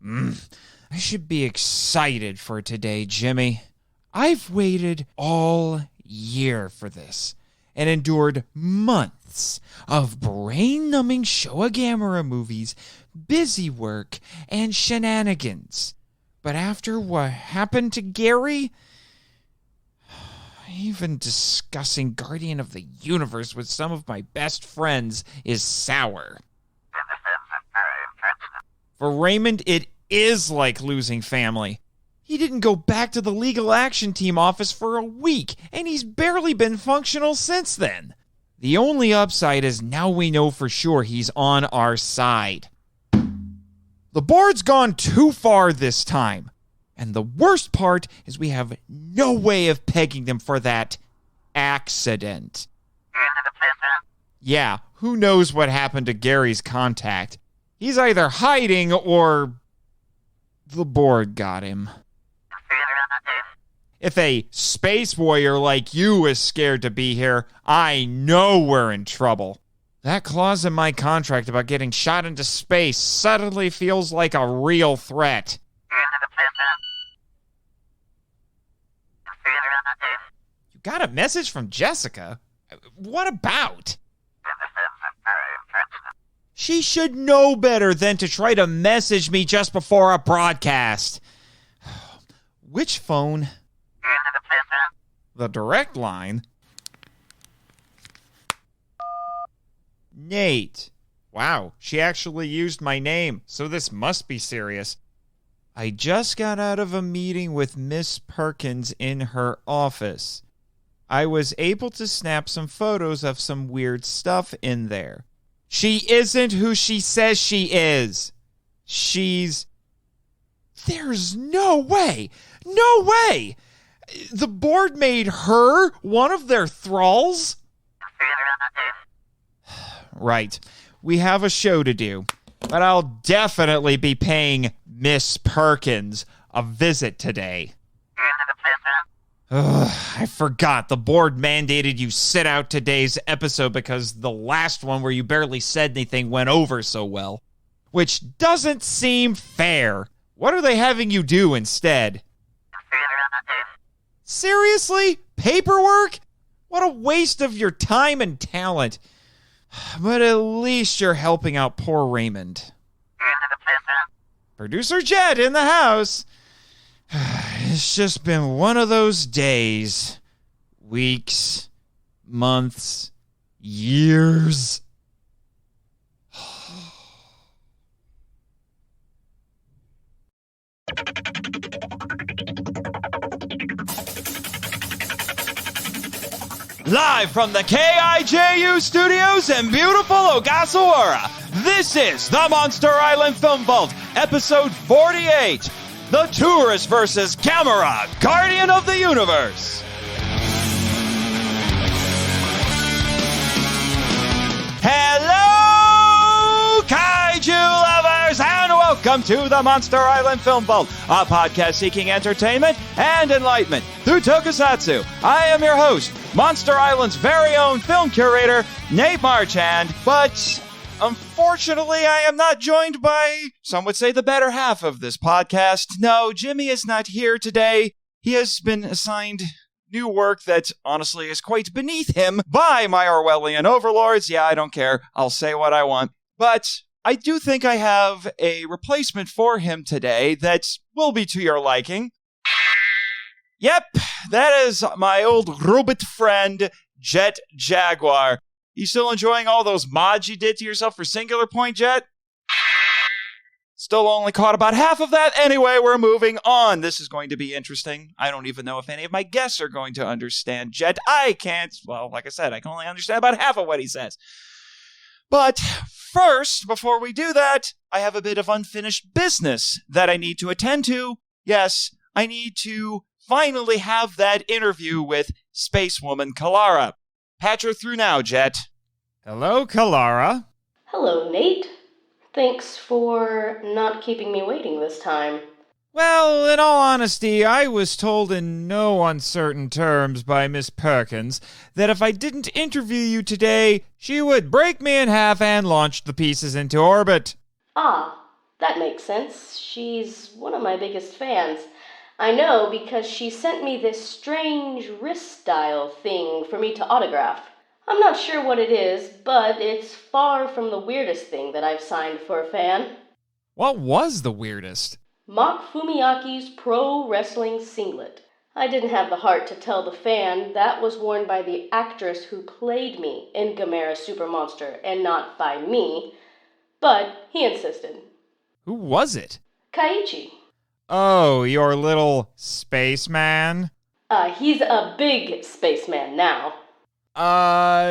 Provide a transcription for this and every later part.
I should be excited for today, Jimmy. I've waited all year for this and endured months of brain-numbing Showa Gamera movies, busy work, and shenanigans. But after what happened to Gary, even discussing Guardian of the Universe with some of my best friends is sour. For Raymond, it is like losing family. He didn't go back to the legal action team office for a week, and he's barely been functional since then. The only upside is now we know for sure he's on our side. The board's gone too far this time. And the worst part is we have no way of pegging them for that accident. Yeah, who knows what happened to Gary's contact? He's either hiding or the board got him. If a space warrior like you is scared to be here, I know we're in trouble. That clause in my contract about getting shot into space suddenly feels like a real threat. You got a message from Jessica? What about? She should know better than to try to message me just before a broadcast. Which phone? The direct line? Nate. Wow, she actually used my name, so this must be serious. I just got out of a meeting with Miss Perkins in her office. I was able to snap some photos of some weird stuff in there. She isn't who she says she is. There's no way! No way! The board made her one of their thralls? Right. We have a show to do. But I'll definitely be paying Miss Perkins a visit today. I forgot the board mandated you sit out today's episode because the last one where you barely said anything went over so well. Which doesn't seem fair. What are they having you do instead? Seriously? Paperwork? What a waste of your time and talent. But at least you're helping out poor Raymond. Producer Jet in the house. It's just been one of those days. Weeks. Months. Years. Live from the KIJU studios in beautiful Ogasawara, this is the Monster Island Film Vault, episode 48, The Tourist vs. Gamera, Guardian of the Universe. Hello, kaiju lovers, and welcome to the Monster Island Film Vault, a podcast seeking entertainment and enlightenment through tokusatsu. I am your host, Monster Island's very own film curator, Nate Marchand, but unfortunately I am not joined by, some would say, the better half of this podcast. No, Jimmy is not here today. He has been assigned new work that, honestly, is quite beneath him by my Orwellian overlords. Yeah, I don't care. I'll say what I want. But I do think I have a replacement for him today that will be to your liking. Yep, that is my old robot friend, Jet Jaguar. You still enjoying all those mods you did to yourself for Singular Point, Jet? Still only caught about half of that. Anyway, we're moving on. This is going to be interesting. I don't even know if any of my guests are going to understand Jet. I can't, well, like I said, I can only understand about half of what he says. But first, before we do that, I have a bit of unfinished business that I need to attend to. Yes, I need to finally have that interview with Spacewoman Kilara. Patch her through now, Jet. Hello, Kilara. Hello, Nate. Thanks for not keeping me waiting this time. Well, in all honesty, I was told in no uncertain terms by Miss Perkins that if I didn't interview you today, she would break me in half and launch the pieces into orbit. Ah, That makes sense. She's one of my biggest fans. I know because she sent me this strange wrist-style thing for me to autograph. I'm not sure what it is, but it's far from the weirdest thing that I've signed for a fan. What was the weirdest? Mock Fumiyaki's pro wrestling singlet. I didn't have the heart to tell the fan that was worn by the actress who played me in Gamera Super Monster and not by me, but he insisted. Who was it? Kaiichi. Oh, your little spaceman? He's a big spaceman now.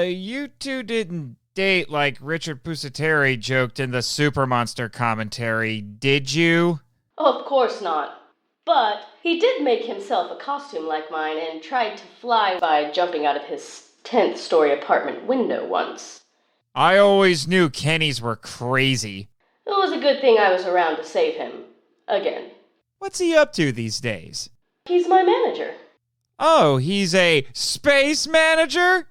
You two didn't date like Richard Pusateri joked in the Super Monster commentary, did you? Of course not. But he did make himself a costume like mine and tried to fly by jumping out of his 10th story apartment window once. I always knew Kennys were crazy. It was a good thing I was around to save him. Again. What's he up to these days? He's my manager. Oh, he's a space manager?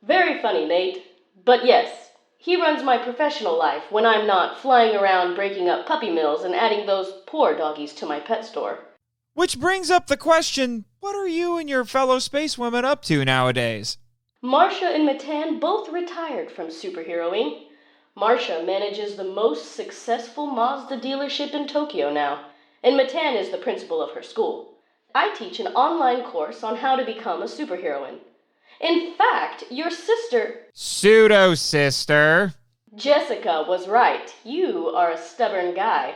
Very funny, Nate. But yes, he runs my professional life when I'm not flying around breaking up puppy mills and adding those poor doggies to my pet store. Which brings up the question, what are you and your fellow spacewomen up to nowadays? Marcia and Matan both retired from superheroing. Marcia manages the most successful Mazda dealership in Tokyo now, and Matan is the principal of her school. I teach an online course on how to become a superheroine. In fact, your sister... Pseudo-sister. Jessica was right. You are a stubborn guy.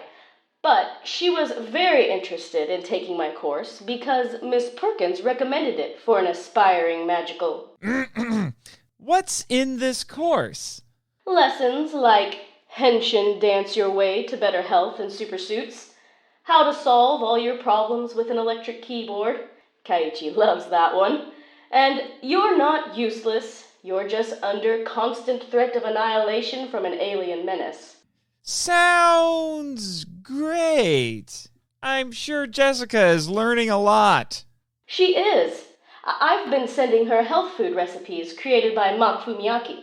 But she was very interested in taking my course because Miss Perkins recommended it for an aspiring magical... What's in this course? Lessons like henshin dance your way to better health and supersuits, how to solve all your problems with an electric keyboard, Kaiichi loves that one, and you're not useless, you're just under constant threat of annihilation from an alien menace. Sounds great. I'm sure Jessica is learning a lot. She is. I've been sending her health food recipes created by Mock Fumiyaki.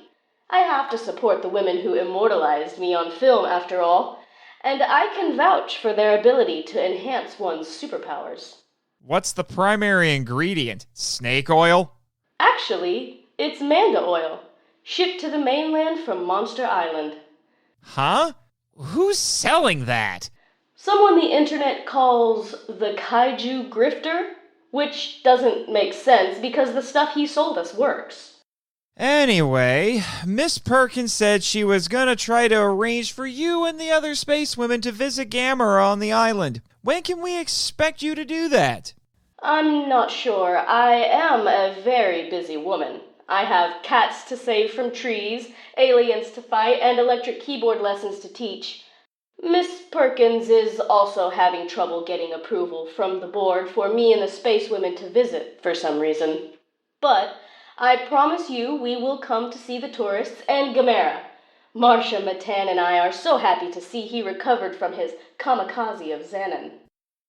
I have to support the women who immortalized me on film, after all, and I can vouch for their ability to enhance one's superpowers. What's the primary ingredient? Snake oil? Actually, it's manda oil, shipped to the mainland from Monster Island. Huh? Who's selling that? Someone the internet calls the kaiju grifter, which doesn't make sense because the stuff he sold us works. Anyway, Miss Perkins said she was gonna try to arrange for you and the other spacewomen to visit Gamera on the island. When can we expect you to do that? I'm not sure. I am a very busy woman. I have cats to save from trees, aliens to fight, and electric keyboard lessons to teach. Miss Perkins is also having trouble getting approval from the board for me and the spacewomen to visit for some reason. But I promise you we will come to see the tourists and Gamera. Marcia, Matan, and I are so happy to see he recovered from his kamikaze of Xanon.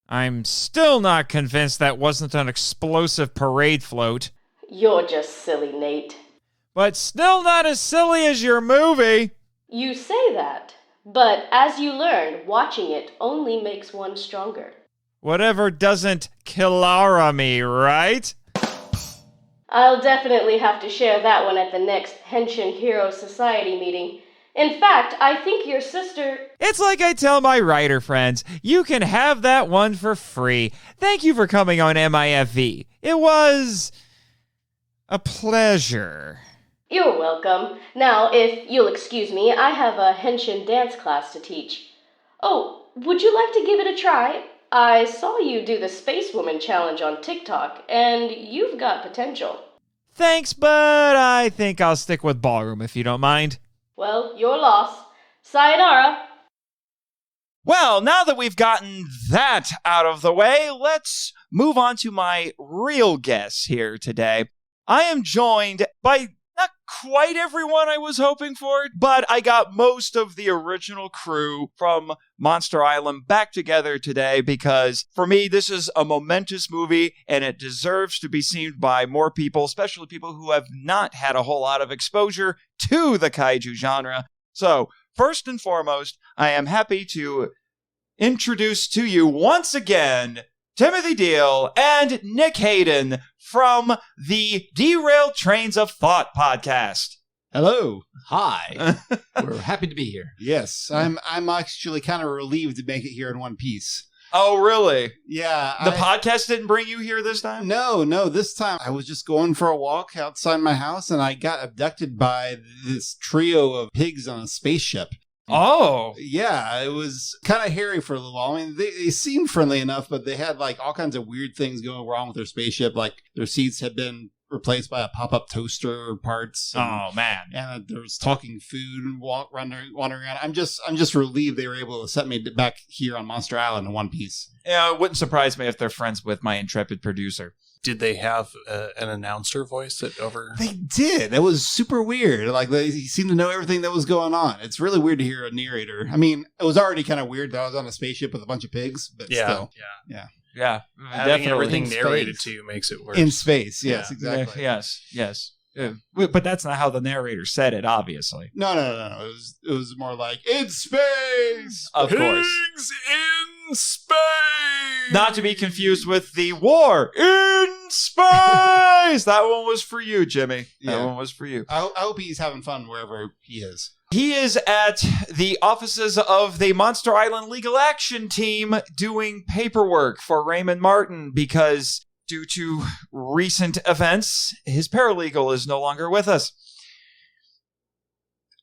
I'm still not convinced that wasn't an explosive parade float. You're just silly, Nate. But still not as silly as your movie. You say that, but as you learn, watching it only makes one stronger. Whatever doesn't Kilara me, right? I'll definitely have to share that one at the next Henshin Hero Society meeting. In fact, I think your sister... It's like I tell my writer friends, you can have that one for free. Thank you for coming on MIFV. It was a pleasure. You're welcome. Now, if you'll excuse me, I have a Henshin dance class to teach. Oh, would you like to give it a try? I saw you do the Spacewoman challenge on TikTok, and you've got potential. Thanks, but I think I'll stick with ballroom if you don't mind. Well, your loss. Sayonara. Well, now that we've gotten that out of the way, let's move on to my real guests here today. I am joined by not quite everyone I was hoping for, but I got most of the original crew from Monster Island back together today because, for me, this is a momentous movie and it deserves to be seen by more people, especially people who have not had a whole lot of exposure to the kaiju genre. So, First and foremost, I am happy to introduce to you once again Timothy Deal and Nick Hayden from the Derailed Trains of Thought podcast. Hello. Hi. We're happy to be here. Yes, I'm actually kind of relieved to make it here in one piece. Oh, really? Yeah. The podcast didn't bring you here this time? No. This time I was just going for a walk outside my house and I got abducted by this trio of pigs on a spaceship. Oh. Yeah, it was kind of hairy for a little while. I mean, they seemed friendly enough, but they had like all kinds of weird things going wrong with their spaceship. Like their seats had been replaced by a pop-up toaster parts. Oh, man. And there was talking food and wandering around. I'm just relieved they were able to set me back here on Monster Island in one piece. Yeah, it wouldn't surprise me if they're friends with my intrepid producer. Did they have an announcer voice that over? They did. It was super weird. Like they seemed to know everything that was going on. It's really weird to hear a narrator. I mean, it was already kind of weird that I was on a spaceship with a bunch of pigs, but still. Yeah, Having definitely. everything narrated to you makes it worse. In space, yes, exactly. Yes. Yeah. But that's not how the narrator said it, obviously. No. It was more like, in space! Of course. Pigs in space! Not to be confused with the war in space! That one was for you, Jimmy. That one was for you. I hope he's having fun wherever he is. He is at the offices of the Monster Island Legal Action Team doing paperwork for Raymond Martin because due to recent events, his paralegal is no longer with us.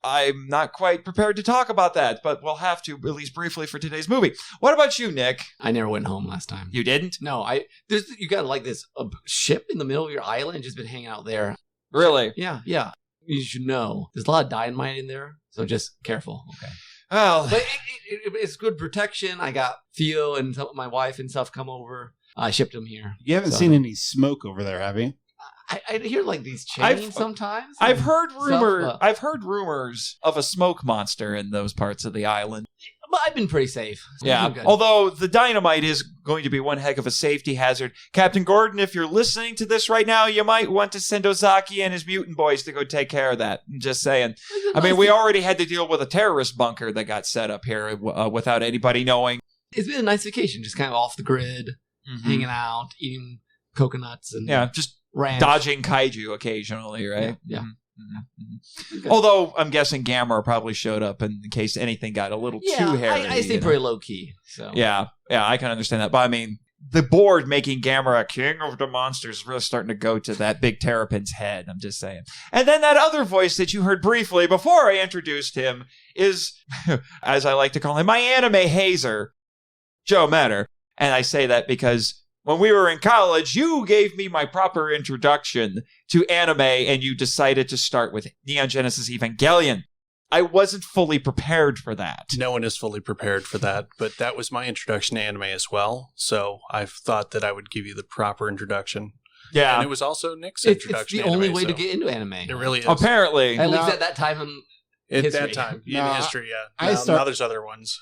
I'm not quite prepared to talk about that, but we'll have to, at least briefly, for today's movie. What about you, Nick? I never went home last time. You didn't? No, you got like this ship in the middle of your island just been hanging out there. Really? Yeah. You should know. There's a lot of dynamite in there, so just careful. Okay. Well, But it's good protection. I got Theo and my wife and stuff come over. I shipped them here. You haven't seen any smoke over there, have you? I hear like these chains sometimes. I've heard rumors of a smoke monster in those parts of the island. But I've been pretty safe. So Yeah, although the dynamite is going to be one heck of a safety hazard. Captain Gordon, if you're listening to this right now, you might want to send Ozaki and his mutant boys to go take care of that. I'm just saying. I mean, we already had to deal with a terrorist bunker that got set up here without anybody knowing. It's been a nice vacation, just kind of off the grid, hanging out, eating coconuts and just ranch. dodging kaiju occasionally, right? Yeah. Okay. Although I'm guessing Gamera probably showed up in case anything got a little too hairy. I stay pretty low key. So Yeah, I can understand that. But I mean, the board making Gamera king of the monsters is really starting to go to that big terrapin's head. I'm just saying. And then that other voice that you heard briefly before I introduced him is, as I like to call him, my anime hazer, Joe Metter. And I say that because when we were in college, you gave me my proper introduction to anime, and you decided to start with Neon Genesis Evangelion. I wasn't fully prepared for that. No one is fully prepared for that, but that was my introduction to anime as well, so I thought that I would give you the proper introduction. Yeah. And it was also Nick's introduction it's to the anime. only way to get into anime. It really is. Apparently. At least at that time in At history. that time, in history, yeah. Now there's other ones.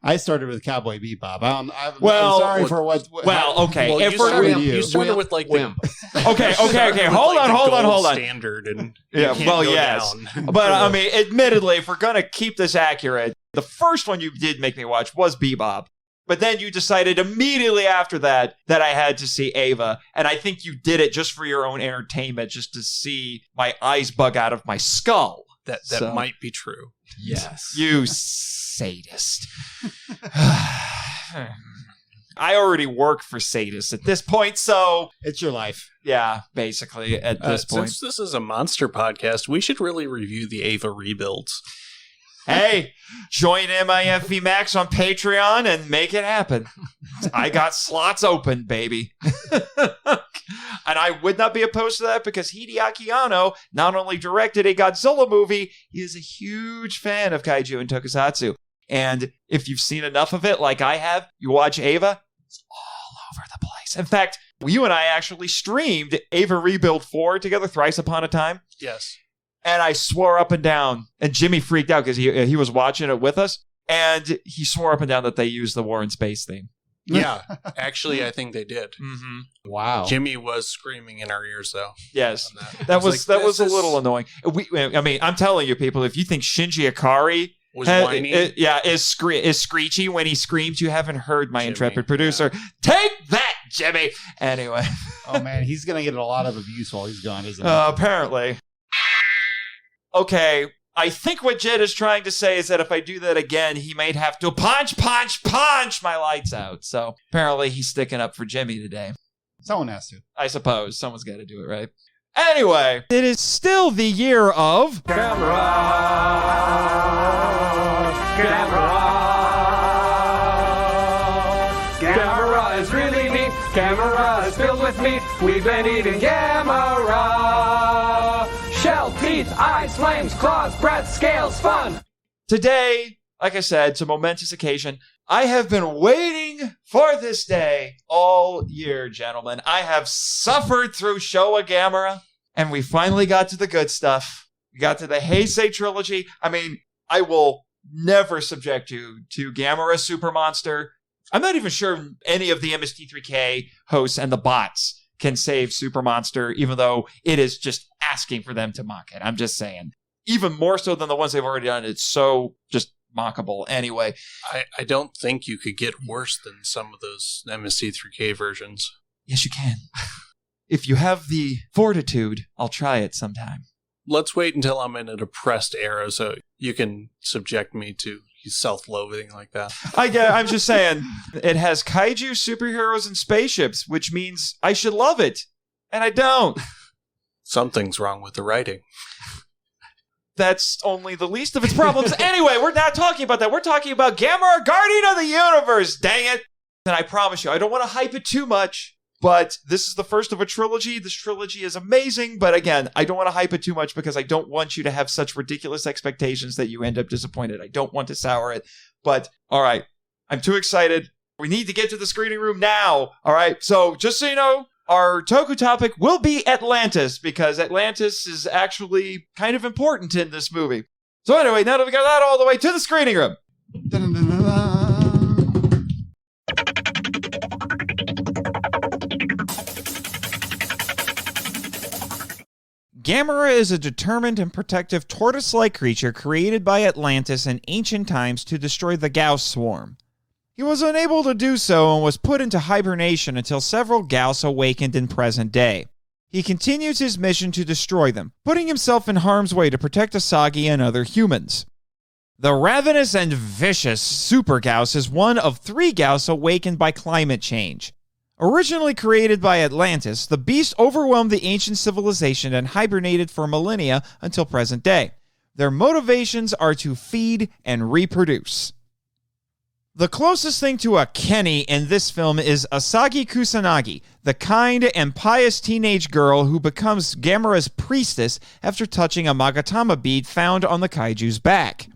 I started with Cowboy Bebop. I'm Well, sorry for what. okay. Well, if you started with like Wimp. Okay. Hold on. Standard and Yeah, you can't well, go yes. down. But I mean, admittedly, if we're going to keep this accurate, the first one you did make me watch was Bebop. But then you decided immediately after that I had to see Ava. And I think you did it just for your own entertainment, just to see my eyes bug out of my skull. That might be true. Yes. You sadist. I already work for sadists at this point, so... It's your life. Yeah, basically, at this point. Since this is a monster podcast, we should really review the Ava rebuilds. Hey, join MIFV Max on Patreon and make it happen. I got slots open, baby. And I would not be opposed to that because Hideaki Anno not only directed a Godzilla movie, he is a huge fan of kaiju and tokusatsu. And if you've seen enough of it, like I have, you watch Ava, it's all over the place. In fact, you and I actually streamed Ava Rebuild 4 together thrice upon a time. Yes. And I swore up and down, and Jimmy freaked out because he was watching it with us, and he swore up and down that they used the War in Space theme. Yeah, actually, I think they did. Mm-hmm. Wow. Jimmy was screaming in our ears, though. Yes, that was a little annoying. I'm telling you, people, if you think Shinji Ikari Was whiny. Is screechy when he screams. You haven't heard my intrepid producer. Yeah. Take that, Jimmy. Anyway. Oh, man, he's going to get a lot of abuse while he's gone, isn't he? Apparently. Okay, I think what Jed is trying to say is that if I do that again, he might have to punch my lights out. So apparently he's sticking up for Jimmy today. Someone has to. I suppose. Someone's got to do it, right? Anyway, it is still the year of... Gamera is really neat. Gamera is filled with meat. We've been eating Gamera. Shell, teeth, eyes, flames, claws, breath, scales, fun. Today, like I said, it's a momentous occasion. I have been waiting for this day all year, gentlemen. I have suffered through Showa Gamera, and we finally got to the good stuff. We got to the Heisei Trilogy. I mean, I will never subject you to Gamera Super Monster. I'm not even sure any of the MST3K hosts and the bots can save Super Monster, even though it is just asking for them to mock it. I'm just saying. Even more so than the ones they've already done. It's so just mockable. Anyway. I don't think you could get worse than some of those MST3K versions. Yes, you can. If you have the fortitude, I'll try it sometime. Let's wait until I'm in a depressed era so you can subject me to self-loathing like that. I'm just saying, it has kaiju, superheroes, and spaceships, which means I should love it. And I don't. Something's wrong with the writing. That's only the least of its problems. Anyway, we're not talking about that. We're talking about Gamera, Guardian of the Universe. Dang it. And I promise you, I don't want to hype it too much, but this is the first of a trilogy. This trilogy is amazing, but again, I don't want to hype it too much because I don't want you to have such ridiculous expectations that you end up disappointed. I don't want to sour it, but all right, I'm too excited. We need to get to the screening room now, all right? So just so you know, our Toku topic will be Atlantis because Atlantis is actually kind of important in this movie. So anyway, now that we got that all the way to the screening room. Gamera is a determined and protective tortoise-like creature created by Atlantis in ancient times to destroy the Gauss swarm. He was unable to do so and was put into hibernation until several Gauss awakened in present day. He continues his mission to destroy them, putting himself in harm's way to protect Asagi and other humans. The ravenous and vicious Super Gauss is one of 3 Gauss awakened by climate change. Originally created by Atlantis, the beast overwhelmed the ancient civilization and hibernated for millennia until present day. Their motivations are to feed and reproduce. The closest thing to a Kenny in this film is Asagi Kusanagi, the kind and pious teenage girl who becomes Gamera's priestess after touching a Magatama bead found on the kaiju's back.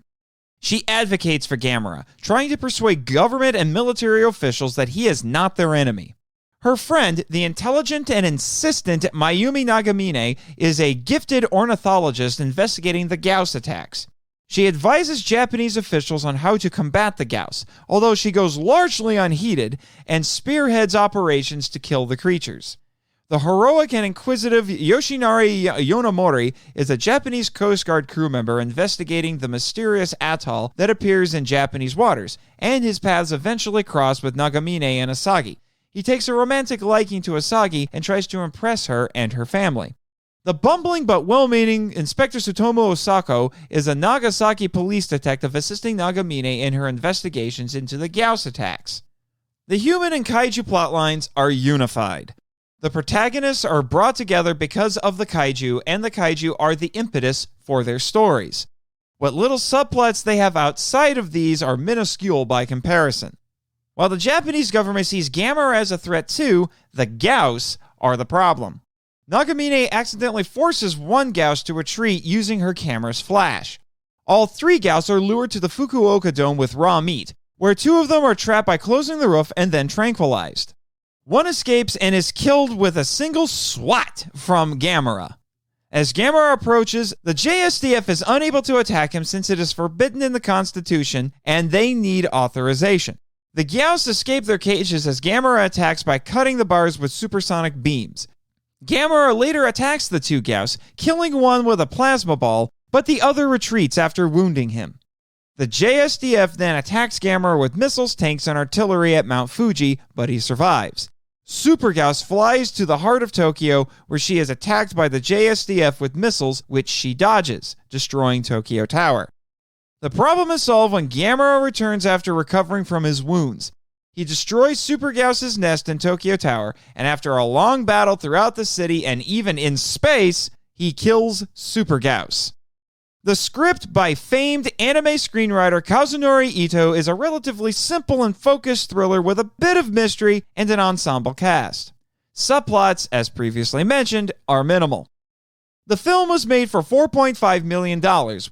She advocates for Gamera, trying to persuade government and military officials that he is not their enemy. Her friend, the intelligent and insistent Mayumi Nagamine, is a gifted ornithologist investigating the Gauss attacks. She advises Japanese officials on how to combat the Gauss, although she goes largely unheeded and spearheads operations to kill the creatures. The heroic and inquisitive Yoshinari Yonomori is a Japanese Coast Guard crew member investigating the mysterious atoll that appears in Japanese waters, and his paths eventually cross with Nagamine and Asagi. He takes a romantic liking to Asagi and tries to impress her and her family. The bumbling but well-meaning Inspector Tsutomu Osako is a Nagasaki police detective assisting Nagamine in her investigations into the Gauss attacks. The human and kaiju plotlines are unified. The protagonists are brought together because of the kaiju, and the kaiju are the impetus for their stories. What little subplots they have outside of these are minuscule by comparison. While the Japanese government sees Gamera as a threat too, the Gauss are the problem. Nagamine accidentally forces one Gauss to retreat using her camera's flash. All 3 Gauss are lured to the Fukuoka Dome with raw meat, where 2 of them are trapped by closing the roof and then tranquilized. One escapes and is killed with a single swat from Gamera. As Gamera approaches, the JSDF is unable to attack him since it is forbidden in the Constitution, and they need authorization. The Gauss escape their cages as Gamera attacks by cutting the bars with supersonic beams. Gamera later attacks the 2 Gauss, killing one with a plasma ball, but the other retreats after wounding him. The JSDF then attacks Gamera with missiles, tanks, and artillery at Mount Fuji, but he survives. Super Gyaos flies to the heart of Tokyo, where she is attacked by the JSDF with missiles, which she dodges, destroying Tokyo Tower. The problem is solved when Gamera returns after recovering from his wounds. He destroys Super Gyaos' nest in Tokyo Tower, and after a long battle throughout the city and even in space, he kills Super Gyaos. The script by famed anime screenwriter Kazunori Ito is a relatively simple and focused thriller with a bit of mystery and an ensemble cast. Subplots, as previously mentioned, are minimal. The film was made for $4.5 million,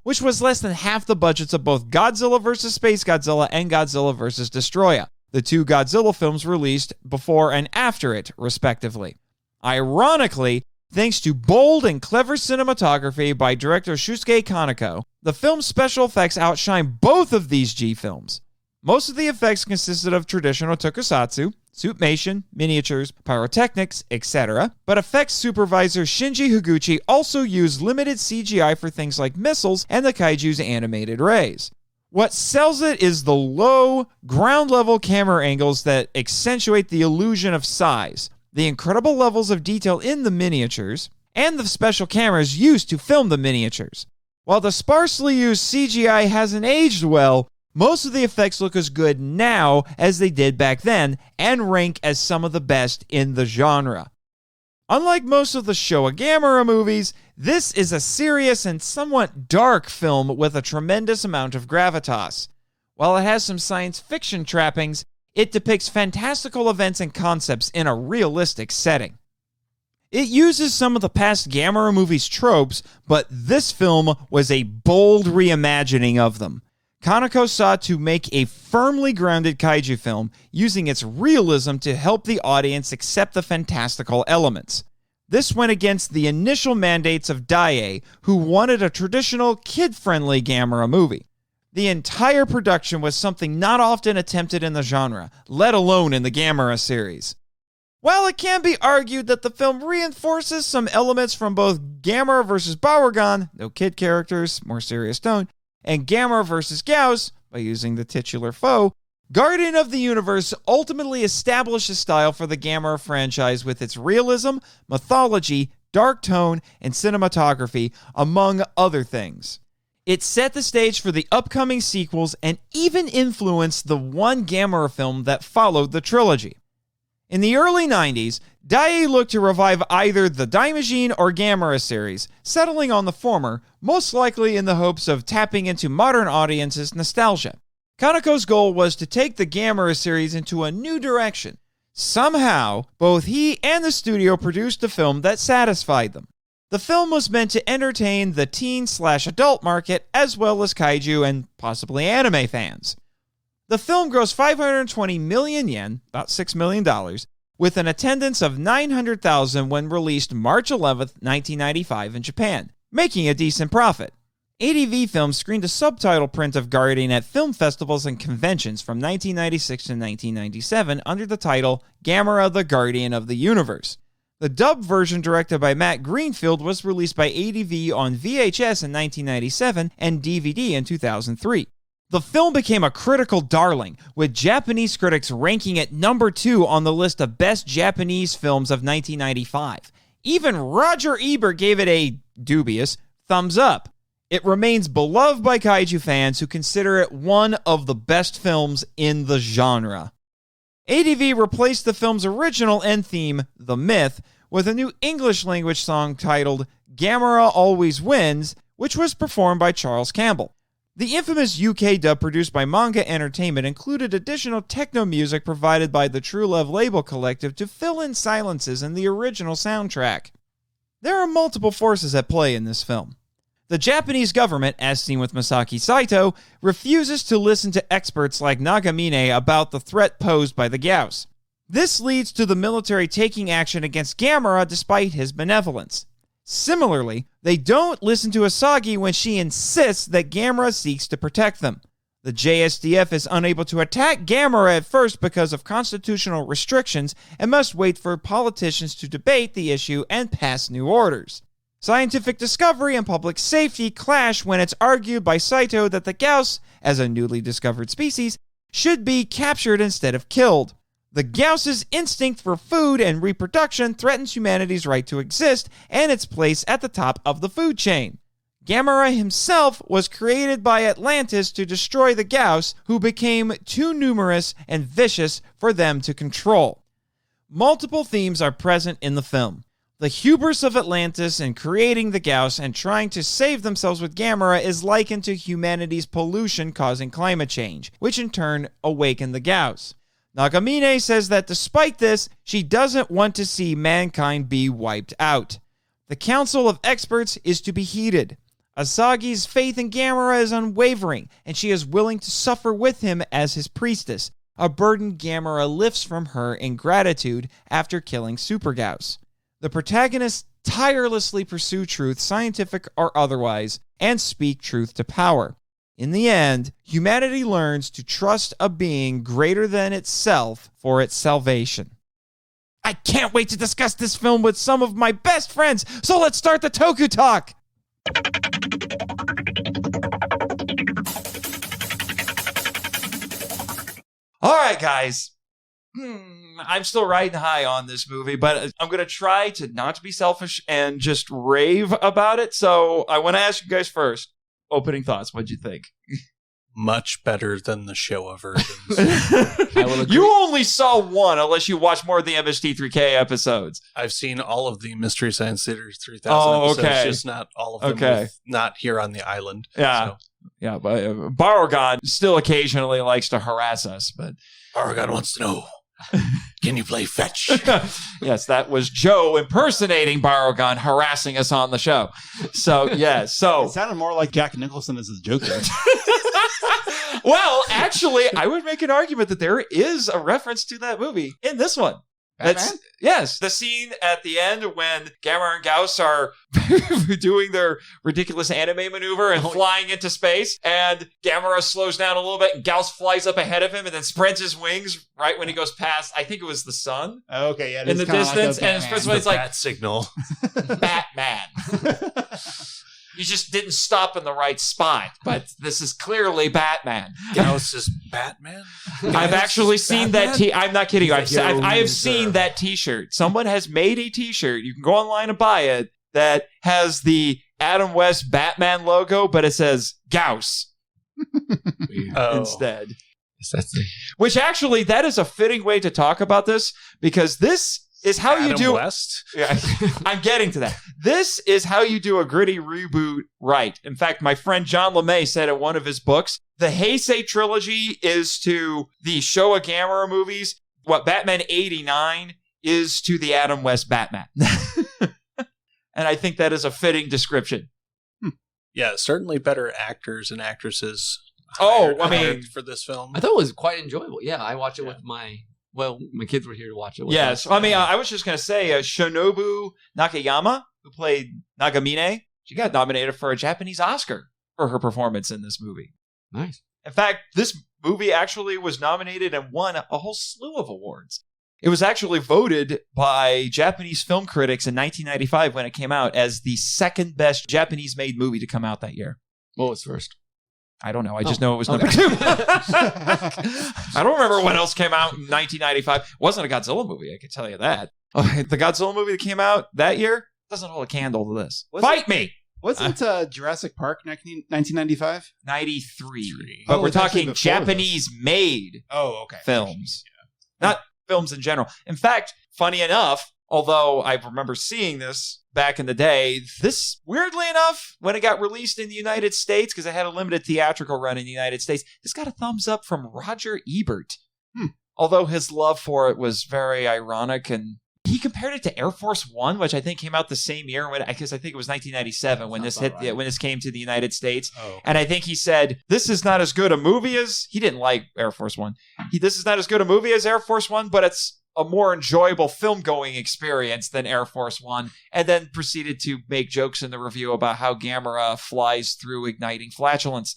which was less than half the budgets of both Godzilla vs. Space Godzilla and Godzilla vs. Destroya, the two Godzilla films released before and after it, respectively. Ironically, thanks to bold and clever cinematography by director Shusuke Kaneko, the film's special effects outshine both of these G films. Most of the effects consisted of traditional tokusatsu, suitmation, miniatures, pyrotechnics, etc., but effects supervisor Shinji Higuchi also used limited CGI for things like missiles and the kaiju's animated rays. What sells it is the low, ground-level camera angles that accentuate the illusion of size, the incredible levels of detail in the miniatures, and the special cameras used to film the miniatures. While the sparsely used CGI hasn't aged well, most of the effects look as good now as they did back then and rank as some of the best in the genre. Unlike most of the Showa Gamera movies, this is a serious and somewhat dark film with a tremendous amount of gravitas. While it has some science fiction trappings, it depicts fantastical events and concepts in a realistic setting. It uses some of the past Gamera movies' tropes, but this film was a bold reimagining of them. Kaneko sought to make a firmly grounded kaiju film, using its realism to help the audience accept the fantastical elements. This went against the initial mandates of Daiei, who wanted a traditional, kid-friendly Gamera movie. The entire production was something not often attempted in the genre, let alone in the Gamera series. While it can be argued that the film reinforces some elements from both Gamera vs. Bakugan, no kid characters, more serious tone, and Gamera vs. Gyaos, by using the titular foe, Guardian of the Universe ultimately established a style for the Gamera franchise with its realism, mythology, dark tone, and cinematography, among other things. It set the stage for the upcoming sequels and even influenced the one Gamera film that followed the trilogy. In the early 90s, Daiei looked to revive either the Daimajin or Gamera series, settling on the former, most likely in the hopes of tapping into modern audiences' nostalgia. Kaneko's goal was to take the Gamera series into a new direction. Somehow, both he and the studio produced a film that satisfied them. The film was meant to entertain the teen/adult market as well as kaiju and possibly anime fans. The film grossed 520 million yen, about $6 million, with an attendance of 900,000 when released March 11, 1995 in Japan, making a decent profit. ADV Films screened a subtitle print of Guardian at film festivals and conventions from 1996 to 1997 under the title Gamera the Guardian of the Universe. The dubbed version, directed by Matt Greenfield, was released by ADV on VHS in 1997 and DVD in 2003. The film became a critical darling, with Japanese critics ranking it number 2 on the list of best Japanese films of 1995. Even Roger Ebert gave it a dubious thumbs up. It remains beloved by kaiju fans who consider it one of the best films in the genre. ADV replaced the film's original end theme, The Myth, with a new English-language song titled Gamera Always Wins, which was performed by Charles Campbell. The infamous UK dub produced by Manga Entertainment included additional techno music provided by the True Love label collective to fill in silences in the original soundtrack. There are multiple forces at play in this film. The Japanese government, as seen with Masaki Saito, refuses to listen to experts like Nagamine about the threat posed by the Gyaos. This leads to the military taking action against Gamera despite his benevolence. Similarly, they don't listen to Asagi when she insists that Gamera seeks to protect them. The JSDF is unable to attack Gamera at first because of constitutional restrictions and must wait for politicians to debate the issue and pass new orders. Scientific discovery and public safety clash when it's argued by Saito that the Gyaos, as a newly discovered species, should be captured instead of killed. The Gyaos' instinct for food and reproduction threatens humanity's right to exist and its place at the top of the food chain. Gamera himself was created by Atlantis to destroy the Gyaos, who became too numerous and vicious for them to control. Multiple themes are present in the film. The hubris of Atlantis in creating the Gyaos and trying to save themselves with Gamera is likened to humanity's pollution causing climate change, which in turn awakened the Gyaos. Nagamine says that despite this, she doesn't want to see mankind be wiped out. The council of experts is to be heeded. Asagi's faith in Gamera is unwavering, and she is willing to suffer with him as his priestess, a burden Gamera lifts from her in gratitude after killing Super Gyaos. The protagonists tirelessly pursue truth, scientific or otherwise, and speak truth to power. In the end, humanity learns to trust a being greater than itself for its salvation. I can't wait to discuss this film with some of my best friends, so let's start the Toku Talk! All right, guys. I'm still riding high on this movie, but I'm going to try to not be selfish and just rave about it. So I want to ask you guys first. Opening thoughts. What'd you think? Much better than the Showa versions. I will agree. You only saw one, unless you watched more of the MST3K episodes. I've seen all of the Mystery Science Theater 3000 Oh, episodes, okay. just not all of them. Okay. Not here on the island. Yeah. So. Yeah, but Barugan still occasionally likes to harass us, but Barugan wants to know, can you play fetch? yes, that was Joe impersonating Barugan, harassing us on the show. So, yeah, so... It sounded more like Jack Nicholson as his Joker. Well, actually, I would make an argument that there is a reference to that movie in this one. Batman? Yes, the scene at the end when Gamera and Gyaos are doing their ridiculous anime maneuver and flying into space, and Gamera slows down a little bit, and Gyaos flies up ahead of him and then spreads his wings right when he goes past, I think it was the sun. Okay, yeah. In the distance, and it's like bat signal. Batman. You just didn't stop in the right spot, but this is clearly Batman. Gyaos is Batman? I've actually seen that. I'm not kidding you. I have seen sir. that T-shirt. Someone has made a T-shirt. You can go online and buy it that has the Adam West Batman logo, but it says Gyaos instead. Which actually, that is a fitting way to talk about this, because this is how Adam you do. West? Yeah, I'm getting to that. This is how you do a gritty reboot right. In fact, my friend John LeMay said in one of his books, the Heisei Trilogy is to the Showa Gamera movies what Batman 89 is to the Adam West Batman. And I think that is a fitting description. Yeah, certainly better actors and actresses. hired for this film. I thought it was quite enjoyable. Yeah, I watched it with my kids were here to watch it with Yes. us. I mean, I was just going to say Shinobu Nakayama, who played Nagamine, she got nominated for a Japanese Oscar for her performance in this movie. Nice. In fact, this movie actually was nominated and won a whole slew of awards. It was actually voted by Japanese film critics in 1995 when it came out as the second best Japanese-made movie to come out that year. What was first? I don't know. I just know it was number 2. I don't remember what else came out in 1995. It wasn't a Godzilla movie, I can tell you that. The Godzilla movie that came out that year doesn't hold a candle to this. Fight me! Wasn't Jurassic Park 1995? 93. But Oh, we're it's actually talking before Japanese-made Oh, okay. films. Not films in general. In fact, funny enough, although I remember seeing this back in the day, this, weirdly enough, when it got released in the United States, because it had a limited theatrical run in the United States, this got a thumbs up from Roger Ebert. Although his love for it was very ironic, and he compared it to Air Force One, which I think came out the same year, because I think it was 1997 when this when this came to the United States. Oh. And I think he said, this is not as good a movie as, he didn't like Air Force One. This is not as good a movie as Air Force One, but it's a more enjoyable film-going experience than Air Force One, and then proceeded to make jokes in the review about how Gamera flies through igniting flatulence.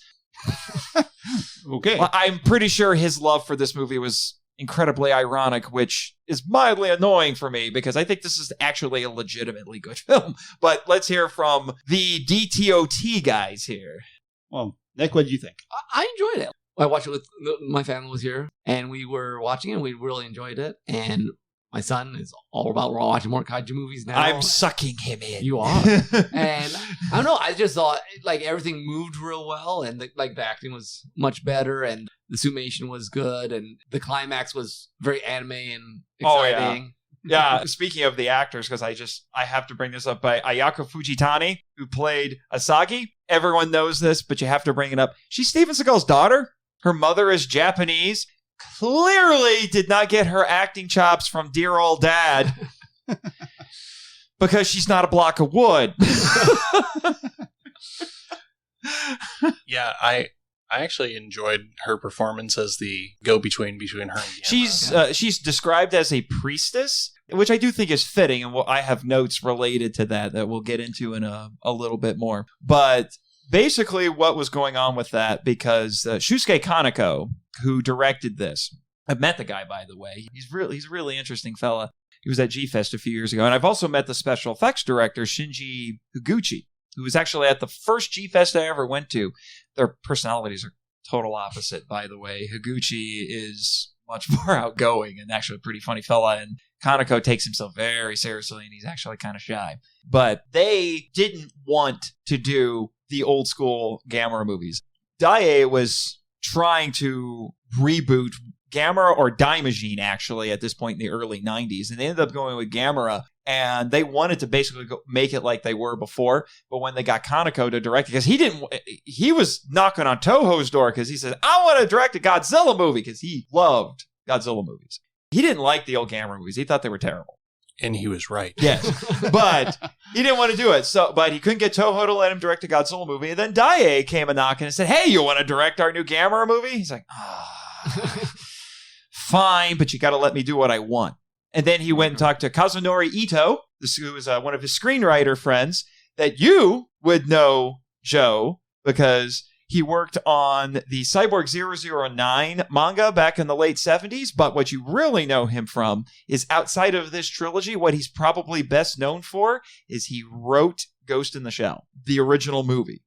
Okay. Well, I'm pretty sure his love for this movie was incredibly ironic, which is mildly annoying for me because I think this is actually a legitimately good film. But let's hear from the DTOT guys here. Well, Nick, what did you think? I enjoyed it. I watched it with my family was here, and we were watching it. And we really enjoyed it, and my son is all about watching more kaiju movies now. I'm sucking him in. You are. And I don't know. I just thought like everything moved real well, and the acting was much better, and the summation was good, and the climax was very anime and exciting. Yeah, speaking of the actors, because I have to bring this up by Ayako Fujitani, who played Asagi. Everyone knows this, but you have to bring it up. She's Steven Seagal's daughter. Her mother is Japanese. Clearly did not get her acting chops from dear old dad because she's not a block of wood. Yeah, I actually enjoyed her performance as the go-between between her and Gamera. She's described as a priestess, which I do think is fitting, and I have notes related to that we'll get into in a little bit more. But basically what was going on with that, because Shusuke Kaneko, who directed this, I've met the guy, by the way. He's a really interesting fella. He was at G-Fest a few years ago. And I've also met the special effects director, Shinji Higuchi, who was actually at the first G-Fest I ever went to. Their personalities are total opposite, by the way. Higuchi is much more outgoing and actually a pretty funny fella. And Kaneko takes himself very seriously, and he's actually kind of shy. But they didn't want to do the old school Gamera movies. Daiei was trying to reboot Gamera or Daimajin, actually, at this point in the early 90s. And they ended up going with Gamera, and they wanted to basically make it like they were before. But when they got Kaneko to direct it, because he was knocking on Toho's door because he said, I want to direct a Godzilla movie, because he loved Godzilla movies. He didn't like the old Gamera movies. He thought they were terrible. And he was right. Yes, but he didn't want to do it. But he couldn't get Toho to let him direct a Godzilla movie. And then Daiei came a knocking and said, hey, you want to direct our new Gamera movie? He's like, fine, but you got to let me do what I want. And then he went and talked to Kazunori Ito, who is one of his screenwriter friends, that you would know, Joe, because he worked on the Cyborg 009 manga back in the late 70s. But what you really know him from is, outside of this trilogy, what he's probably best known for is he wrote Ghost in the Shell, the original movie.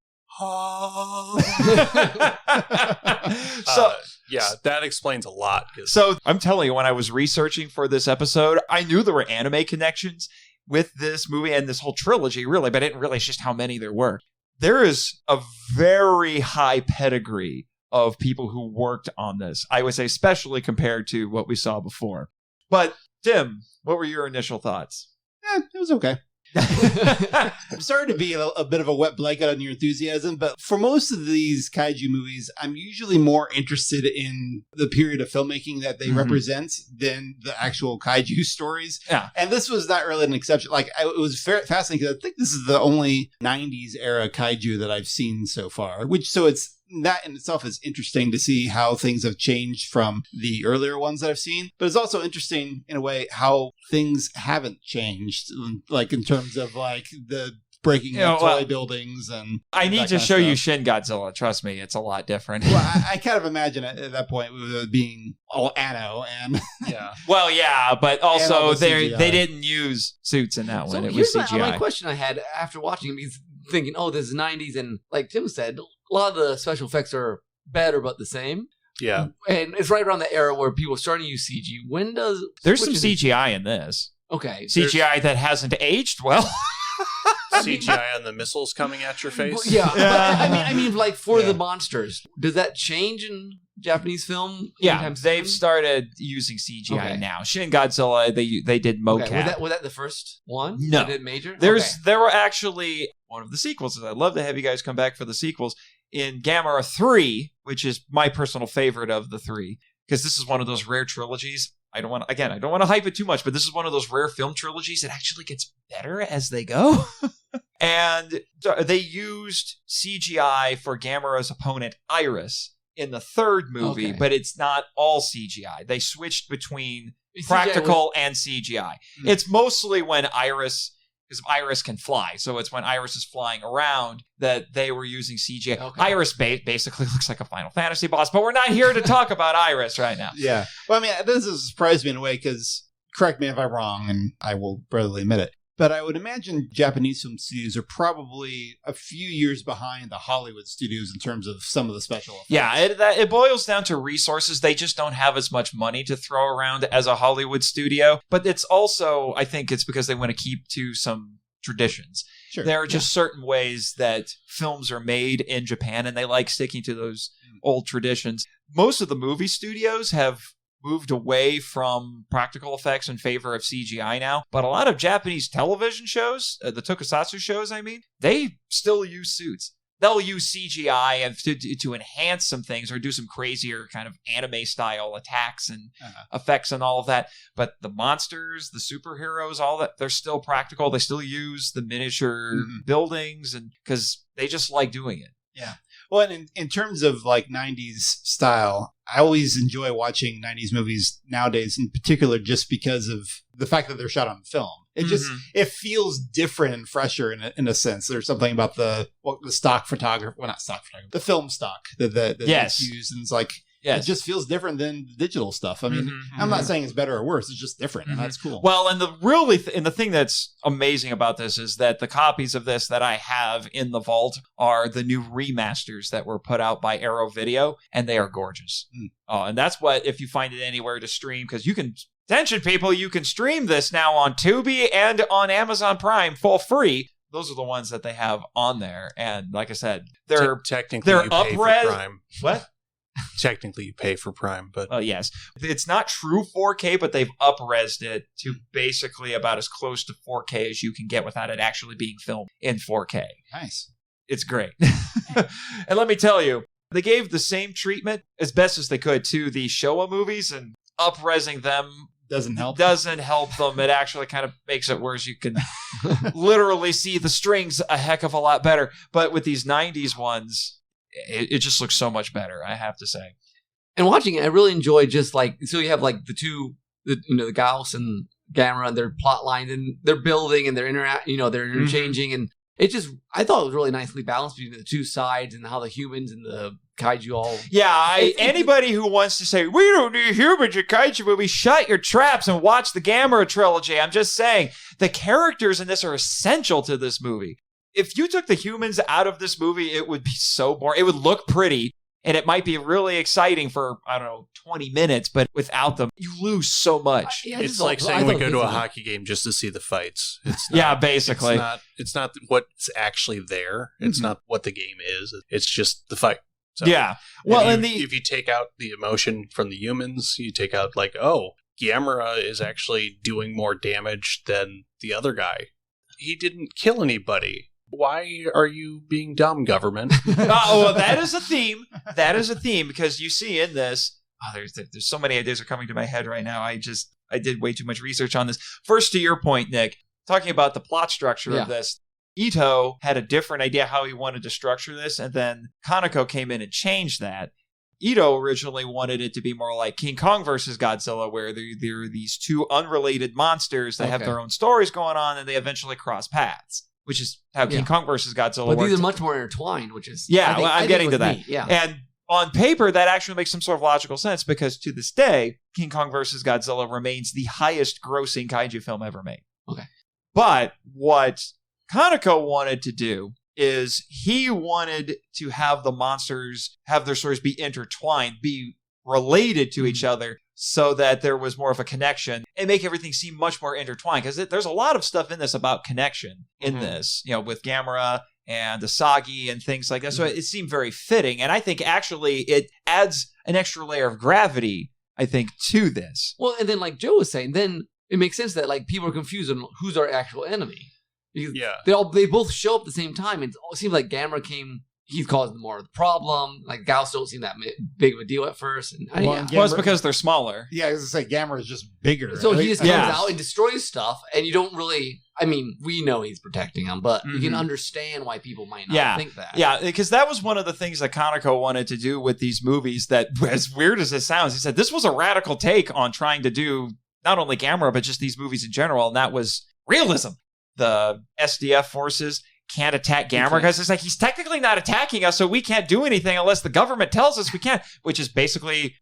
Yeah, that explains a lot. So I'm telling you, when I was researching for this episode, I knew there were anime connections with this movie and this whole trilogy, really, but I didn't realize just how many there were. There is a very high pedigree of people who worked on this, I would say, especially compared to what we saw before. But, Tim, what were your initial thoughts? It was okay. I'm sorry to be a bit of a wet blanket on your enthusiasm, but for most of these kaiju movies, I'm usually more interested in the period of filmmaking that they represent than the actual kaiju stories. Yeah. And this was not really an exception. Like, it was fascinating because I think this is the only 90s era kaiju that I've seen so far, so that in itself is interesting to see how things have changed from the earlier ones that I've seen. But it's also interesting, in a way, how things haven't changed, like in terms of like the breaking of toy buildings. And I need to show you Shin Godzilla. Trust me, it's a lot different. Well, I kind of imagine it at that point with it being all Anno and yeah. Well, yeah, but also they didn't use suits in that one. It was CGI. My question I had after watching it, thinking, this is 90s, and like Tim said, a lot of the special effects are better but the same. Yeah. And it's right around the era where people are starting to use CG. There's some CGI in this. Okay. CGI that hasn't aged well. CGI on the missiles coming at your face? Yeah. But, I mean, like, for the monsters, does that change in Japanese film? Yeah, they've started using CGI now. Shin Godzilla, they did mocap. Okay. Was that the first one? No. That did major? There were actually one of the sequels. I'd love to have you guys come back for the sequels. In Gamera 3, which is my personal favorite of the three, because this is one of those rare trilogies. I don't want to hype it too much, but this is one of those rare film trilogies that actually gets better as they go. And they used CGI for Gamera's opponent, Iris, in the third movie, but it's not all CGI. They switched between practical and CGI. It's mostly when Iris because Iris can fly. So it's when Iris is flying around that they were using CGI. Okay. Iris basically looks like a Final Fantasy boss, but we're not here to talk about Iris right now. Yeah. Well, I mean, this has surprised me in a way because, correct me if I'm wrong, and I will readily admit it, but I would imagine Japanese film studios are probably a few years behind the Hollywood studios in terms of some of the special effects. Yeah, it boils down to resources. They just don't have as much money to throw around as a Hollywood studio. But it's also, I think it's because they want to keep to some traditions. Sure. There are just certain ways that films are made in Japan, and they like sticking to those old traditions. Most of the movie studios have moved away from practical effects in favor of CGI now. But a lot of Japanese television shows, the tokusatsu shows, I mean, they still use suits. They'll use CGI and to enhance some things or do some crazier kind of anime-style attacks and effects and all of that. But the monsters, the superheroes, all that, they're still practical. They still use the miniature buildings and because they just like doing it. Yeah. Well, and in terms of like 90s style, I always enjoy watching 90s movies nowadays, in particular, just because of the fact that they're shot on film. It just, it feels different and fresher in a sense. There's something about the stock photography, well, not stock photography, the film stock that yes. used. And it's like, yes. It just feels different than the digital stuff. I mean, I'm not saying it's better or worse. It's just different. And that's cool. Well, and the thing that's amazing about this is that the copies of this that I have in the vault are the new remasters that were put out by Arrow Video, and they are gorgeous. And that's what, if you find it anywhere to stream, because you can, attention people, you can stream this now on Tubi and on Amazon Prime for free. Those are the ones that they have on there. And like I said, they're technically they're you pay for up-res. Prime. What? Technically, you pay for Prime, but yes, it's not true 4K, but they've up-resed it to basically about as close to 4K as you can get without it actually being filmed in 4K. Nice. It's great. And let me tell you, they gave the same treatment as best as they could to the Showa movies, and up-resing them doesn't help them. It actually kind of makes it worse. You can literally see the strings a heck of a lot better. But with these 90s ones, it just looks so much better, I have to say. And watching it, I really enjoy just like, so you have like the Gauss and Gamera and their plot lines, and they're building and they're interchanging, and it just, I thought it was really nicely balanced between the two sides and how the humans and the kaiju all. Yeah, anybody who wants to say, we don't need humans in kaiju movies, shut your traps and watch the Gamera trilogy. I'm just saying, the characters in this are essential to this movie. If you took the humans out of this movie, it would be so boring. It would look pretty, and it might be really exciting for, 20 minutes, but without them, you lose so much. It's like saying we go to a hockey game just to see the fights. It's not, yeah, basically. It's not what's actually there. It's not what the game is. It's just the fight. So yeah. Well, if you take out the emotion from the humans, you take out like, oh, Gamera is actually doing more damage than the other guy. He didn't kill anybody. Why are you being dumb, government? Well, that is a theme. That is a theme, because you see in this, there's so many ideas are coming to my head right now. I did way too much research on this. First, to your point, Nick, talking about the plot structure of this, Ito had a different idea how he wanted to structure this, and then Kaneko came in and changed that. Ito originally wanted it to be more like King Kong versus Godzilla, where there are these two unrelated monsters that have their own stories going on, and they eventually cross paths. Which is how King Kong versus Godzilla works. But these are much more intertwined, which is... Yeah, I'm getting to that. Yeah. And on paper, that actually makes some sort of logical sense, because to this day, King Kong versus Godzilla remains the highest grossing kaiju film ever made. Okay. But what Kaneko wanted to do is he wanted to have the monsters have their stories be intertwined, be related to each other, so that there was more of a connection and make everything seem much more intertwined. Because there's a lot of stuff in this about connection in this, with Gamera and Asagi and things like that. So it seemed very fitting. And I think actually it adds an extra layer of gravity, I think, to this. Well, and then like Joe was saying, then it makes sense that like people are confused on who's our actual enemy. Because they both show up at the same time. And it seems like Gamera he's causing more of the problem. Like, Gauss don't seem that big of a deal at first. And it's because they're smaller. Yeah, I was going to say, Gamera is just bigger. So he just comes out and destroys stuff, and you don't really... I mean, we know he's protecting them, but you can understand why people might not think that. Yeah, because that was one of the things that Kaneko wanted to do with these movies that, as weird as it sounds, he said this was a radical take on trying to do not only Gamera, but just these movies in general, and that was realism. the SDF forces can't attack Gamera because it's like he's technically not attacking us, so we can't do anything unless the government tells us we can't, which is basically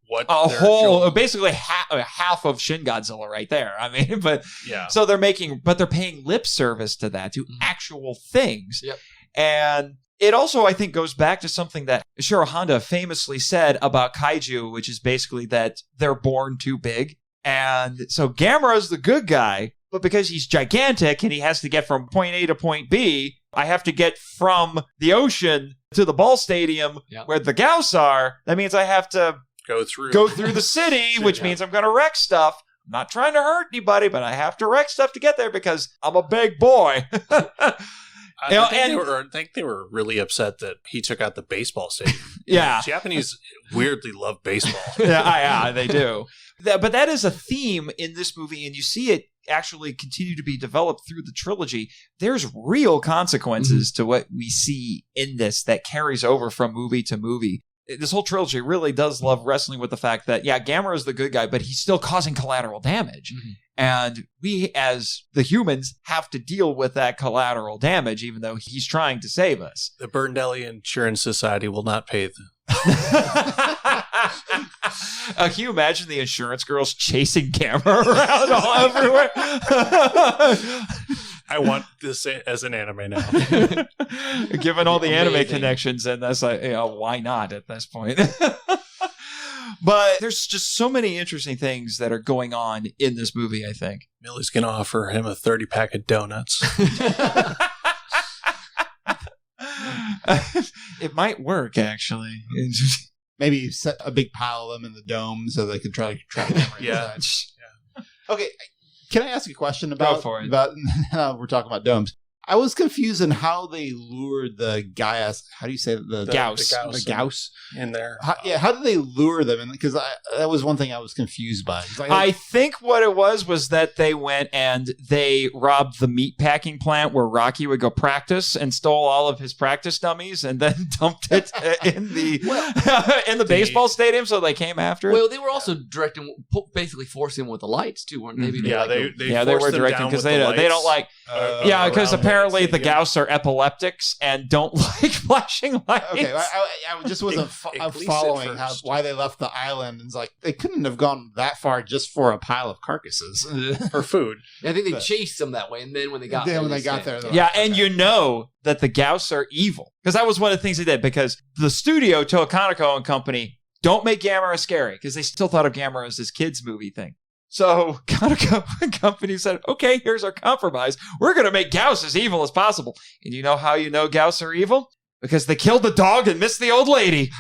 basically half of Shin Godzilla right there. I mean, but so they're paying lip service to that, to actual things. Yep. And it also, I think, goes back to something that Ishiro Honda famously said about kaiju, which is basically that they're born too big. And so Gamera's the good guy, but because he's gigantic and he has to get from point A to point B, I have to get from the ocean to the ball stadium where the Gauss are. That means I have to go through the city, which means I'm going to wreck stuff. I'm not trying to hurt anybody, but I have to wreck stuff to get there because I'm a big boy. I think they were really upset that he took out the baseball stadium. Yeah. Japanese weirdly love baseball. Yeah, they do. But that is a theme in this movie, and you see it actually continue to be developed through the trilogy. There's real consequences to what we see in this that carries over from movie to movie. This whole trilogy really does love wrestling with the fact that, Gamera is the good guy, but he's still causing collateral damage. And we, as the humans, have to deal with that collateral damage, even though he's trying to save us. The Burndelli Insurance Society will not pay them. Can you imagine the insurance girls chasing Gamera around all everywhere? I want this as an anime now. Given all the anime connections, and that's like, why not at this point? But there's just so many interesting things that are going on in this movie, I think. Millie's going to offer him a 30-pack of donuts. It might work, actually. Maybe set a big pile of them in the dome so they can try to trap them. Yeah. Okay, can I ask a question about... Go for it. We're talking about domes. I was confused in how they lured the Gaius. How do you say the Gauss? The Gauss in there. How did they lure them? Because that was one thing I was confused by. I think what it was that they went and they robbed the meat packing plant where Rocky would go practice and stole all of his practice dummies and then dumped it in the baseball stadium. So they came after it. Well, they were also directing, basically forcing him with the lights too, weren't they? They were directing because they don't like. Because apparently the Gauss are epileptics and don't like flashing lights. Okay, I just wasn't following why they left the island. And it's like, they couldn't have gone that far just for a pile of carcasses. For food. I think they chased them that way, and then when they got there... And you know that the Gauss are evil. Because that was one of the things they did, because the studio, Toku Kaneko and company, don't make Gamera scary, because they still thought of Gamera as this kids movie thing. So Kaneko and company said, okay, here's our compromise. We're going to make Gauss as evil as possible. And you know how you know Gauss are evil? Because they killed the dog and missed the old lady.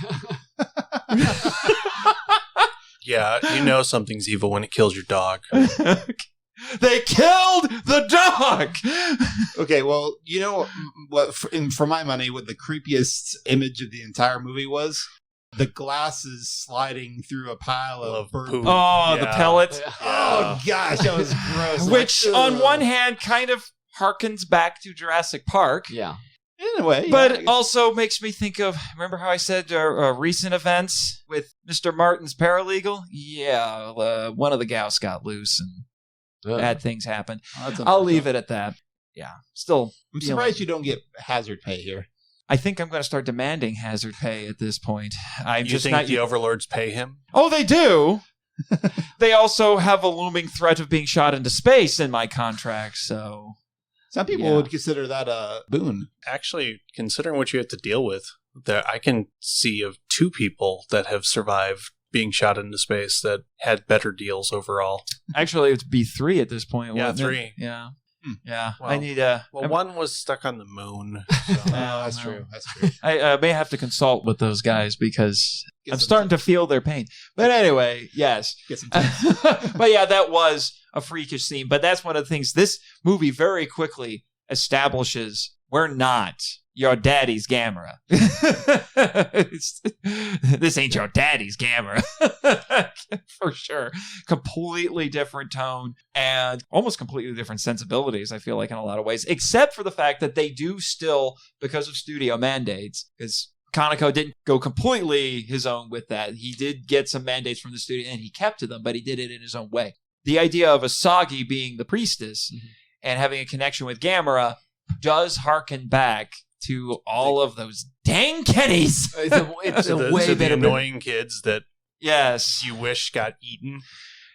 Yeah, you know something's evil when it kills your dog. They killed the dog! Okay, well, you know what, for my money, what the creepiest image of the entire movie was? The glasses sliding through a pile of bird poop. Oh, the pellets. Yeah. Oh, gosh, that was gross. Which, on one hand, kind of harkens back to Jurassic Park. Yeah. In a way. But also makes me think of, remember how I said recent events with Mr. Martin's paralegal? Yeah, one of the Gauss got loose and bad things happened. I'll leave it at that. Yeah, still. I'm surprised you don't get hazard pay here. I think I'm going to start demanding hazard pay at this point. You think the overlords pay him? Oh, they do. They also have a looming threat of being shot into space in my contract, so... Some people would consider that a boon. Actually, considering what you have to deal with, I can see of 2 people that have survived being shot into space that had better deals overall. Actually, it would be 3 at this point. Yeah, 3. Yeah. Yeah, well, I need a... one was stuck on the moon. So. That's true. I may have to consult with those guys because I'm starting to feel their pain. But anyway, yes. But yeah, that was a freakish scene. But that's one of the things this movie very quickly establishes. We're not your daddy's Gamera. This ain't your daddy's Gamera. For sure. Completely different tone and almost completely different sensibilities, I feel like, in a lot of ways, except for the fact that they do still, because of studio mandates, because Kaneko didn't go completely his own with that. He did get some mandates from the studio and he kept to them, but he did it in his own way. The idea of Asagi being the priestess and having a connection with Gamera does harken back to all of those dang kiddies. It's a way the better. annoying kids that Yes. you wish got eaten.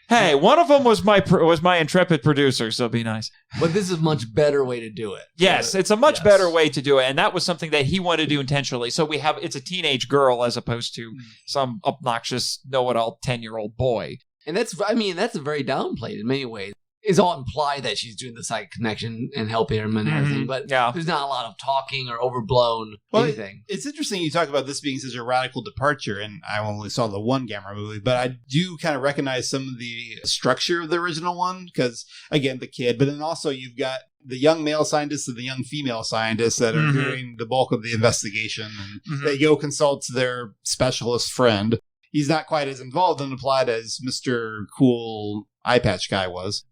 Hey, one of them was my intrepid producer, so be nice. But this is a much better way to do it. Yes, it's a much Yes. better way to do it, and that was something that he wanted to do intentionally. So it's a teenage girl as opposed to some obnoxious know-it-all 10-year-old boy. And that's very downplayed in many ways. It's all implied that she's doing the psychic connection and helping him and everything, but Yeah. there's not a lot of talking or overblown anything. It's interesting you talk about this being such a radical departure, and I only saw the one Gamera movie, but I do kind of recognize some of the structure of the original one, because, again, the kid, but then also you've got the young male scientists and the young female scientists that are doing the bulk of the investigation, and they go consult their specialist friend. He's not quite as involved and applied as Mr. Cool Eye Patch Guy was.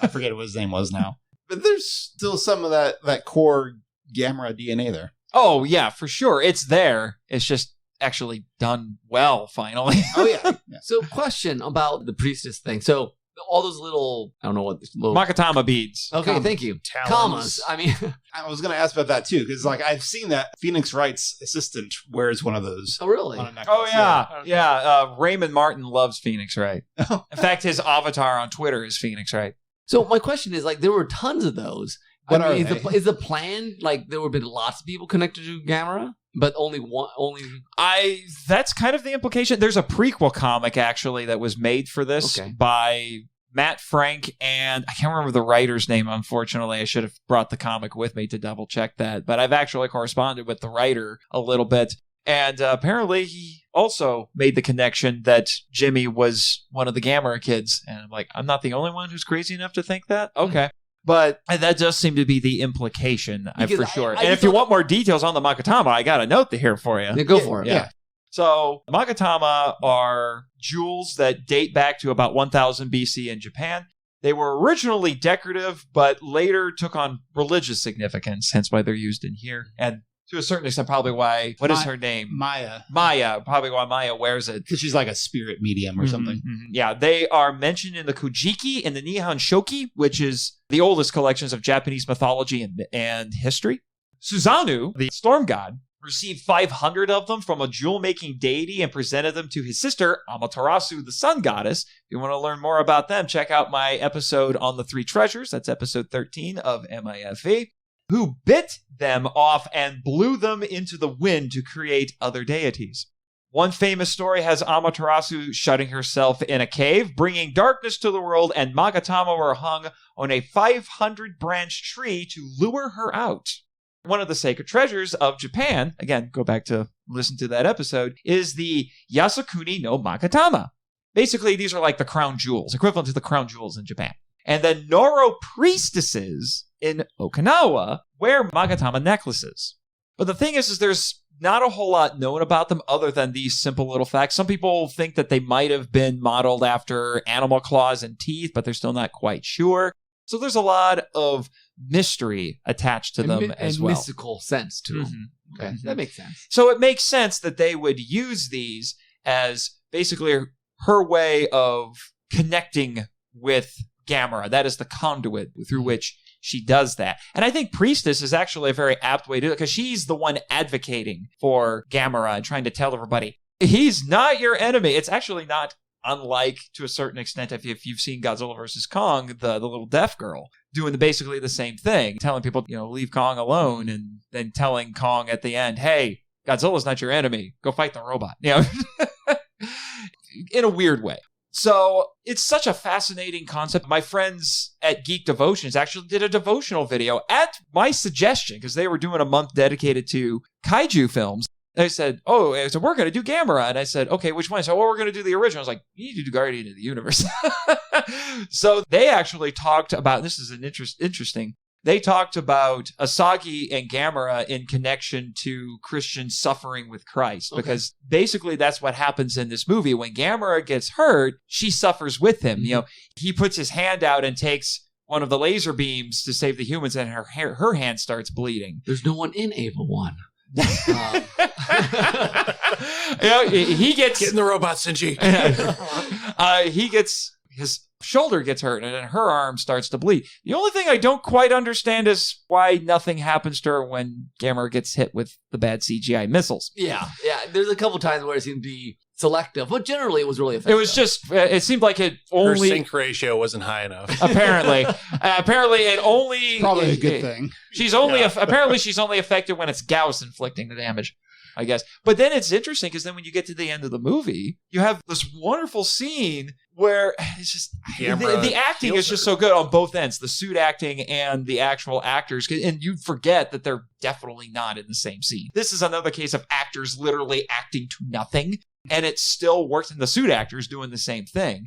I forget what his name was now. But there's still some of that core Gamera DNA there. Oh, yeah, for sure. It's there. It's just actually done well, finally. Oh, yeah. So, question about the priestess thing. So, all those little, I don't know what, little... Makatama beads. Okay, thank you. Talons. Commas. I mean... I was going to ask about that, too, because I've seen that Phoenix Wright's assistant wears one of those. Oh, really? On a necklace. Oh, yeah. Raymond Martin loves Phoenix Wright. In fact, his avatar on Twitter is Phoenix Wright. So, my question is, there were tons of those. What I mean, are is the plan, there would have been lots of people connected to Gamera, but only one, That's kind of the implication. There's a prequel comic, actually, that was made for this by Matt Frank, and I can't remember the writer's name, unfortunately. I should have brought the comic with me to double check that, but I've actually corresponded with the writer a little bit, and apparently he also made the connection that Jimmy was one of the Gamera kids, and I'm like, I'm not the only one who's crazy enough to think that? Okay. But that does seem to be the implication, for sure. And if you want more details on the Makatama, I got a note here for you. Yeah, go for it. Yeah. So, Makatama are jewels that date back to about 1000 BC in Japan. They were originally decorative, but later took on religious significance, hence why they're used in here. And to a certain extent, probably why... What is her name? Maya. Maya. Probably why Maya wears it. Because she's like a spirit medium or something. Mm-hmm. Yeah, they are mentioned in the Kojiki and the Nihon Shoki, which is the oldest collections of Japanese mythology and history. Susanoo, the storm god, received 500 of them from a jewel-making deity and presented them to his sister, Amaterasu, the sun goddess. If you want to learn more about them, check out my episode on the three treasures. That's episode 13 of MIFV. Who bit them off and blew them into the wind to create other deities. One famous story has Amaterasu shutting herself in a cave, bringing darkness to the world, and Makatama were hung on a 500-branch tree to lure her out. One of the sacred treasures of Japan, again, go back to listen to that episode, is the Yasukuni no Makatama. Basically, these are like the crown jewels, equivalent to the crown jewels in Japan. And the Noro priestesses in Okinawa wear Makatama necklaces. But the thing is there's not a whole lot known about them other than these simple little facts. Some people think that they might have been modeled after animal claws and teeth, but they're still not quite sure. So there's a lot of mystery attached to them as well. And mystical sense to them. Mm-hmm. Okay, that makes sense. So it makes sense that they would use these as basically her way of connecting with Gamera. That is the conduit through which she does that. And I think Priestess is actually a very apt way to do it because she's the one advocating for Gamera and trying to tell everybody, he's not your enemy. It's actually not unlike, to a certain extent, if you've seen Godzilla vs. Kong, the little deaf girl doing basically the same thing, telling people, leave Kong alone, and then telling Kong at the end, hey, Godzilla's not your enemy. Go fight the robot. In a weird way. So it's such a fascinating concept. My friends at Geek Devotions actually did a devotional video at my suggestion because they were doing a month dedicated to kaiju films. They said, we're going to do Gamera. And I said, okay, which one? So, we're going to do the original. I was like, you need to do Guardian of the Universe. So they actually talked about, this is interesting, they talked about Asagi and Gamera in connection to Christians suffering with Christ. Okay. Because basically that's what happens in this movie. When Gamera gets hurt, she suffers with him. Mm-hmm. He puts his hand out and takes one of the laser beams to save the humans, and her hand starts bleeding. There's no one in Ava 1. He gets... Get in the robot, Shinji. He gets his shoulder gets hurt and then her arm starts to bleed. The only thing I don't quite understand is why nothing happens to her when Gamera gets hit with the bad CGI missiles. Yeah. There's a couple times where it seemed to be selective, but generally it was really effective. It was just, it seemed like it only... Her sync ratio wasn't high enough. Apparently it only... Probably a good thing. Apparently she's only affected when it's Gauss inflicting the damage, I guess. But then it's interesting because then when you get to the end of the movie, you have this wonderful scene where it's just... The acting is just so good on both ends, the suit acting and the actual actors. And you forget that they're definitely not in the same scene. This is another case of actors literally acting to nothing. And it still works, and the suit actors doing the same thing.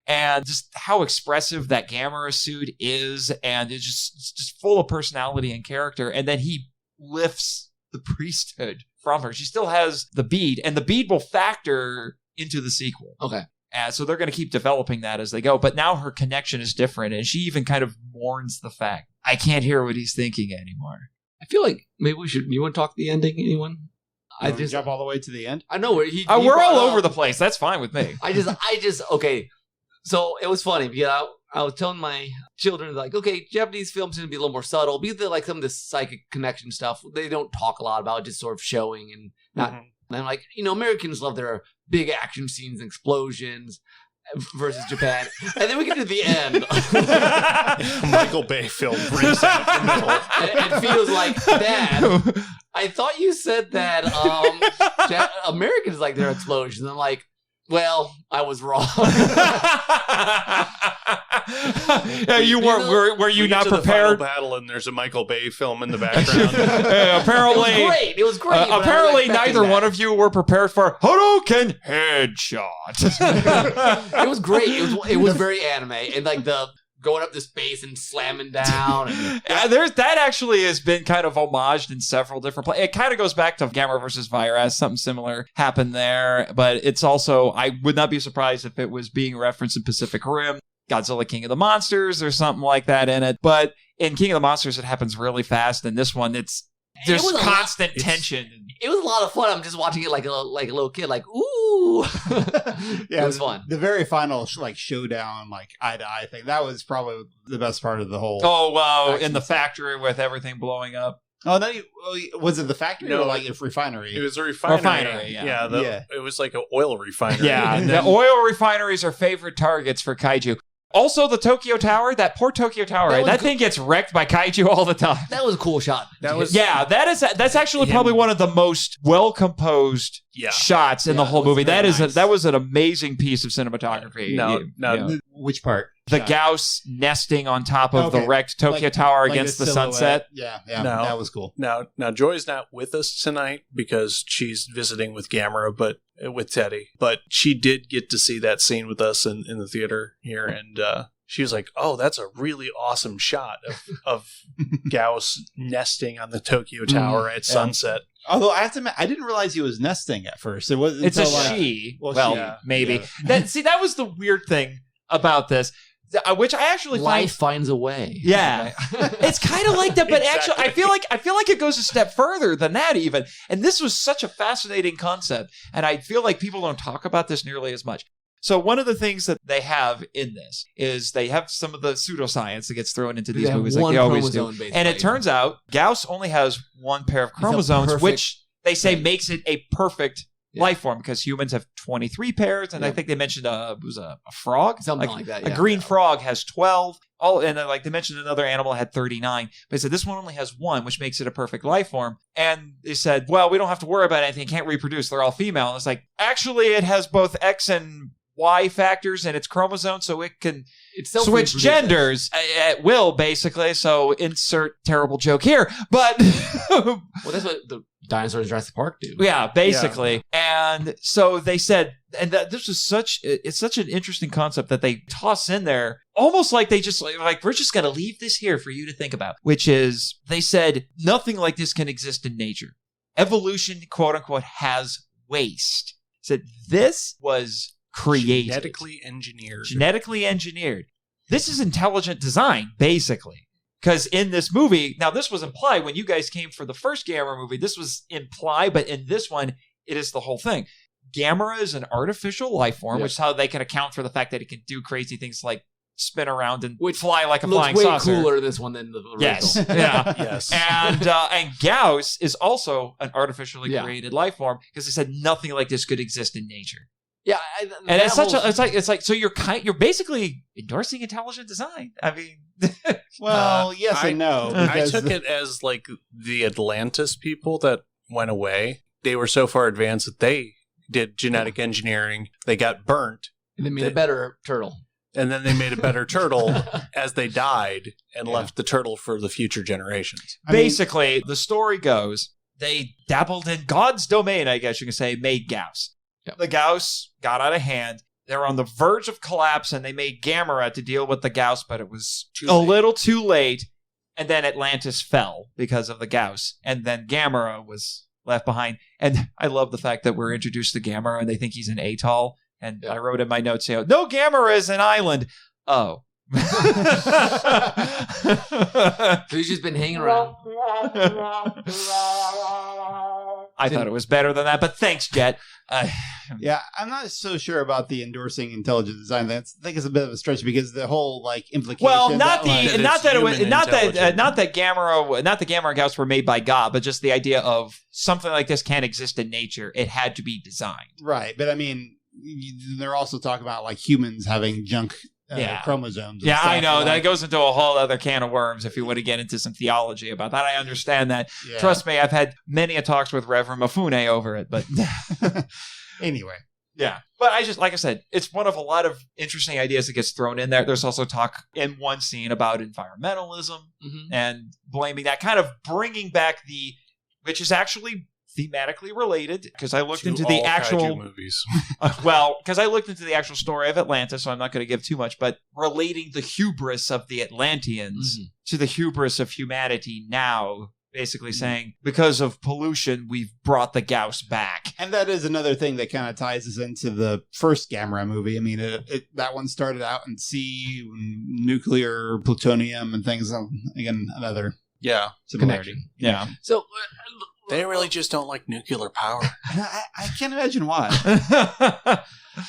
And just how expressive that Gamera suit is, and it's just full of personality and character. And then he lifts the priesthood from her. She still has the bead, and the bead will factor into the sequel. Okay. And so they're going to keep developing that as they go. But now her connection is different, and she even kind of mourns the fact, I can't hear what he's thinking anymore. I feel like maybe we should... You want to talk the ending, anyone? I just jump all the way to the end. I know where we're all over the place. That's fine with me. I just okay. So it was funny because I was telling my children like, okay, Japanese films tend to be a little more subtle. Because like some of this psychic connection stuff, they don't talk a lot about, just sort of showing and not. And I'm like, Americans love their big action scenes and explosions versus Japan. And then we get to the end. Michael Bay film brings out the middle. And Fido's like, Dad, I thought you said that Americans like their explosions. I'm like, well, I was wrong. You weren't. Were you not prepared? The final battle, and there's a Michael Bay film in the background. Apparently, it was great. Apparently, neither one of you were prepared for Hadouken headshot. It was great. It was very anime, and like the going up to space and slamming down. That actually has been kind of homaged in several different places. It kind of goes back to Gamera versus Virus. Something similar happened there, but it's also, I would not be surprised if it was being referenced in Pacific Rim, Godzilla King of the Monsters, or something like that in it. But in King of the Monsters, it happens really fast. In this one, there's constant tension. It was a lot of fun. I'm just watching it like a little kid, like, ooh. Yeah, it was fun. The very final showdown, like eye to eye thing, that was probably the best part of the whole. Oh wow! In the factory with everything blowing up. Oh no! Was it the factory or like a refinery? It was a refinery. Yeah. It was like an oil refinery. Yeah, the oil refineries are favorite targets for kaiju. Also, the Tokyo Tower, that poor Tokyo Tower, that thing gets wrecked by kaiju all the time. That was a cool shot. That's actually probably one of the most well-composed shots in the whole movie. That was an amazing piece of cinematography. Which part? The Gauss nesting on top of the wrecked Tokyo Tower against the sunset. Yeah, that was cool. Now Joy's not with us tonight because she's visiting with Gamera, but with Teddy. But she did get to see that scene with us in the theater here, and she was like, "Oh, that's a really awesome shot of Gauss nesting on the Tokyo Tower at sunset." Although I have to admit, I didn't realize he was nesting at first. It's a she. Well, maybe. Yeah. That was the weird thing about this. Which I actually life finds a way. Yeah, it's kind of like that, but actually, I feel like it goes a step further than that even. And this was such a fascinating concept, and I feel like people don't talk about this nearly as much. So one of the things that they have in this is they have some of the pseudoscience that gets thrown into these movies, like they always do. And it turns out Gauss only has one pair of chromosomes, which they say makes it a perfect life form, because humans have 23 pairs, and I think they mentioned it was a frog, something like that. A green frog has 12. And then, they mentioned another animal had 39. But they said this one only has one, which makes it a perfect life form. And they said, well, we don't have to worry about anything. It can't reproduce. They're all female. And it's like, actually, it has both X and Y factors in its chromosome, so it can switch genders at will, basically. So insert terrible joke here. But well, that's what the dinosaurs in Jurassic Park do. Yeah, basically. Yeah. And so they said, and this was such an interesting concept that they toss in there, almost like they just like we're just going to leave this here for you to think about, which is they said nothing like this can exist in nature. Evolution, quote unquote, has waste. Said this was created. Genetically engineered. This is intelligent design, basically. Because in this movie, now this was implied when you guys came for the first Gamera movie, this was implied, but in this one, it is the whole thing. Gamera is an artificial life form, which is how they can account for the fact that it can do crazy things like spin around and fly like a looks flying way saucer. cooler this one than the original. Yes, yeah, Yes. and Gauss is also an artificially created life form because they said nothing like this could exist in nature. Yeah, And it's like so you're basically endorsing intelligent design. I mean, Well, yes and no. I because took it as like the Atlantis people that went away. They were so far advanced that they did genetic engineering. They got burnt, and they made a better turtle. and then they made a better turtle as they died and left the turtle for the future generations. basically, the story goes they dabbled in God's domain, I guess you can say, made Gauss. Yep. The Gauss got out of hand. They were on the verge of collapse, and they made Gamera to deal with the Gauss, but it was little too late. And then Atlantis fell because of the Gauss, and then Gamera was left behind. And I love the fact that we're introduced to Gamera, and they think he's an atoll. And I wrote in my notes, no, Gamera is an island. Oh. So he's just been hanging around. I thought it was better than that, but thanks, Jet. Yeah, I'm not so sure about the endorsing intelligent design. I think it's a bit of a stretch because the whole implication. Well, not the Gamera and Gauss were made by God, but just the idea of something like this can't exist in nature. It had to be designed. Right, but I mean, they're also talking about humans having junk chromosomes. Yeah, I know. That goes into a whole other can of worms if you want to get into some theology about that. I understand that. Yeah. Trust me, I've had many a talks with Reverend Mifune over it, but anyway. Yeah. But I just, like I said, it's one of a lot of interesting ideas that gets thrown in there. There's also talk in one scene about environmentalism and blaming that, kind of bringing back which is actually thematically related, because I looked into the actual kaiju movies. because I looked into the actual story of Atlantis, so I'm not going to give too much, but relating the hubris of the Atlanteans to the hubris of humanity now, basically saying because of pollution, we've brought the Gauss back. And that is another thing that kind of ties us into the first Gamera movie. I mean, that one started out in sea, nuclear, plutonium, and things. Again, another similarity. Yeah. So They really just don't like nuclear power. I can't imagine why.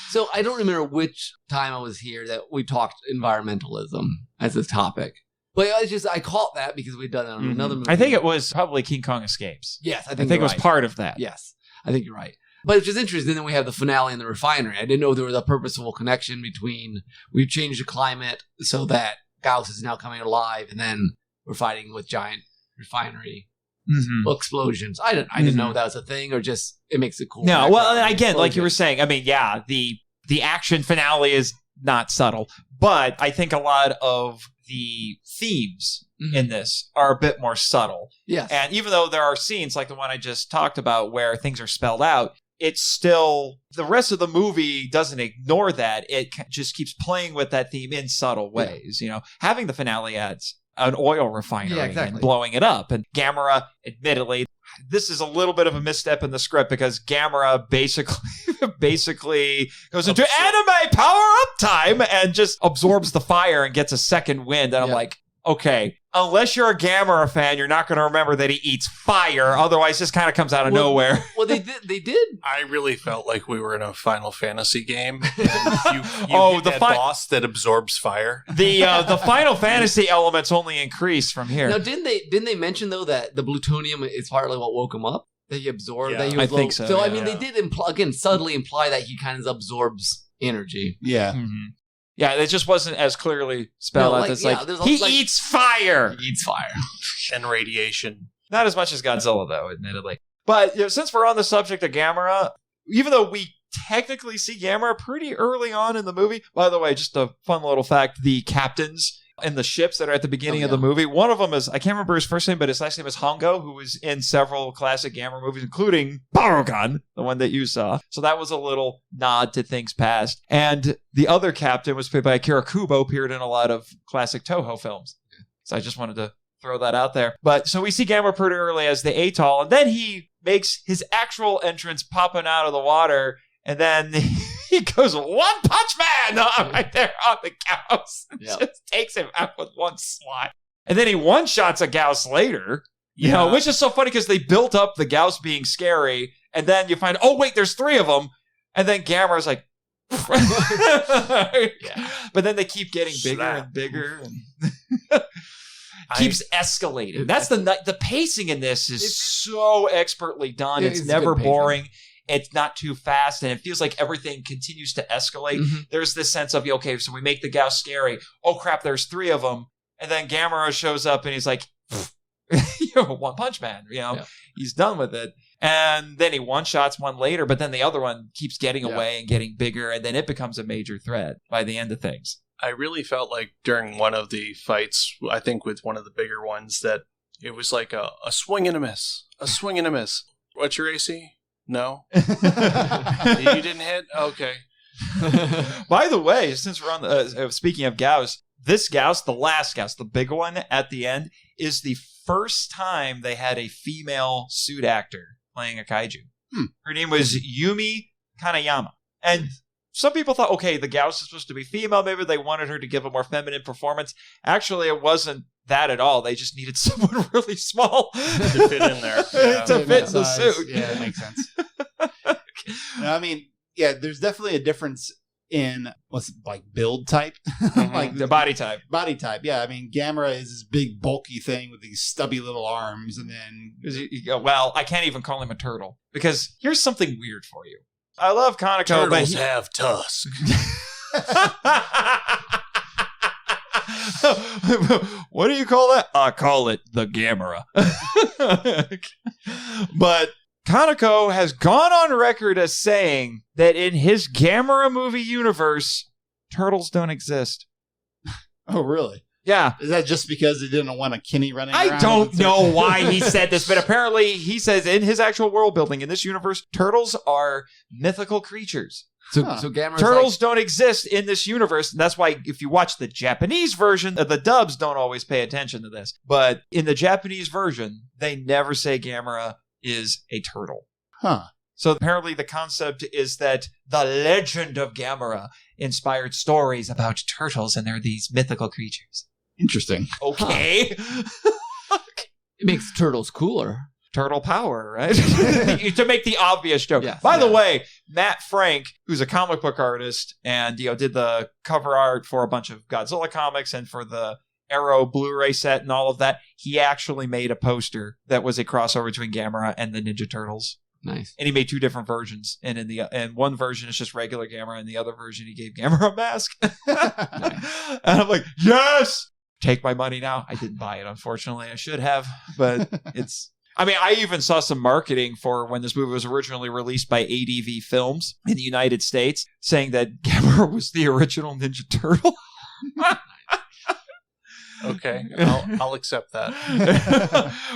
So I don't remember which time I was here that we talked environmentalism as a topic. But I caught that because we'd done it on another movie. I think it was probably King Kong Escapes. Yes, I think think it was part of that. Yes, I think you're right. But it's just interesting. Then we have the finale in the refinery. I didn't know there was a purposeful connection between we've changed the climate so that Gauss is now coming alive, and then we're fighting with giant refinery explosions. I didn't know that was a thing, or just it makes it cool. No, well, again, like you were saying, I mean, yeah, the action finale is not subtle, but I think a lot of the themes in this are a bit more subtle. Yes. And even though there are scenes like the one I just talked about where things are spelled out, it's still, the rest of the movie doesn't ignore that. It just keeps playing with that theme in subtle ways. Having the finale at an oil refinery and blowing it up. And Gamera, admittedly, this is a little bit of a misstep in the script because Gamera basically goes into anime power-up time and just absorbs the fire and gets a second wind. And I'm like, okay, unless you're a Gamera fan, you're not going to remember that he eats fire. Otherwise, this kind of comes out of nowhere. Well, they did. I really felt like we were in a Final Fantasy game. And you hit that boss that absorbs fire. The Final Fantasy elements only increase from here. Now, didn't they mention though that the plutonium is partly what woke him up? That he absorbed. That he was think so. So I mean, they did subtly imply that he kind of absorbs energy. Yeah. Mm-hmm. Yeah, it just wasn't as clearly spelled out. It's he eats fire. He eats fire. And radiation. Not as much as Godzilla, though, admittedly. But since we're on the subject of Gamera, even though we technically see Gamera pretty early on in the movie, by the way, just a fun little fact, the captains in the ships that are at the beginning of the movie, one of them is, I can't remember his first name, but his last name is Hongo, who was in several classic Gamera movies, including Barugan, the one that you saw. So that was a little nod to things past. And the other captain was played by Akira Kubo, appeared in a lot of classic Toho films. So I just wanted to throw that out there. But so we see Gamera pretty early as the atoll, and then he makes his actual entrance popping out of the water, and then he goes One Punch Man right there on the Gauss. Just takes him out with one slot. And then he one-shots a Gauss later, which is so funny because they built up the Gauss being scary, and then you find, oh, wait, there's three of them. And then Gamera's like, But then they keep getting bigger and bigger. And keeps escalating. That's the pacing in this is so expertly done. It's never boring. It's not too fast, and it feels like everything continues to escalate. Mm-hmm. There's this sense of, okay, so we make the Gauss scary. Oh, crap, there's 3 of them. And then Gamera shows up, and he's like, One Punch Man. He's done with it. And then he one-shots one later, but then the other one keeps getting away and getting bigger, and then it becomes a major threat by the end of things. I really felt like during one of the fights, I think with one of the bigger ones, that it was like a swing and a miss. A swing and a miss. What's your AC? No. You didn't hit? Okay. By the way, since we're on speaking of Gauss, this Gauss, the last Gauss, the big one at the end, is the first time they had a female suit actor playing a kaiju. Her name was Yumi Kanayama. And some people thought, okay, the Gauss is supposed to be female. Maybe they wanted her to give a more feminine performance. Actually, it wasn't that at all. They just needed someone really small to fit in there. To fit the suit. Yeah, that makes sense. No, I mean, there's definitely a difference in build type. Like the body type. Body type, yeah. I mean, Gamera is this big bulky thing with these stubby little arms, and then you go, well, I can't even call him a turtle, because here's something weird for you. I love Kaneko. Turtles have tusks. What do you call that? I call it the Gamera. But Kaneko has gone on record as saying that in his Gamera movie universe, turtles don't exist. Oh, really? Yeah. Is that just because he didn't want a Kinney running around? I don't know why he said this, but apparently he says in his actual world building in this universe, turtles are mythical creatures. So Gamera's turtles don't exist in this universe, and that's why if you watch the Japanese version, the dubs don't always pay attention to this. But in the Japanese version, they never say Gamera is a turtle. Huh. So apparently the concept is that the legend of Gamera inspired stories about turtles, and they're these mythical creatures. Interesting. Okay. It makes turtles cooler. Turtle power, right? To make the obvious joke. Yes, By the way, Matt Frank, who's a comic book artist and did the cover art for a bunch of Godzilla comics and for the Arrow Blu-ray set and all of that, he actually made a poster that was a crossover between Gamera and the Ninja Turtles. Nice. And he made 2 different versions. And in one version, it's just regular Gamera. And the other version, he gave Gamera a mask. Nice. And I'm like, yes! Take my money now. I didn't buy it, unfortunately. I should have. But it's... I mean, I even saw some marketing for when this movie was originally released by ADV Films in the United States, saying that Gamera was the original Ninja Turtle. Okay, I'll accept that.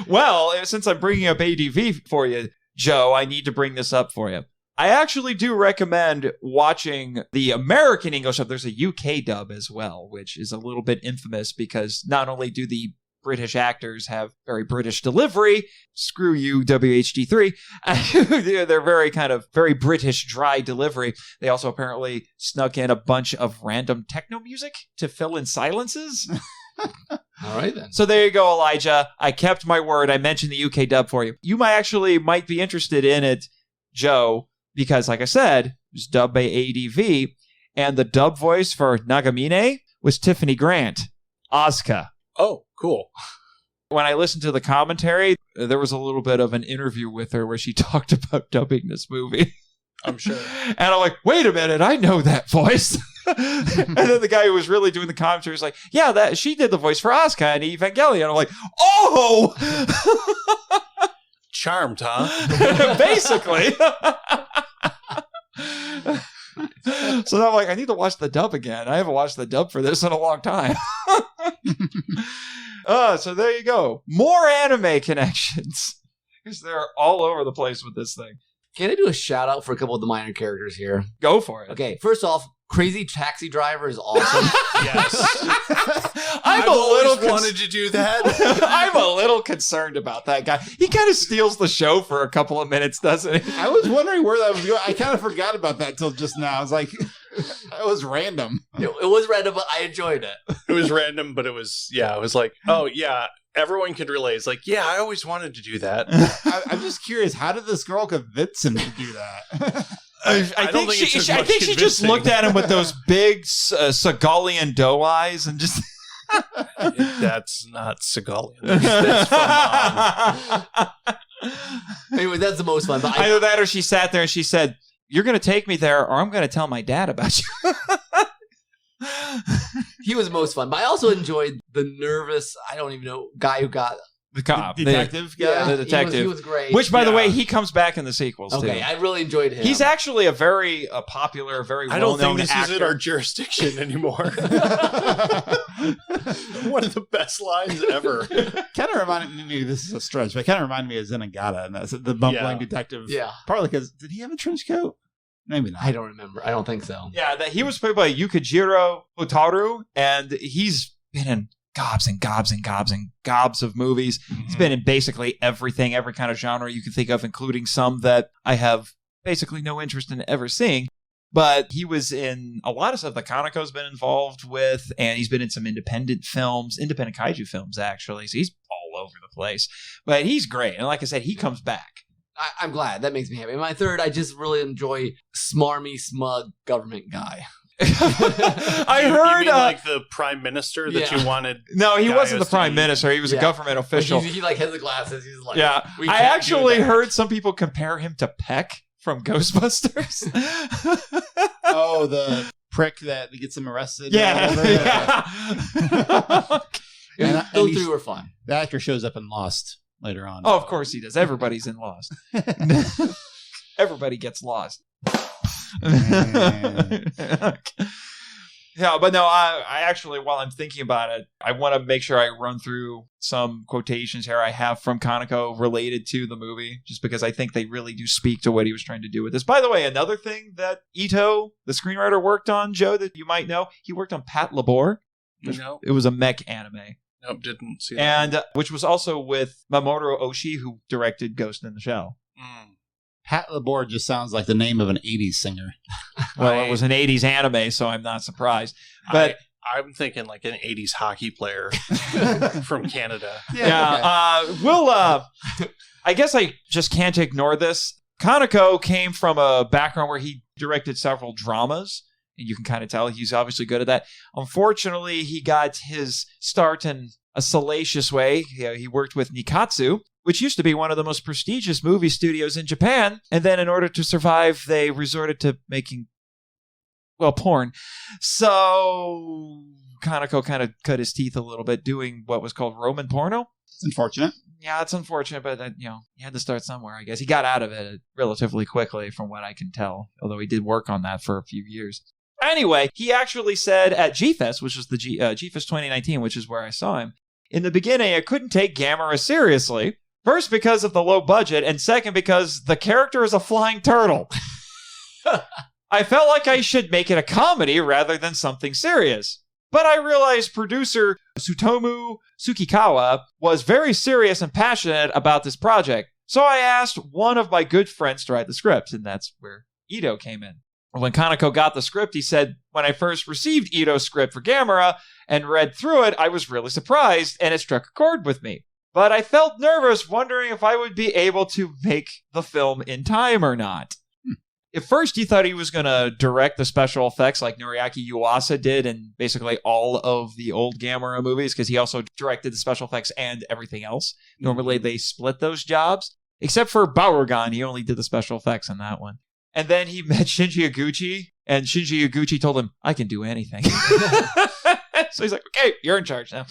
Well, since I'm bringing up ADV for you, Joe, I need to bring this up for you. I actually do recommend watching the American English dub. There's a UK dub as well, which is a little bit infamous because not only do the British actors have very British delivery. Screw you, WHD3. They're very British dry delivery. They also apparently snuck in a bunch of random techno music to fill in silences. All right, then. So there you go, Elijah. I kept my word. I mentioned the UK dub for you. You might be interested in it, Joe, because like I said, it was dubbed by ADV, and the dub voice for Nagamine was Tiffany Grant, Asuka. Oh, cool. When I listened to the commentary, there was a little bit of an interview with her where she talked about dubbing this movie. I'm sure. And I'm like, wait a minute, I know that voice. And then the guy who was really doing the commentary was like, yeah, she did the voice for Asuka in Evangelion. I'm like, oh! Charmed, huh? Basically. So now I'm like, I need to watch the dub again. I haven't watched the dub for this in a long time. So there you go. More anime connections. Because they're all over the place with this thing. Can I do a shout out for a couple of the minor characters here? Go for it. Okay, first off, Crazy Taxi Driver is awesome. Yes. I've always wanted to do that. I'm a little concerned about that guy. He kind of steals the show for a couple of minutes, doesn't he? I was wondering where that was going. I kind of forgot about that till just now. I was like, that was random. It was random, but I enjoyed it. It was random, but it was like, oh, yeah, everyone could relate. It's like, yeah, I always wanted to do that. I'm just curious, how did this girl convince him to do that? I think she just looked at him with those big Segalian doe eyes and just. That's not Segalian. That's from Anyway, that's the most fun. But either that or she sat there and she said, "You're going to take me there, or I'm going to tell my dad about you." He was most fun. But I also enjoyed the nervous, I don't even know, guy who got the cop, the detective guy. Yeah, the detective. He was great. Which, by the way, he comes back in the sequels too. Okay, I really enjoyed him. He's actually a very popular, very I don't well-known think this actor. is in our jurisdiction anymore. One of the best lines ever. Kind of reminded me, this is a stretch, but kind of reminded me of Zenigata, and that's the bumbling detective. Yeah. Partly because, did he have a trench coat? Maybe not. I don't remember. I don't think so. Yeah, he was played by Yukijiro Hotaru, and he's been in gobs and gobs and gobs and gobs of movies. He's been in basically everything, every kind of genre you can think of, including some that I have basically no interest in ever seeing. But he was in a lot of stuff that Kaneko's been involved with, and he's been in some independent films, independent kaiju films, actually. So he's all over the place. But he's great. And like I said, he comes back. I'm glad. That makes me happy. My third, I just really enjoy smarmy, smug government guy. I heard you mean like the prime minister that you wanted. No, he wasn't the Gaius prime to be- minister. He was a government official. He like has the glasses. He's like, Yeah, we I can't do actually that. heard some people compare him to Peck from Ghostbusters. Oh, the prick that gets him arrested. Yeah. or whatever. Yeah. Those three were fun. The actor shows up in Lost later on. Oh, of course he does. Everybody's in Lost. Everybody gets lost. Yeah, but no, I actually, while I'm thinking about it, I want to make sure I run through some quotations here I have from Kaneko related to the movie, just because I think they really do speak to what he was trying to do with this. By the way, another thing that Ito, the screenwriter, worked on, Joe, that you might know, he worked on Pat Labor. No, It was a mech anime. nope, didn't see that. And which was also with Mamoru Oshii, who directed Ghost in the Shell. Pat Labor just sounds like the name of an 80s singer. Well, it was an 80s anime, so I'm not surprised. But I'm thinking like an 80s hockey player from Canada. I guess I just can't ignore this. Kaneko came from a background where he directed several dramas, and you can kind of tell he's obviously good at that. Unfortunately, he got his start in a salacious way. He worked with Nikatsu, which used to be one of the most prestigious movie studios in Japan. And then in order to survive, they resorted to making, porn. So Kaneko kind of cut his teeth a little bit doing what was called Roman porno. It's unfortunate. Yeah, it's unfortunate, but he had to start somewhere, I guess. He got out of it relatively quickly from what I can tell, although he did work on that for a few years. Anyway, he actually said at G-Fest, which was the G-Fest 2019, which is where I saw him, in the beginning, I couldn't take Gamera seriously. First, because of the low budget, and second, because the character is a flying turtle. I felt like I should make it a comedy rather than something serious. But I realized producer Tsutomu Tsukikawa was very serious and passionate about this project. So I asked one of my good friends to write the script, and that's where Ito came in. When Kaneko got the script, he said, when I first received Ito's script for Gamera and read through it, I was really surprised, and it struck a chord with me. But I felt nervous, wondering if I would be able to make the film in time or not. At first, he thought he was going to direct the special effects like Noriaki Yuasa did in basically all of the old Gamera movies, because he also directed the special effects and everything else. Normally, they split those jobs. Except for Bauergan, he only did the special effects in that one. And then he met Shinji Iguchi, and Shinji Iguchi told him, I can do anything. So he's like, okay, you're in charge now.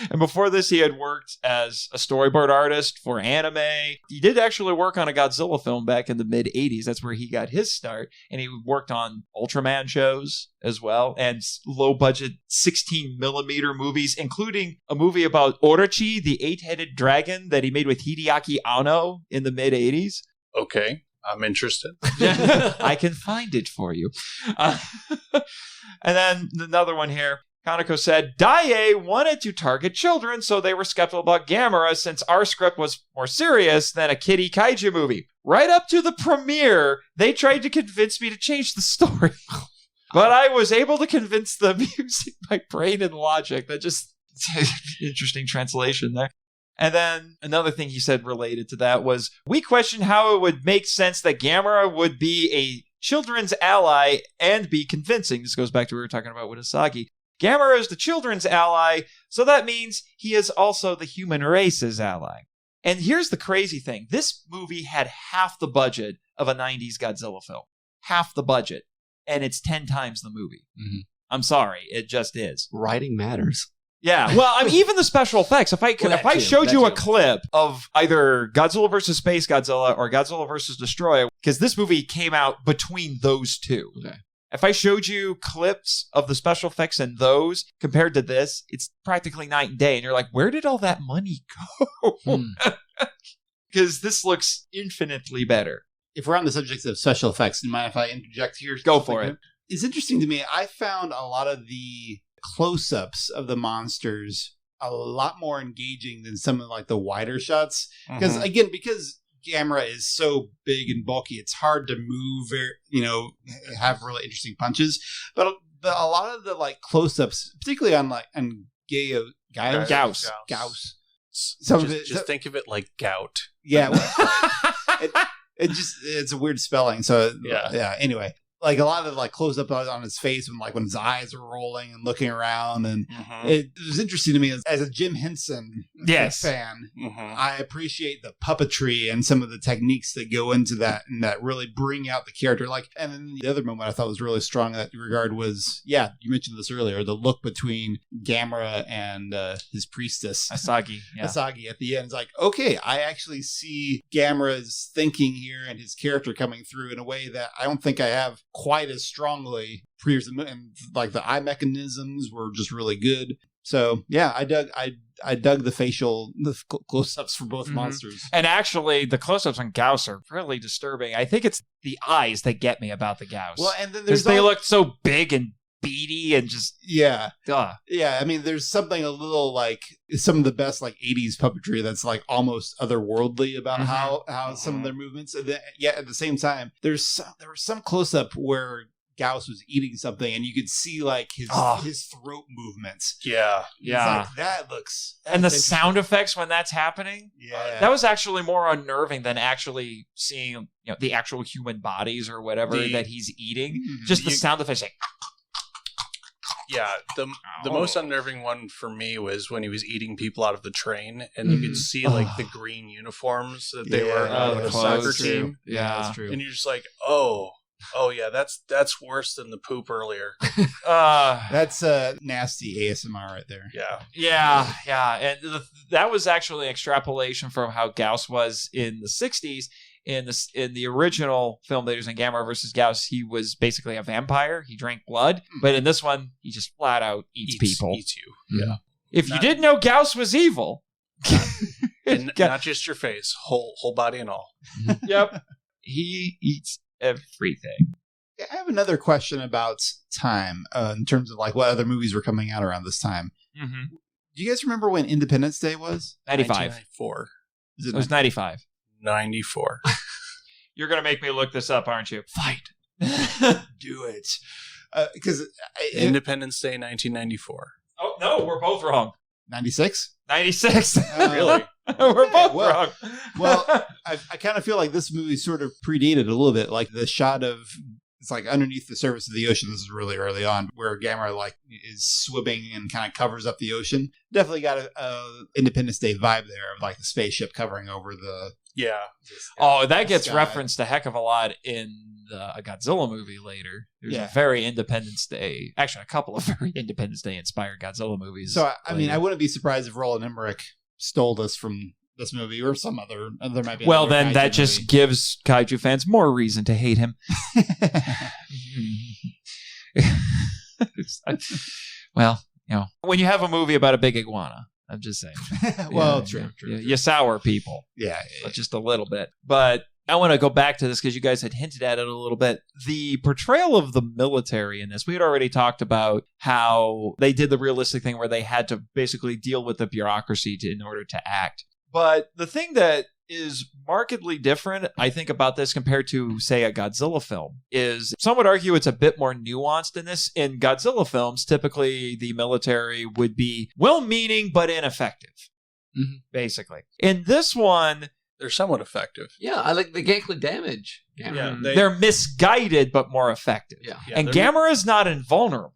And before this, he had worked as a storyboard artist for anime. He did actually work on a Godzilla film back in the mid-'80s. That's where he got his start. And he worked on Ultraman shows as well, and low-budget 16mm movies, including a movie about Orochi, the 8-headed dragon that he made with Hideaki Anno in the mid-'80s. Okay, I'm interested. I can find it for you. And then another one here. Kaneko said, Daiei wanted to target children, so they were skeptical about Gamera since our script was more serious than a kiddie kaiju movie. Right up to the premiere, they tried to convince me to change the story. But I was able to convince them using my brain and logic. That just interesting translation there. And then another thing he said related to that was, we questioned how it would make sense that Gamera would be a children's ally and be convincing. This goes back to what we were talking about with Asagi. Gamera is the children's ally, so that means he is also the human race's ally. And here's the crazy thing. This movie had half the budget of a 90s Godzilla film. Half the budget. And it's 10 times the movie. Mm-hmm. I'm sorry. It just is. Writing matters. Yeah, well, I mean, even the special effects. If I showed you a clip of either Godzilla versus Space Godzilla or Godzilla versus Destroy, because this movie came out between those two. Okay. If I showed you clips of the special effects in those compared to this, it's practically night and day. And you're like, where did all that money go? Because this looks infinitely better. If we're on the subject of special effects, do you mind if I interject here? Go for it. It's interesting to me. I found a lot of the close-ups of the monsters a lot more engaging than some of like the wider shots. Because again, because Gamera is so big and bulky, it's hard to move, have really interesting punches. But a lot of the like close-ups, particularly on Gauss. Some of it, just think of it like gout. Yeah. It's a weird spelling. So yeah. Anyway, like a lot of like close up on his face when his eyes are rolling and looking around, and it was interesting to me as a Jim Henson fan. I appreciate the puppetry and some of the techniques that go into that and that really bring out the character. And then the other moment I thought was really strong in that regard was, you mentioned this earlier, the look between Gamera and his priestess Asagi. Asagi at the end. It's like, okay, I actually see Gamera's thinking here and his character coming through in a way that I don't think I have quite as strongly previously, and like the eye mechanisms were just really good. So yeah, I dug the close-ups for both monsters. And actually, the close-ups on Gauss are really disturbing. I think it's the eyes that get me about the Gauss. Well, and then they look so big and beady and just yeah. I mean, there's something a little like some of the best like 80s puppetry that's like almost otherworldly about how some of their movements. And then, at the same time, there was some close up where Gauss was eating something, and you could see like his throat movements. Yeah. It's like, that looks. And the sound effects when that's happening. Yeah. That was actually more unnerving than actually seeing the actual human bodies or whatever that he's eating. Just the sound effects like. Yeah, the most unnerving one for me was when he was eating people out of the train, and you could see like the green uniforms that they were on the soccer team. Yeah, that's true. And you're just like, oh yeah, that's worse than the poop earlier. That's nasty ASMR right there. Yeah. And that was actually an extrapolation from how Gauss was in the 60s. In the original film that he was in, Gamera versus Gauss, he was basically a vampire. He drank blood. But in this one, he just flat out eats people. Eats you. Yeah. If you didn't know Gauss was evil. And not just your face, whole body and all. Yep. He eats everything. I have another question about time in terms of like what other movies were coming out around this time. Do you guys remember when Independence Day was? 95. 1994. It was 95. 94. You're going to make me look this up, aren't you? Fight. Do it. Because Independence Day 1994. Oh, no, we're both wrong. 96? 96. Really? We're both wrong. Well, I kind of feel like this movie sort of predated a little bit. Like the shot of, it's like underneath the surface of the ocean. This is really early on, where Gamera like is swimming and kind of covers up the ocean. Definitely got a Independence Day vibe there of like the spaceship covering over the. Yeah. That gets referenced a heck of a lot in a Godzilla movie later. There's a very Independence Day, actually a couple of very Independence Day inspired Godzilla movies. So, I mean, I wouldn't be surprised if Roland Emmerich stole this from this movie or some other. There might be. Well, then that just gives kaiju fans more reason to hate him. Well, when you have a movie about a big iguana. I'm just saying. Well, true. You sour people. Yeah. Just a little bit. But I want to go back to this because you guys had hinted at it a little bit. The portrayal of the military in this, we had already talked about how they did the realistic thing where they had to basically deal with the bureaucracy in order to act. But the thing that is markedly different, I think, about this compared to, say, a Godzilla film is some would argue it's a bit more nuanced in this. In Godzilla films, typically the military would be well-meaning but ineffective. basically. In this one, they're somewhat effective. Yeah, I like they can't click damage. Yeah, they're misguided but more effective. Yeah. And Gamera's not invulnerable.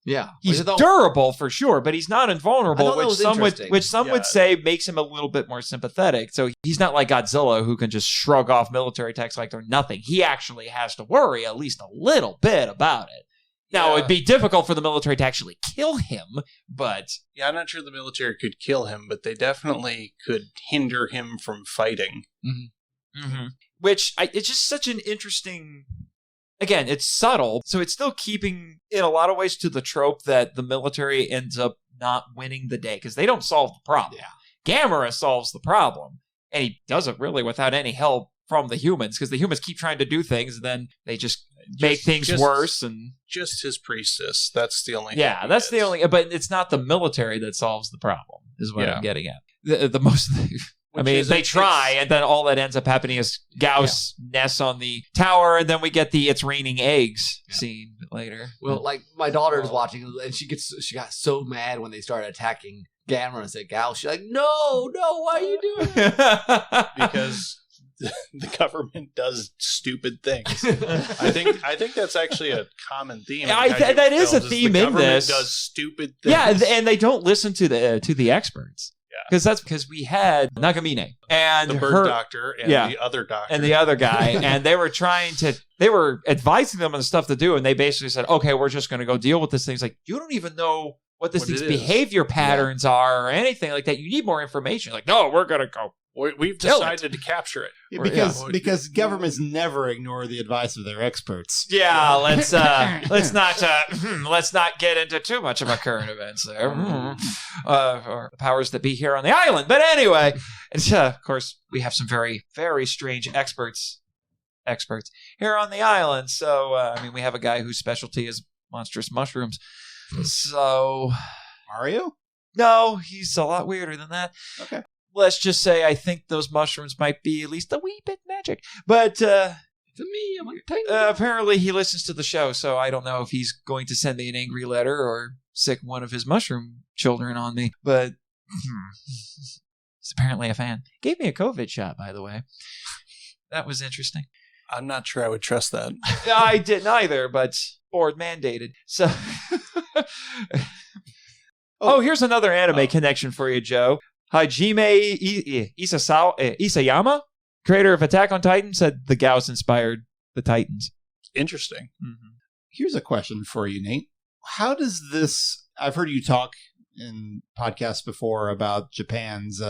Yeah. He's durable for sure, but he's not invulnerable, which some would say makes him a little bit more sympathetic. So he's not like Godzilla, who can just shrug off military attacks like they're nothing. He actually has to worry at least a little bit about it. Now, it'd be difficult for the military to actually kill him, but... Yeah, I'm not sure the military could kill him, but they definitely could hinder him from fighting. Which, it's just such an interesting... Again, it's subtle, so it's still keeping, in a lot of ways, to the trope that the military ends up not winning the day, because they don't solve the problem. Gamera solves the problem, and he does it really without any help from the humans, because the humans keep trying to do things, and then they just make things worse. And just his priestess, that's the only thing that's the only... But it's not the military that solves the problem, is what I'm getting at. The most... I mean, they try, and then all that ends up happening is Gauss nests on the tower, and then we get the "it's raining eggs" scene later. Well, like my daughter is watching, and she got so mad when they started attacking Gamera and said Gauss. She's like, "No, why are you doing it?" Because the government does stupid things. I think that's actually a common theme. That is a theme in this. The government does stupid things. Yeah, and they don't listen to the experts. Because that's because we had Nagamine and the bird doctor and the other doctor. And the other guy. And they were advising them on stuff to do. And they basically said, okay, we're just going to go deal with this thing. It's like, you don't even know what this thing's behavior patterns are or anything like that. You need more information. Like, no, we're going to go. We've decided to capture it. Because governments never ignore the advice of their experts. Yeah, let's not get into too much of our current events there, or the powers that be here on the island. But anyway, of course, we have some very, very strange experts here on the island. So we have a guy whose specialty is monstrous mushrooms. So Mario? No, he's a lot weirder than that. Okay. Let's just say I think those mushrooms might be at least a wee bit magic. But to me, I'm like, apparently he listens to the show, so I don't know if he's going to send me an angry letter or sick one of his mushroom children on me. But he's apparently a fan. Gave me a COVID shot, by the way. That was interesting. I'm not sure I would trust that. I didn't either, but board mandated. So, here's another anime connection for you, Joe. Hajime Isayama, creator of Attack on Titan, said the Gauss inspired the Titans. Interesting. Here's a question for you, Nate. How does this... I've heard you talk in podcasts before about Japan's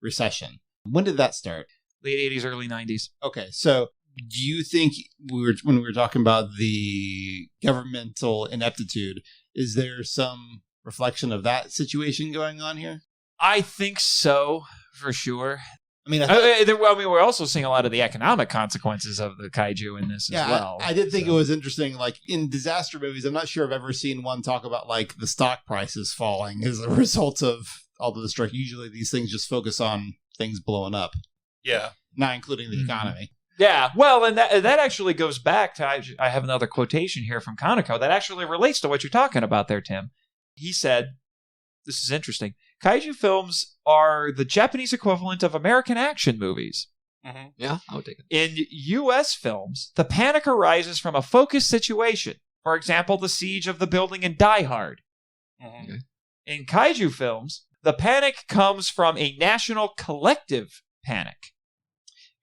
recession. When did that start? Late 80s, early 90s. Okay, so do you think when we were talking about the governmental ineptitude, is there some reflection of that situation going on here? I think so, for sure. I mean, we're also seeing a lot of the economic consequences of the kaiju in this as well. I did think it was interesting. Like in disaster movies, I'm not sure I've ever seen one talk about like the stock prices falling as a result of all the destruction. Usually these things just focus on things blowing up. Yeah. Not including the economy. Yeah, well, and that actually goes back to, I have another quotation here from Kaneko that actually relates to what you're talking about there, Tim. He said, this is interesting, kaiju films are the Japanese equivalent of American action movies. Mm-hmm. Yeah, I would take it. In U.S. films, the panic arises from a focused situation. For example, the siege of the building in Die Hard. Mm-hmm. Okay. In kaiju films, the panic comes from a national collective panic.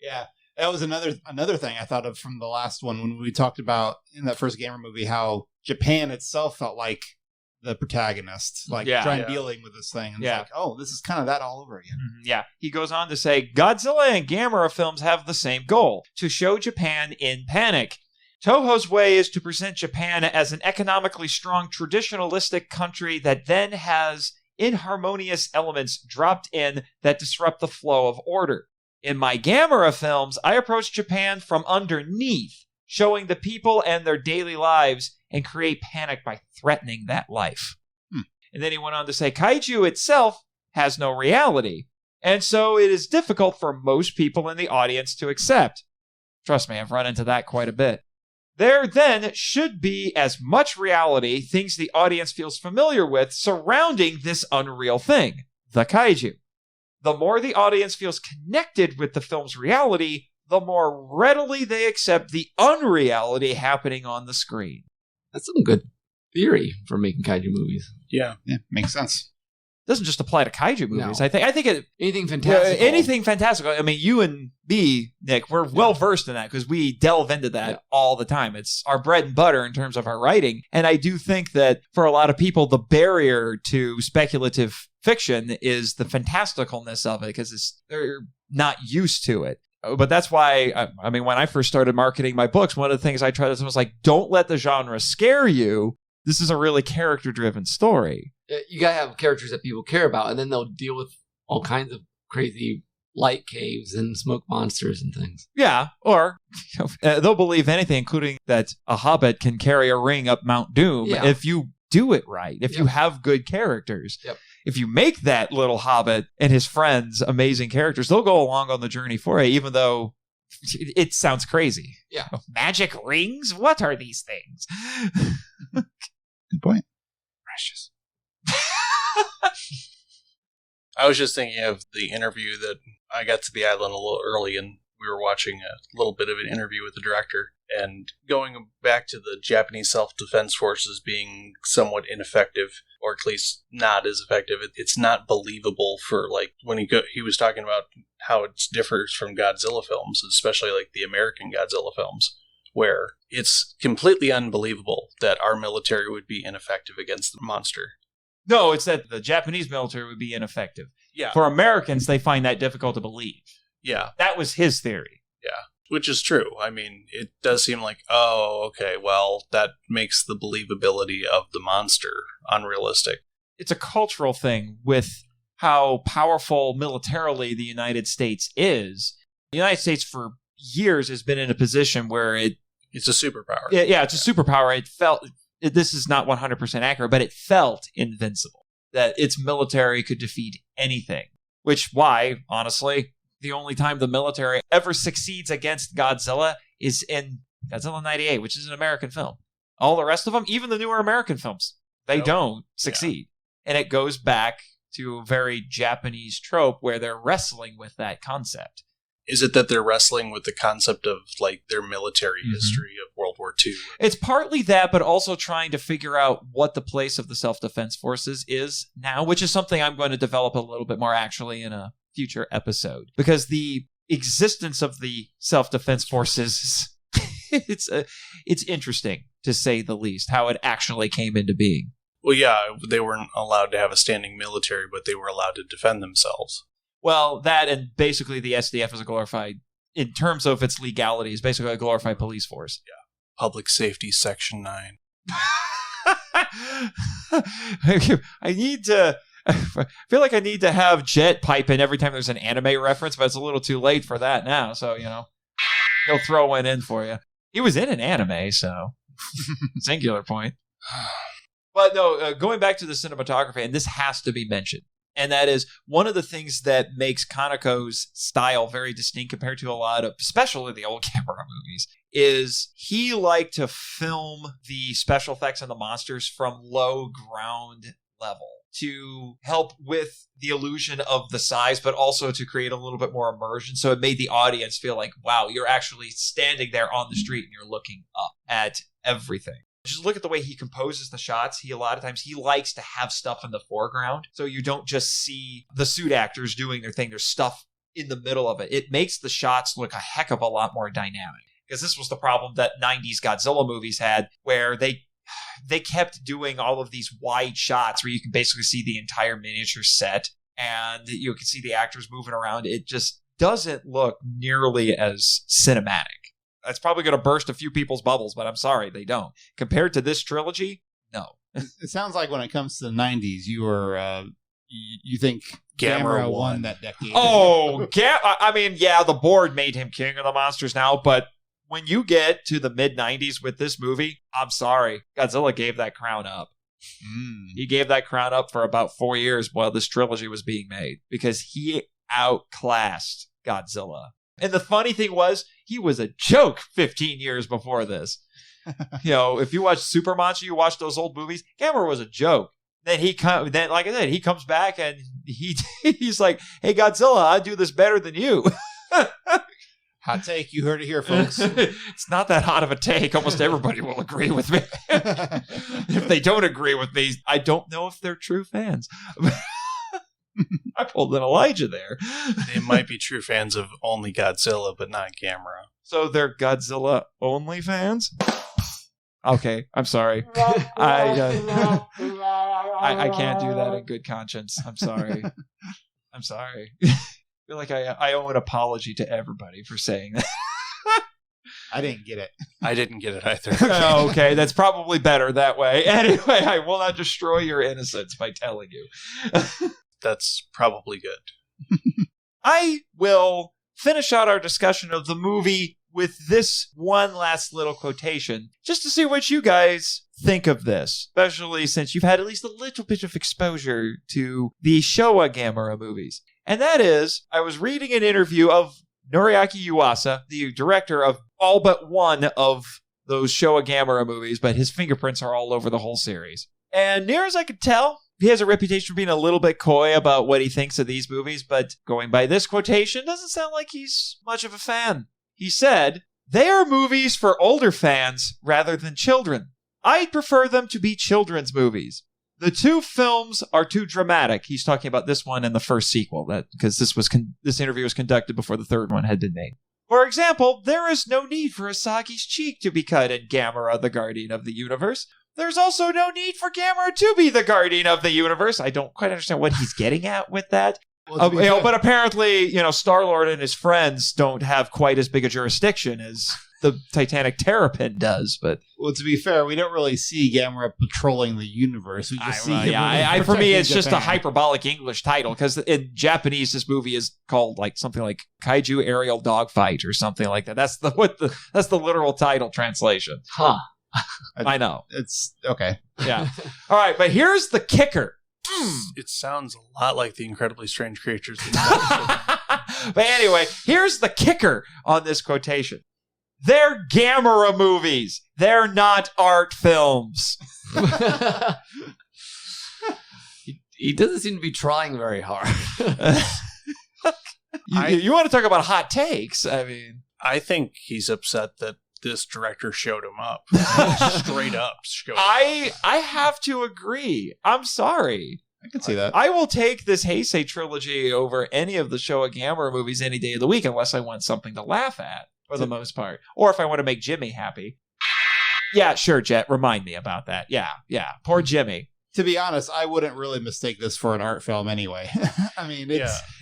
Yeah, that was another thing I thought of from the last one when we talked about in that first Gamer movie how Japan itself felt like the protagonist, dealing with this thing. And it's like, oh, this is kind of that all over again. Mm-hmm. Yeah. He goes on to say, Godzilla and Gamera films have the same goal, to show Japan in panic. Toho's way is to present Japan as an economically strong, traditionalistic country that then has inharmonious elements dropped in that disrupt the flow of order. In my Gamera films, I approach Japan from underneath, showing the people and their daily lives and create panic by threatening that life. And then he went on to say, kaiju itself has no reality, and so it is difficult for most people in the audience to accept. Trust me, I've run into that quite a bit. There then should be as much reality, things the audience feels familiar with, surrounding this unreal thing, the kaiju. the more the audience feels connected with the film's reality, the more readily they accept the unreality happening on the screen. That's some good theory for making kaiju movies. Yeah. Makes sense. Doesn't just apply to kaiju movies. No. I think it Anything fantastic. anything fantastical. I mean, you and me, Nick, we're well versed in that because we delve into that all the time. It's our bread and butter in terms of our writing. And I do think that for a lot of people, the barrier to speculative fiction is the fantasticalness of it because they're not used to it. But that's why, I mean, when I first started marketing my books, one of the things I tried to do was like, don't let the genre scare you. This is a really character-driven story. You gotta have characters that people care about, and then they'll deal with all kinds of crazy light caves and smoke monsters and things. Yeah, or they'll believe anything, including that a hobbit can carry a ring up Mount Doom if you do it right, if you have good characters. Yep. If you make that little hobbit and his friends amazing characters, they'll go along on the journey for you, even though it sounds crazy. Yeah. Magic rings? What are these things? Good point. Precious. I was just thinking of the interview that I got to the island a little early, and we were watching a little bit of an interview with the director. And going back to the Japanese self-defense forces being somewhat ineffective, or at least not as effective, it's not believable for, like, when he was talking about how it differs from Godzilla films, especially like the American Godzilla films, where it's completely unbelievable that our military would be ineffective against the monster. No, it's that the Japanese military would be ineffective. Yeah. For Americans, they find that difficult to believe. Yeah. That was his theory. Yeah. Which is true. I mean, it does seem like, oh, okay, well, that makes the believability of the monster unrealistic. It's a cultural thing with how powerful militarily the United States is. The United States for years has been in a position where it's a superpower. Yeah, it's a superpower. It felt, this is not 100% accurate, but it felt invincible, that its military could defeat anything. Which why, honestly, the only time the military ever succeeds against Godzilla is in Godzilla 98, which is an American film. All the rest of them, even the newer American films, they don't succeed. Yeah. And it goes back to a very Japanese trope where they're wrestling with that concept. Is it that they're wrestling with the concept of, like, their military history of World War II? It's partly that, but also trying to figure out what the place of the self-defense forces is now, which is something I'm going to develop a little bit more actually in a future episode. Because the existence of the self-defense forces, it's interesting, to say the least, how it actually came into being. Well, yeah, they weren't allowed to have a standing military, but they were allowed to defend themselves. Well, that and basically the SDF is a glorified, in terms of its legality, is basically a glorified police force. Yeah. Public Safety Section 9. I feel like I need to have Jet pipe in every time there's an anime reference, but it's a little too late for that now, so, he'll throw one in for you. He was in an anime, so singular point. But no, going back to the cinematography, and this has to be mentioned, and that is one of the things that makes Kaneko's style very distinct compared to a lot of, especially the old Gamera movies, is he liked to film the special effects and the monsters from low ground level to help with the illusion of the size, but also to create a little bit more immersion. So it made the audience feel like, wow, you're actually standing there on the street and you're looking up at everything. Just look at the way he composes the shots. A lot of times he likes to have stuff in the foreground, so you don't just see the suit actors doing their thing. There's stuff in the middle of it. It makes the shots look a heck of a lot more dynamic. Because this was the problem that 90s Godzilla movies had, where they kept doing all of these wide shots where you can basically see the entire miniature set and you can see the actors moving around. It just doesn't look nearly as cinematic. That's probably going to burst a few people's bubbles, but I'm sorry, they don't. Compared to this trilogy, no. It sounds like when it comes to the 90s, you think Gamera won that decade. Oh, I mean, yeah, the board made him king of the monsters now, but when you get to the mid-90s with this movie, I'm sorry, Godzilla gave that crown up. He gave that crown up for about 4 years while this trilogy was being made, because he outclassed Godzilla. And the funny thing was, he was a joke 15 years before this. If you watch Super Monster, you watch those old movies, Gamera was a joke. then like I said, he comes back and he's like, "Hey, Godzilla, I do this better than you." Hot take. You heard it here, folks. It's not that hot of a take. Almost everybody will agree with me. If they don't agree with me, I don't know if they're true fans. I pulled an Elijah there. They might be true fans of only Godzilla, but not Gamera. So they're Godzilla only fans? Okay, I'm sorry. I can't do that in good conscience. I'm sorry. I'm sorry. I feel like I owe an apology to everybody for saying that. I didn't get it. I didn't get it either. Okay, that's probably better that way. Anyway, I will not destroy your innocence by telling you. That's probably good. I will finish out our discussion of the movie with this one last little quotation, just to see what you guys think of this, especially since you've had at least a little bit of exposure to the Showa Gamera movies. And that is, I was reading an interview of Noriaki Yuasa, the director of all but one of those Showa Gamera movies, but his fingerprints are all over the whole series. And near as I could tell, he has a reputation for being a little bit coy about what he thinks of these movies, but going by this quotation, doesn't sound like he's much of a fan. He said, "They are movies for older fans rather than children. I'd prefer them to be children's movies. The two films are too dramatic." He's talking about this one and the first sequel, because this interview was conducted before the third one had been made. "For example, there is no need for Asagi's cheek to be cut in Gamera, the Guardian of the Universe. There's also no need for Gamera to be the Guardian of the Universe." I don't quite understand what he's getting at with that. But apparently, Star-Lord and his friends don't have quite as big a jurisdiction as the Titanic Terrapin does. But to be fair, we don't really see Gamera patrolling the universe. We just see him. For me, it's just a hyperbolic English title, because in Japanese, this movie is called something like Kaiju Aerial Dogfight or something like that. That's the literal title translation. Huh. I know. It's okay. Yeah. All right, but here's the kicker. It sounds a lot like the Incredibly Strange Creatures. But anyway, here's the kicker on this quotation. They're Gamera movies. They're not art films. He doesn't seem to be trying very hard. You want to talk about hot takes? I mean, I think he's upset that this director showed him up. Straight up showed him up. I have to agree. I'm sorry. I can see that. I will take this Heisei trilogy over any of the Showa Gamera movies any day of the week, unless I want something to laugh at, for the most part. Or if I want to make Jimmy happy. Yeah, sure, Jet. Remind me about that. Yeah. Poor Jimmy. To be honest, I wouldn't really mistake this for an art film anyway. I mean,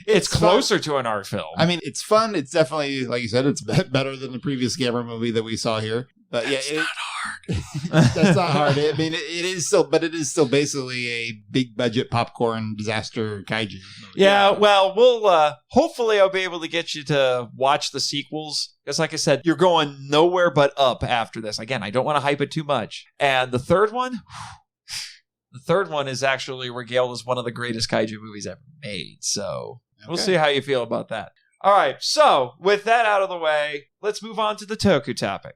it's closer to an art film. I mean, it's fun. It's definitely, like you said, it's better than the previous Gamera movie that we saw here. But That's not hard. That's not hard. I mean, it is still basically a big budget popcorn disaster kaiju movie. Yeah, well, we'll hopefully I'll be able to get you to watch the sequels. Because like I said, you're going nowhere but up after this. Again, I don't want to hype it too much. And the third one is actually regaled as one of the greatest kaiju movies ever made. So we'll see how you feel about that. All right, so with that out of the way, let's move on to the Toku topic.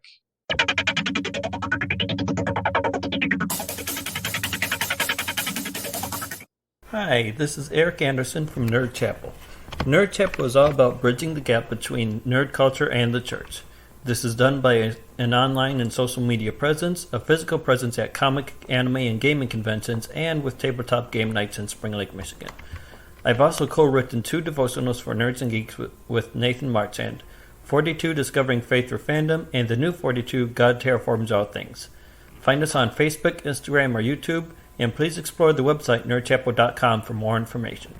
Hi, this is Eric Anderson from Nerd Chapel. Nerd Chapel is all about bridging the gap between nerd culture and the church. This is done by an online and social media presence, a physical presence at comic, anime, and gaming conventions, and with tabletop game nights in Spring Lake, Michigan. I've also co-written 2 devotionals for nerds and geeks with Nathan Marchand, 42 Discovering Faith Through Fandom, and the new 42 God Terraforms All Things. Find us on Facebook, Instagram, or YouTube, and please explore the website nerdchapel.com for more information.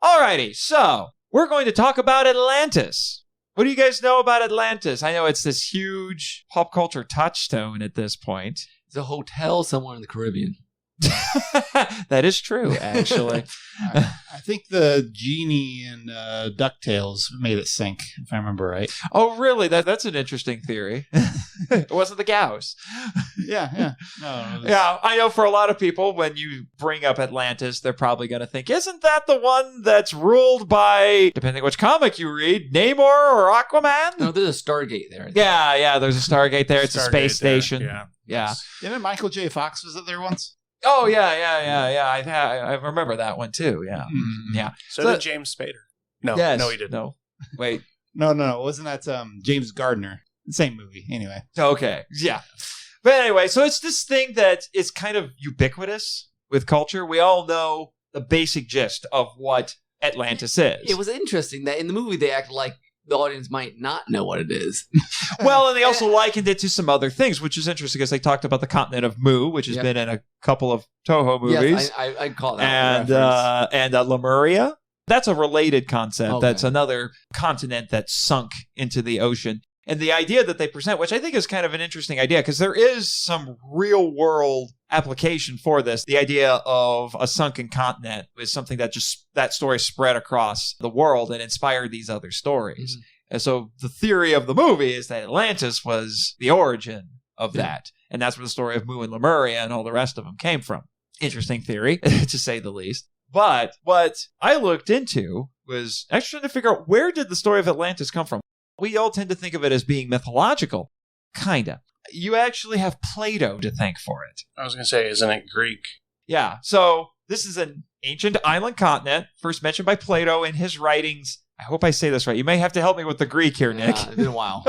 Alrighty, so we're going to talk about Atlantis. What do you guys know about Atlantis? I know it's this huge pop culture touchstone at this point. It's a hotel somewhere in the Caribbean. That is true, actually. I think the genie in DuckTales made it sink, if I remember right. Oh, really? That's an interesting theory. It wasn't the Gauss. Yeah. No, Yeah, I know for a lot of people, when you bring up Atlantis, they're probably going to think, isn't that the one that's ruled by, depending which comic you read, Namor or Aquaman? No, there's a Stargate there. Yeah, there's a Stargate there. It's a Stargate space there, station. Yeah. Didn't Michael J. Fox visit there once? Oh, yeah. I remember that one, too. Yeah. Mm. Yeah. So did James Spader. No, Yes. no, he didn't. No. Wait. No. Wasn't that James Gardner? Same movie. Anyway. Okay. Yeah. But anyway, so it's this thing that is kind of ubiquitous with culture. We all know the basic gist of what Atlantis is. It was interesting that in the movie they act like the audience might not know what it is. Well, and they also likened it to some other things, which is interesting because they talked about the continent of Mu, which has been in a couple of Toho movies. Yes, I call that and Lemuria. That's a related concept. Okay. That's another continent that sunk into the ocean. And the idea that they present, which I think is kind of an interesting idea, because there is some real world application for this. The idea of a sunken continent is something that that story spread across the world and inspired these other stories. Mm-hmm. And so the theory of the movie is that Atlantis was the origin of that. And that's where the story of Mu and Lemuria and all the rest of them came from. Interesting theory, to say the least. But what I looked into was actually trying to figure out, where did the story of Atlantis come from? We all tend to think of it as being mythological. Kinda. You actually have Plato to thank for it. I was going to say, isn't it Greek? Yeah. So this is an ancient island continent, first mentioned by Plato in his writings. I hope I say this right. You may have to help me with the Greek here, Nick. It's been a while.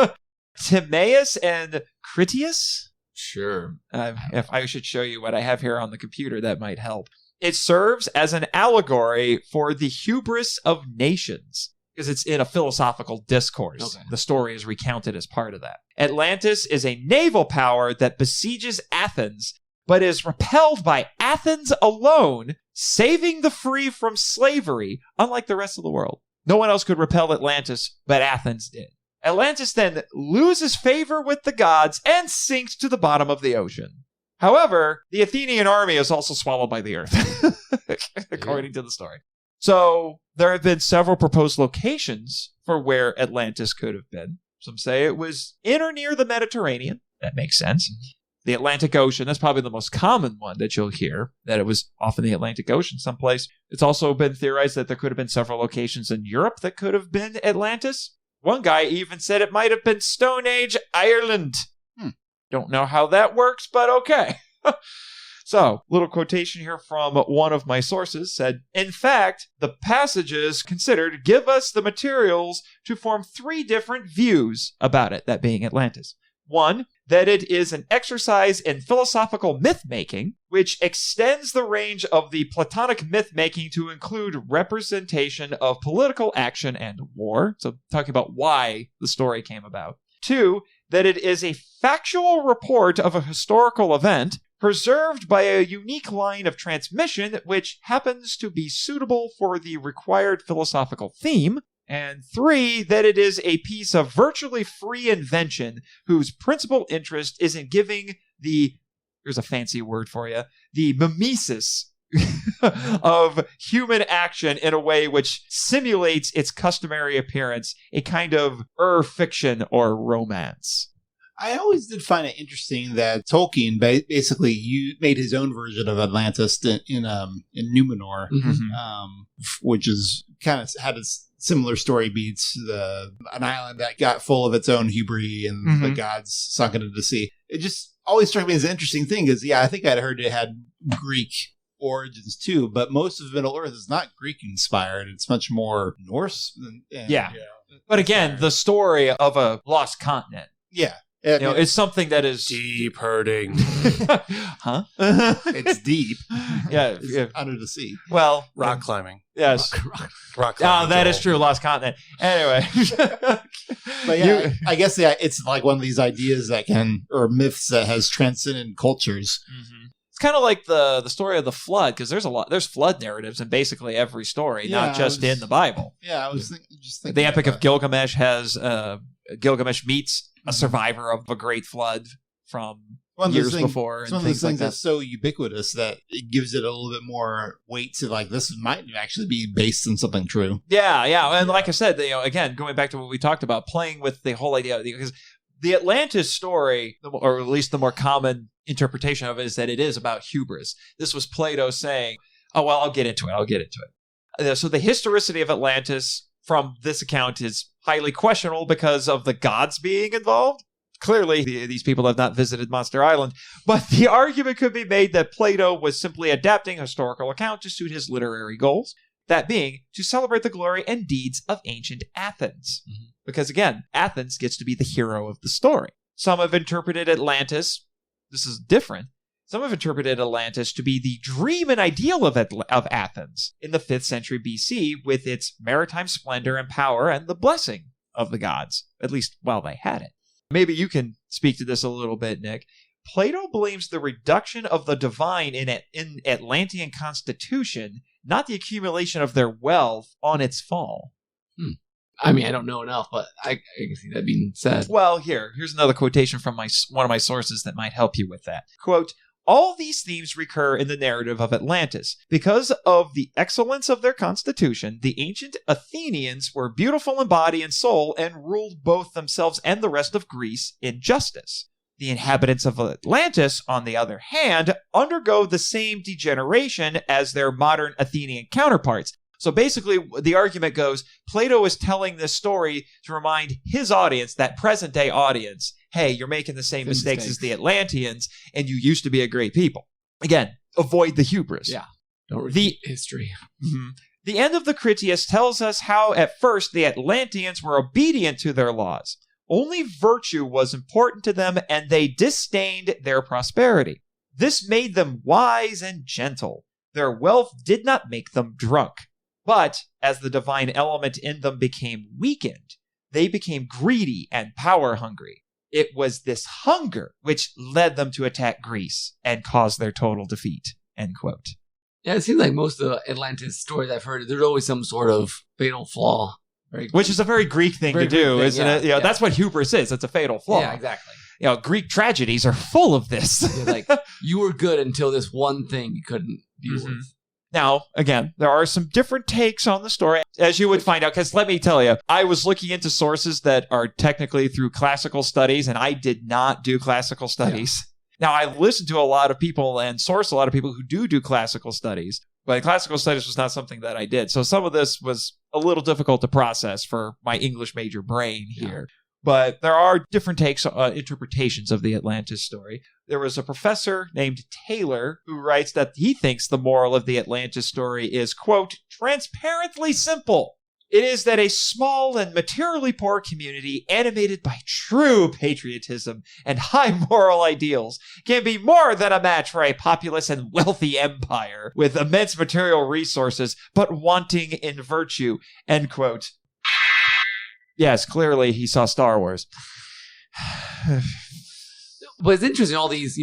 Timaeus and Critias? Sure. If I should show you what I have here on the computer, that might help. It serves as an allegory for the hubris of nations, because it's in a philosophical discourse. Okay. The story is recounted as part of that. Atlantis is a naval power that besieges Athens, but is repelled by Athens alone, saving the free from slavery, unlike the rest of the world. No one else could repel Atlantis, but Athens did. Atlantis then loses favor with the gods and sinks to the bottom of the ocean. However, the Athenian army is also swallowed by the earth, according to the story. So there have been several proposed locations for where Atlantis could have been. Some say it was in or near the Mediterranean. That makes sense. The Atlantic Ocean, that's probably the most common one that you'll hear, that it was off in the Atlantic Ocean someplace. It's also been theorized that there could have been several locations in Europe that could have been Atlantis. One guy even said it might have been Stone Age Ireland. Don't know how that works, but okay. So, little quotation here from one of my sources said, in fact, the passages considered give us the materials to form 3 different views about it, that being Atlantis. 1, that it is an exercise in philosophical myth-making, which extends the range of the Platonic myth-making to include representation of political action and war. So, talking about why the story came about. 2, that it is a factual report of a historical event preserved by a unique line of transmission which happens to be suitable for the required philosophical theme. And 3, that it is a piece of virtually free invention whose principal interest is in giving here's a fancy word for you, the mimesis of human action in a way which simulates its customary appearance, a kind of fiction or romance. I always did find it interesting that Tolkien basically made his own version of Atlantis in Numenor, which is kind of had a similar story beats, an island that got full of its own hubris and the gods sunk into the sea. It just always struck me as an interesting thing because, I think I'd heard it had Greek origins too, but most of Middle Earth is not Greek inspired. It's much more Norse. But again, the story of a lost continent. Yeah. It's something that is deep hurting. Huh? It's deep. Yeah, it's under the sea. Well, rock climbing. Yes, rock climbing. Oh, that is true. Lost continent. Anyway, but I guess it's like one of these ideas that or myths that has transcended cultures. Mm-hmm. It's kind of like the story of the flood, because there's flood narratives in basically every story, not just in the Bible. Yeah, I was just thinking. The Epic of Gilgamesh has Gilgamesh meets a survivor of a great flood. from One of years those things, before. it's And one of those things things like that's so ubiquitous that it gives it a little bit more weight to like, this might actually be based on something true. Yeah. And like I said, again, going back to what we talked about, playing with the whole idea, because the Atlantis story, or at least the more common interpretation of it, is that it is about hubris. This was Plato saying, oh, well, I'll get into it. So the historicity of Atlantis from this account is highly questionable because of the gods being involved. Clearly, these people have not visited Monster Island, but the argument could be made that Plato was simply adapting a historical account to suit his literary goals, that being to celebrate the glory and deeds of ancient Athens. Mm-hmm. Because again, Athens gets to be the hero of the story. Some have interpreted Atlantis, this is different, some have interpreted Atlantis to be the dream and ideal of Athens in the 5th century BC, with its maritime splendor and power and the blessing of the gods, at least while they had it. Maybe you can speak to this a little bit, Nick. Plato blames the reduction of the divine in Atlantean constitution, not the accumulation of their wealth, on its fall. I mean, I don't know enough, but I can see that being said. Well, here's another quotation from one of my sources that might help you with that. Quote, all these themes recur in the narrative of Atlantis. Because of the excellence of their constitution, the ancient Athenians were beautiful in body and soul and ruled both themselves and the rest of Greece in justice. The inhabitants of Atlantis, on the other hand, undergo the same degeneration as their modern Athenian counterparts. So basically, the argument goes, Plato is telling this story to remind his audience, that present-day audience, hey, you're making the same mistakes as the Atlanteans, and you used to be a great people. Again, avoid the hubris. Yeah. Don't repeat history. Mm-hmm. The end of the Critias tells us how, at first, the Atlanteans were obedient to their laws. Only virtue was important to them, and they disdained their prosperity. This made them wise and gentle. Their wealth did not make them drunk. But as the divine element in them became weakened, they became greedy and power-hungry. It was this hunger which led them to attack Greece and cause their total defeat. End quote. Yeah, it seems like most of the Atlantis stories I've heard, there's always some sort of fatal flaw. Which is a very Greek thing to do, isn't it? That's what hubris is. It's a fatal flaw. Yeah, exactly. Greek tragedies are full of this. Like, you were good until this one thing you couldn't deal with. Now, again, there are some different takes on the story, as you would find out, because let me tell you, I was looking into sources that are technically through classical studies, and I did not do classical studies. Yeah. Now, I listened to a lot of people and source a lot of people who do classical studies, but classical studies was not something that I did. So some of this was a little difficult to process for my English major brain here. Yeah. But there are different takes, interpretations of the Atlantis story. There was a professor named Taylor who writes that he thinks the moral of the Atlantis story is, quote, transparently simple. It is that a small and materially poor community animated by true patriotism and high moral ideals can be more than a match for a populous and wealthy empire with immense material resources but wanting in virtue, end quote. Yes, clearly he saw Star Wars. But it's interesting, all these,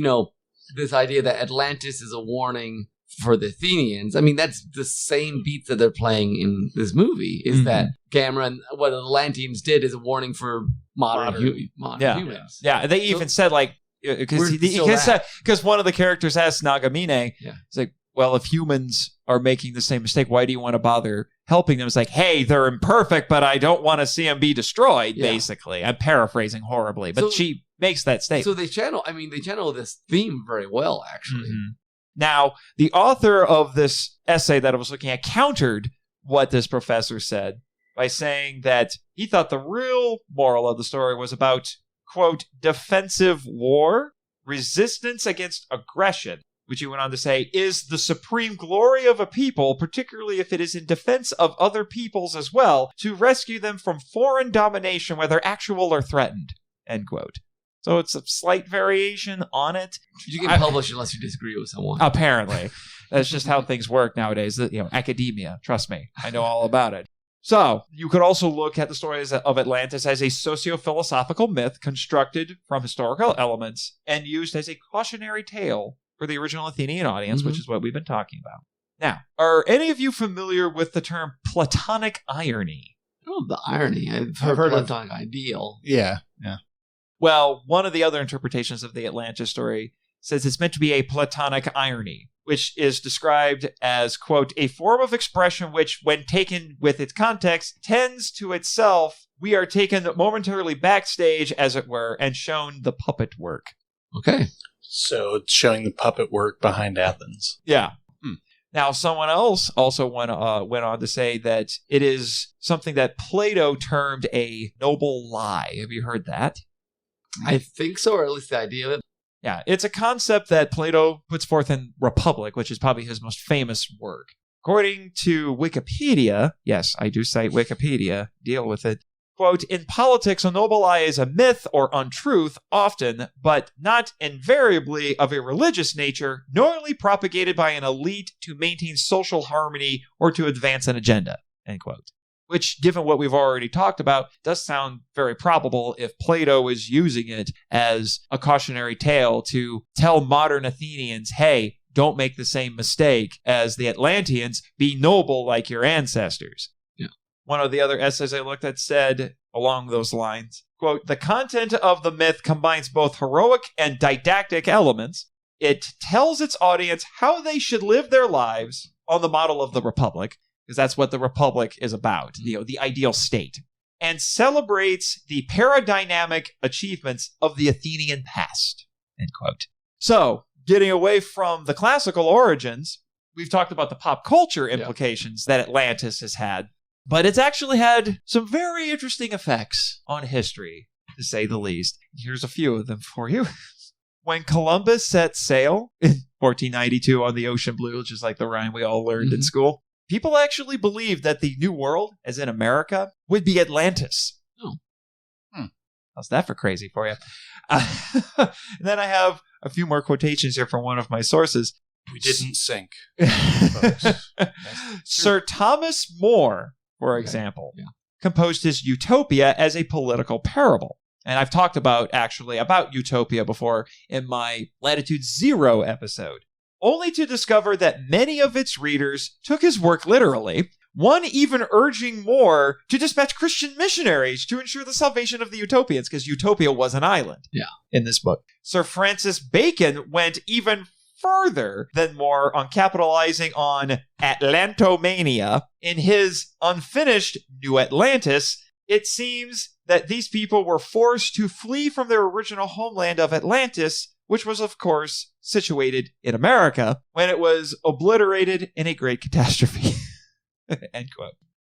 this idea that Atlantis is a warning for the Athenians. I mean, that's the same beats that they're playing in this movie, is that Gamera and what the Atlanteans did is a warning for modern humans. Yeah, they even said, like, because one of the characters asked Nagamine, it's like, well, if humans are making the same mistake, why do you want to bother helping them? It's like, hey, they're imperfect, but I don't want to see them be destroyed, basically. I'm paraphrasing horribly, but she makes that statement. So they channel this theme very well, actually. Mm-hmm. Now, the author of this essay that I was looking at countered what this professor said by saying that he thought the real moral of the story was about, quote, defensive war, resistance against aggression, which he went on to say is the supreme glory of a people, particularly if it is in defense of other peoples as well, to rescue them from foreign domination, whether actual or threatened, end quote. So it's a slight variation on it. You can publish unless you disagree with someone. Apparently. That's just how things work nowadays. Academia, trust me, I know all about it. So, you could also look at the stories of Atlantis as a socio-philosophical myth constructed from historical elements and used as a cautionary tale for the original Athenian audience, which is what we've been talking about. Now, are any of you familiar with the term Platonic irony? Oh, the irony. I've heard Platonic ideal. Yeah. Well, one of the other interpretations of the Atlantis story says it's meant to be a Platonic irony, which is described as, quote, a form of expression which, when taken with its context, tends to itself. We are taken momentarily backstage, as it were, and shown the puppet work. Okay. So it's showing the puppet work behind Athens. Yeah. Now, someone else also went on to say that it is something that Plato termed a noble lie. Have you heard that? I think so, or at least the idea of it. Yeah, it's a concept that Plato puts forth in Republic, which is probably his most famous work. According to Wikipedia, yes, I do cite Wikipedia, deal with it, quote, in politics, a noble lie is a myth or untruth, often, but not invariably of a religious nature, normally propagated by an elite to maintain social harmony or to advance an agenda, end quote. Which, given what we've already talked about, does sound very probable if Plato is using it as a cautionary tale to tell modern Athenians, hey, don't make the same mistake as the Atlanteans, be noble like your ancestors. Yeah. One of the other essays I looked at said, along those lines, quote, the content of the myth combines both heroic and didactic elements. It tells its audience how they should live their lives on the model of the Republic, because that's what the Republic is about, the ideal state, and celebrates the paradigmatic achievements of the Athenian past, end quote. So, getting away from the classical origins, we've talked about the pop culture implications that Atlantis has had, but it's actually had some very interesting effects on history, to say the least. Here's a few of them for you. When Columbus set sail in 1492 on the ocean blue, which is like the rhyme we all learned in school, people actually believed that the New World, as in America, would be Atlantis. Oh. How's that for crazy for you? And then I have a few more quotations here from one of my sources. We didn't sink. Sir Thomas More, for example, composed his Utopia as a political parable. And I've talked about Utopia before in my Latitude Zero episode, only to discover that many of its readers took his work literally, one even urging More to dispatch Christian missionaries to ensure the salvation of the Utopians, because Utopia was an island in this book. Sir Francis Bacon went even further than More on capitalizing on Atlantomania. In his unfinished New Atlantis, it seems that these people were forced to flee from their original homeland of Atlantis, which was, of course, situated in America, when it was obliterated in a great catastrophe. End quote.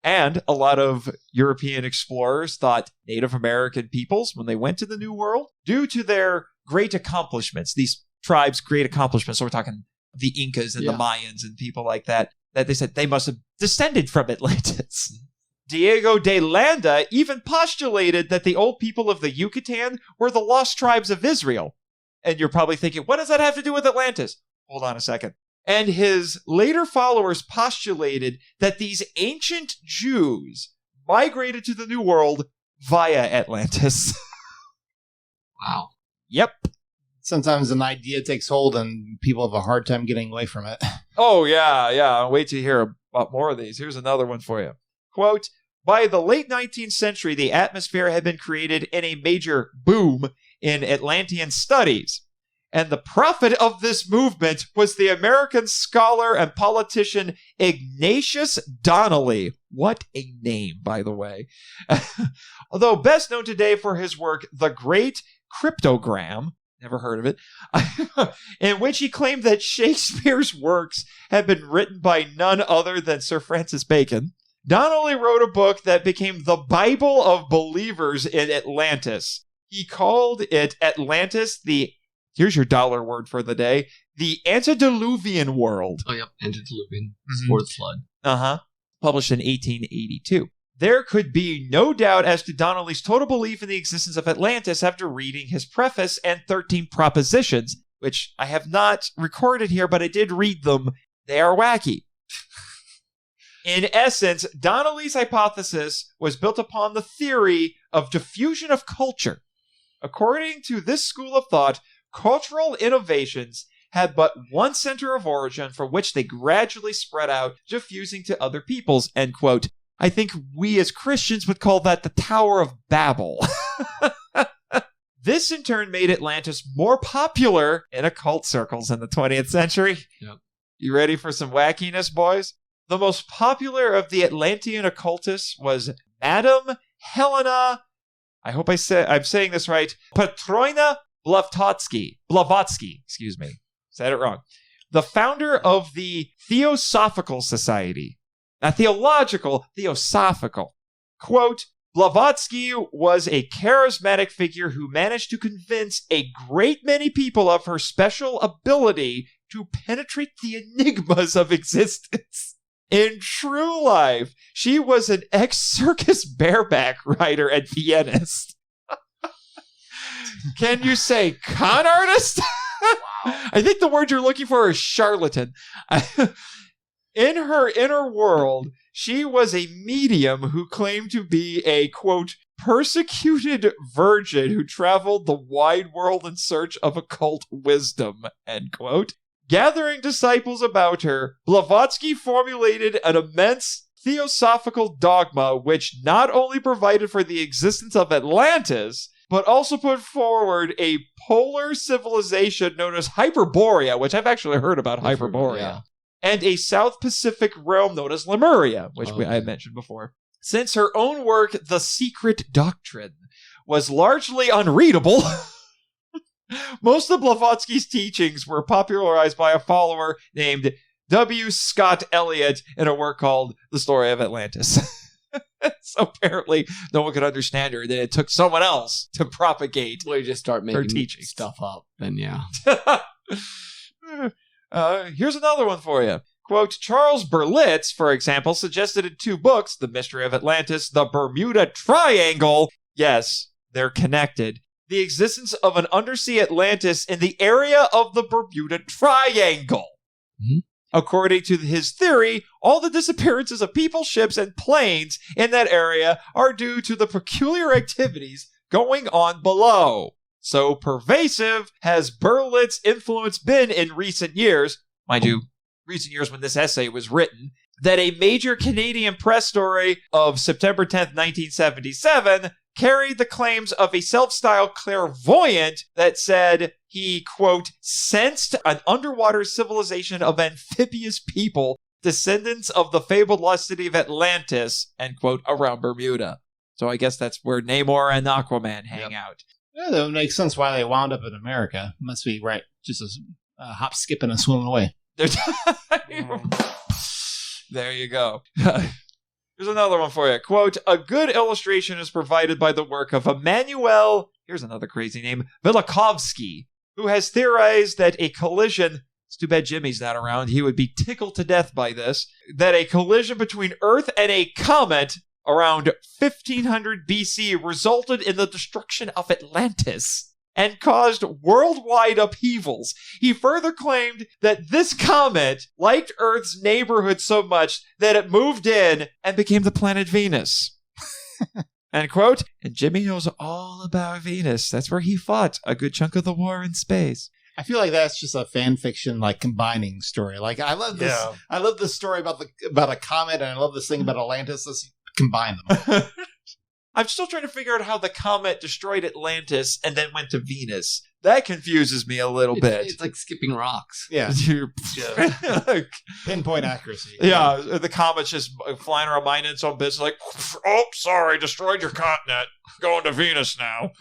And a lot of European explorers thought Native American peoples, when they went to the New World, due to their great accomplishments, these tribes' great accomplishments, so we're talking the Incas and the Mayans and people like that, that they said they must have descended from Atlantis. Diego de Landa even postulated that the old people of the Yucatan were the lost tribes of Israel. And you're probably thinking, what does that have to do with Atlantis? Hold on a second. And his later followers postulated that these ancient Jews migrated to the New World via Atlantis. Wow. Yep. Sometimes an idea takes hold and people have a hard time getting away from it. Oh, yeah. Wait till you hear about more of these. Here's another one for you. Quote, by the late 19th century, the atmosphere had been created in a major boom in Atlantean studies. And the prophet of this movement was the American scholar and politician Ignatius Donnelly. What a name, by the way. Although best known today for his work, The Great Cryptogram, never heard of it, in which he claimed that Shakespeare's works had been written by none other than Sir Francis Bacon. Donnelly wrote a book that became the Bible of believers in Atlantis. He called it Atlantis, here's your dollar word for the day, the antediluvian world. Oh, yep, antediluvian, before the flood. Published in 1882. There could be no doubt as to Donnelly's total belief in the existence of Atlantis after reading his preface and 13 propositions, which I have not recorded here, but I did read them. They are wacky. In essence, Donnelly's hypothesis was built upon the theory of diffusion of culture. According to this school of thought, cultural innovations had but one center of origin from which they gradually spread out, diffusing to other peoples, end quote. I think we as Christians would call that the Tower of Babel. This in turn made Atlantis more popular in occult circles in the 20th century. Yep. You ready for some wackiness, boys? The most popular of the Atlantean occultists was Madame Helena, I hope I'm saying this right, Petrona Blavatsky, excuse me. Said it wrong. The founder of the Theosophical Society. Not theological, theosophical. Quote, Blavatsky was a charismatic figure who managed to convince a great many people of her special ability to penetrate the enigmas of existence. In true life, she was an ex-circus bareback rider and pianist. Can you say con artist? Wow. I think the word you're looking for is charlatan. In her inner world, she was a medium who claimed to be a, quote, persecuted virgin who traveled the wide world in search of occult wisdom, end quote. Gathering disciples about her, Blavatsky formulated an immense theosophical dogma which not only provided for the existence of Atlantis, but also put forward a polar civilization known as Hyperborea, which I've actually heard about Hyperborea, yeah. And a South Pacific realm known as Lemuria, which I mentioned before. Since her own work, The Secret Doctrine, was largely unreadable, most of Blavatsky's teachings were popularized by a follower named W. Scott Elliott in a work called The Story of Atlantis. So apparently no one could understand her. Then it took someone else to propagate you just start making teaching stuff up, then yeah. Here's another one for you. Quote, Charles Berlitz, for example, suggested in 2 books, The Mystery of Atlantis, The Bermuda Triangle, yes, they're connected, the existence of an undersea Atlantis in the area of the Bermuda Triangle. Mm-hmm. According to his theory, all the disappearances of people, ships, and planes in that area are due to the peculiar activities going on below. So pervasive has Berlitz's influence been in recent years, mind you, recent years when this essay was written, that a major Canadian press story of September 10th, 1977 carried the claims of a self-styled clairvoyant that said he, quote, sensed an underwater civilization of amphibious people, descendants of the fabled lost city of Atlantis, end quote, around Bermuda. So I guess that's where Namor and Aquaman hang out. Yeah, that would make sense why they wound up in America. Must be right. Just a hop, skip, and a swim away. There you go. Here's another one for you. Quote, a good illustration is provided by the work of Emanuel, here's another crazy name, Velikovsky, who has theorized that a collision, it's too bad Jimmy's not around, he would be tickled to death by this, that a collision between Earth and a comet around 1500 BC resulted in the destruction of Atlantis and caused worldwide upheavals. He further claimed that this comet liked Earth's neighborhood so much that it moved in and became the planet Venus. End quote. And Jimmy knows all about Venus. That's where he fought a good chunk of the war in space. I feel like that's just a fan fiction, like, combining story. Like, I love this. Yeah. I love this story about a comet, and I love this thing about Atlantis. Let's combine them. I'm still trying to figure out how the comet destroyed Atlantis and then went to Venus. That confuses me a little bit. It's like skipping rocks. Yeah. Pinpoint accuracy. Yeah, the comet's just flying around minding its own business like, oh, sorry, destroyed your continent. Going to Venus now.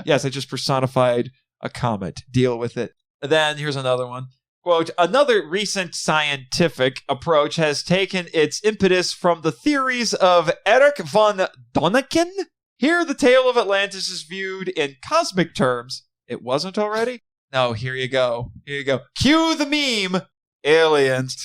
Yes, I just personified a comet. Deal with it. Then here's another one. Quote, another recent scientific approach has taken its impetus from the theories of Erich von Däniken. Here, the tale of Atlantis is viewed in cosmic terms. It wasn't already? No, here you go. Here you go. Cue the meme. Aliens.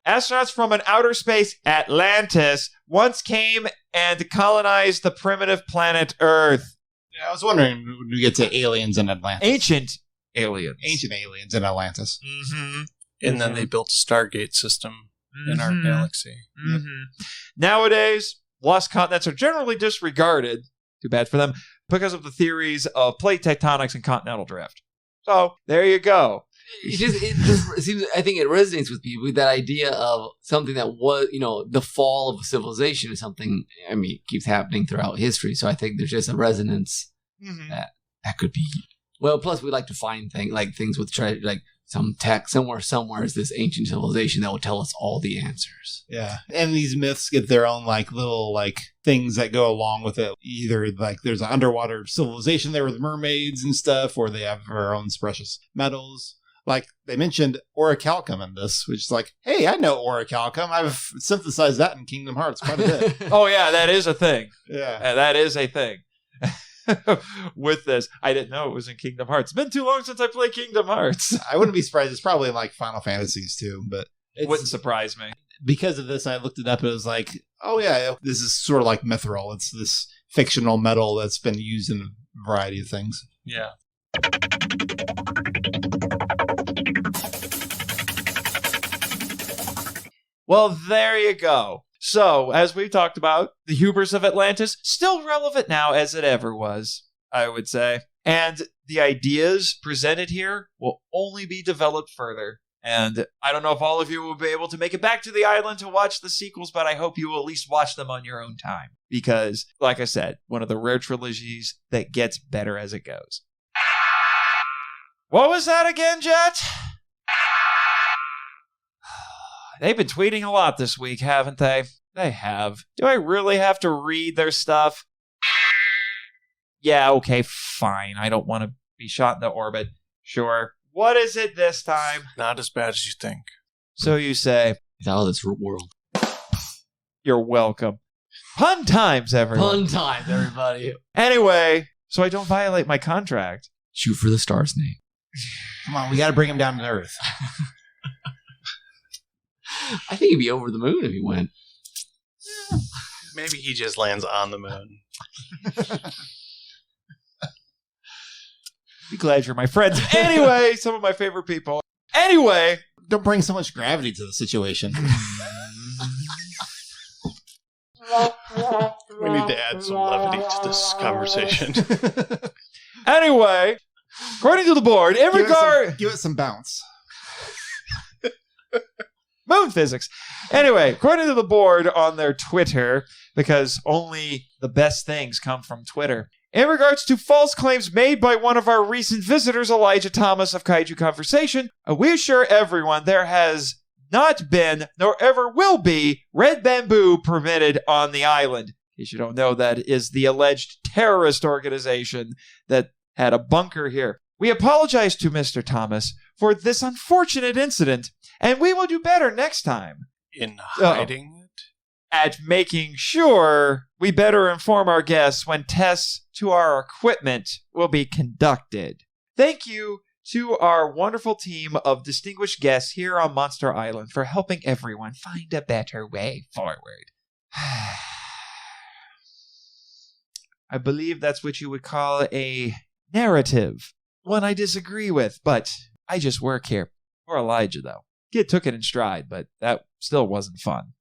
Astronauts from an outer space, Atlantis, once came and colonized the primitive planet Earth. Yeah, I was wondering when we get to aliens in Atlantis. Ancient aliens in Atlantis. Mm-hmm. And then they built a Stargate system in our galaxy. Mm-hmm. Nowadays, lost continents are generally disregarded, too bad for them, because of the theories of plate tectonics and continental drift. So, there you go. It just seems, I think it resonates with people, that idea of something that was, the fall of a civilization is something, it keeps happening throughout history. So I think there's just a resonance Mm-hmm. That could be. Well, plus we like to find things with like some tech somewhere is this ancient civilization that will tell us all the answers. Yeah. And these myths get their own like little like things that go along with it. Either like there's an underwater civilization there with mermaids and stuff, or they have their own precious metals. Like they mentioned orichalcum in this, which is like, hey, I know orichalcum. I've synthesized that in Kingdom Hearts quite a bit. Oh yeah, that is a thing. Yeah. That is a thing. With this, I didn't know it was in Kingdom Hearts. It's been too long since I played Kingdom Hearts. I wouldn't be surprised. It's probably in like Final Fantasies too, but It wouldn't surprise me. Because of this, I looked it up and it was like, oh yeah, this is sort of like mithril. It's this fictional metal that's been used in a variety of things. Yeah. Well, there you go. So, as we talked about, the hubris of Atlantis, still relevant now as it ever was, I would say. And the ideas presented here will only be developed further. And I don't know if all of you will be able to make it back to the island to watch the sequels, but I hope you will at least watch them on your own time. Because, like I said, one of the rare trilogies that gets better as it goes. What was that again, Jet? They've been tweeting a lot this week, haven't they? They have. Do I really have to read their stuff? Yeah, okay, fine. I don't want to be shot into orbit. Sure. What is it this time? Not as bad as you think. So you say. It's out of this world. You're welcome. Pun times, everyone. Fun times, everybody. Anyway, so I don't violate my contract. Shoot for the stars, Nate. Come on, we got to bring him down to Earth. I think he'd be over the moon if he went. Maybe he just lands on the moon. Be glad you're my friends. Anyway, some of my favorite people. Anyway. Don't bring so much gravity to the situation. We need to add some levity to this conversation. Anyway, according to the board, in regard... Give it some bounce. Moon physics. Anyway, according to the board on their Twitter, because only the best things come from Twitter, in regards to false claims made by one of our recent visitors, Elijah Thomas of Kaiju Conversation, we assure everyone there has not been, nor ever will be, red bamboo permitted on the island. In case you don't know, that is the alleged terrorist organization that had a bunker here. We apologize to Mr. Thomas for this unfortunate incident, and we will do better next time. In hiding it? At making sure we better inform our guests when tests to our equipment will be conducted. Thank you to our wonderful team of distinguished guests here on Monster Island for helping everyone find a better way forward. I believe that's what you would call a narrative. One I disagree with, but I just work here. Poor Elijah, though. Kid took it in stride, but that still wasn't fun,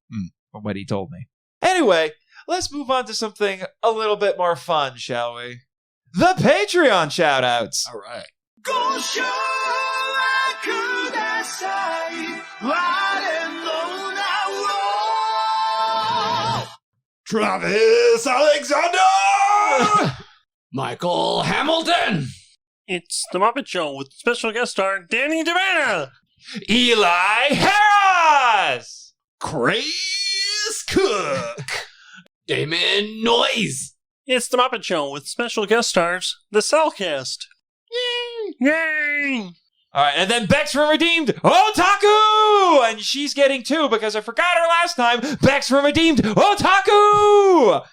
from what he told me. Anyway, let's move on to something a little bit more fun, shall we? The Patreon shoutouts. All right. Travis Alexander! Michael Hamilton! It's The Muppet Show with special guest star Danny DeVana! Eli Harris! Chris Cook! Damon Noyes! It's The Muppet Show with special guest stars The Cellcast! Yay! Yay! Alright, and then Bex from Redeemed Otaku! And she's getting two because I forgot her last time. Bex from Redeemed Otaku!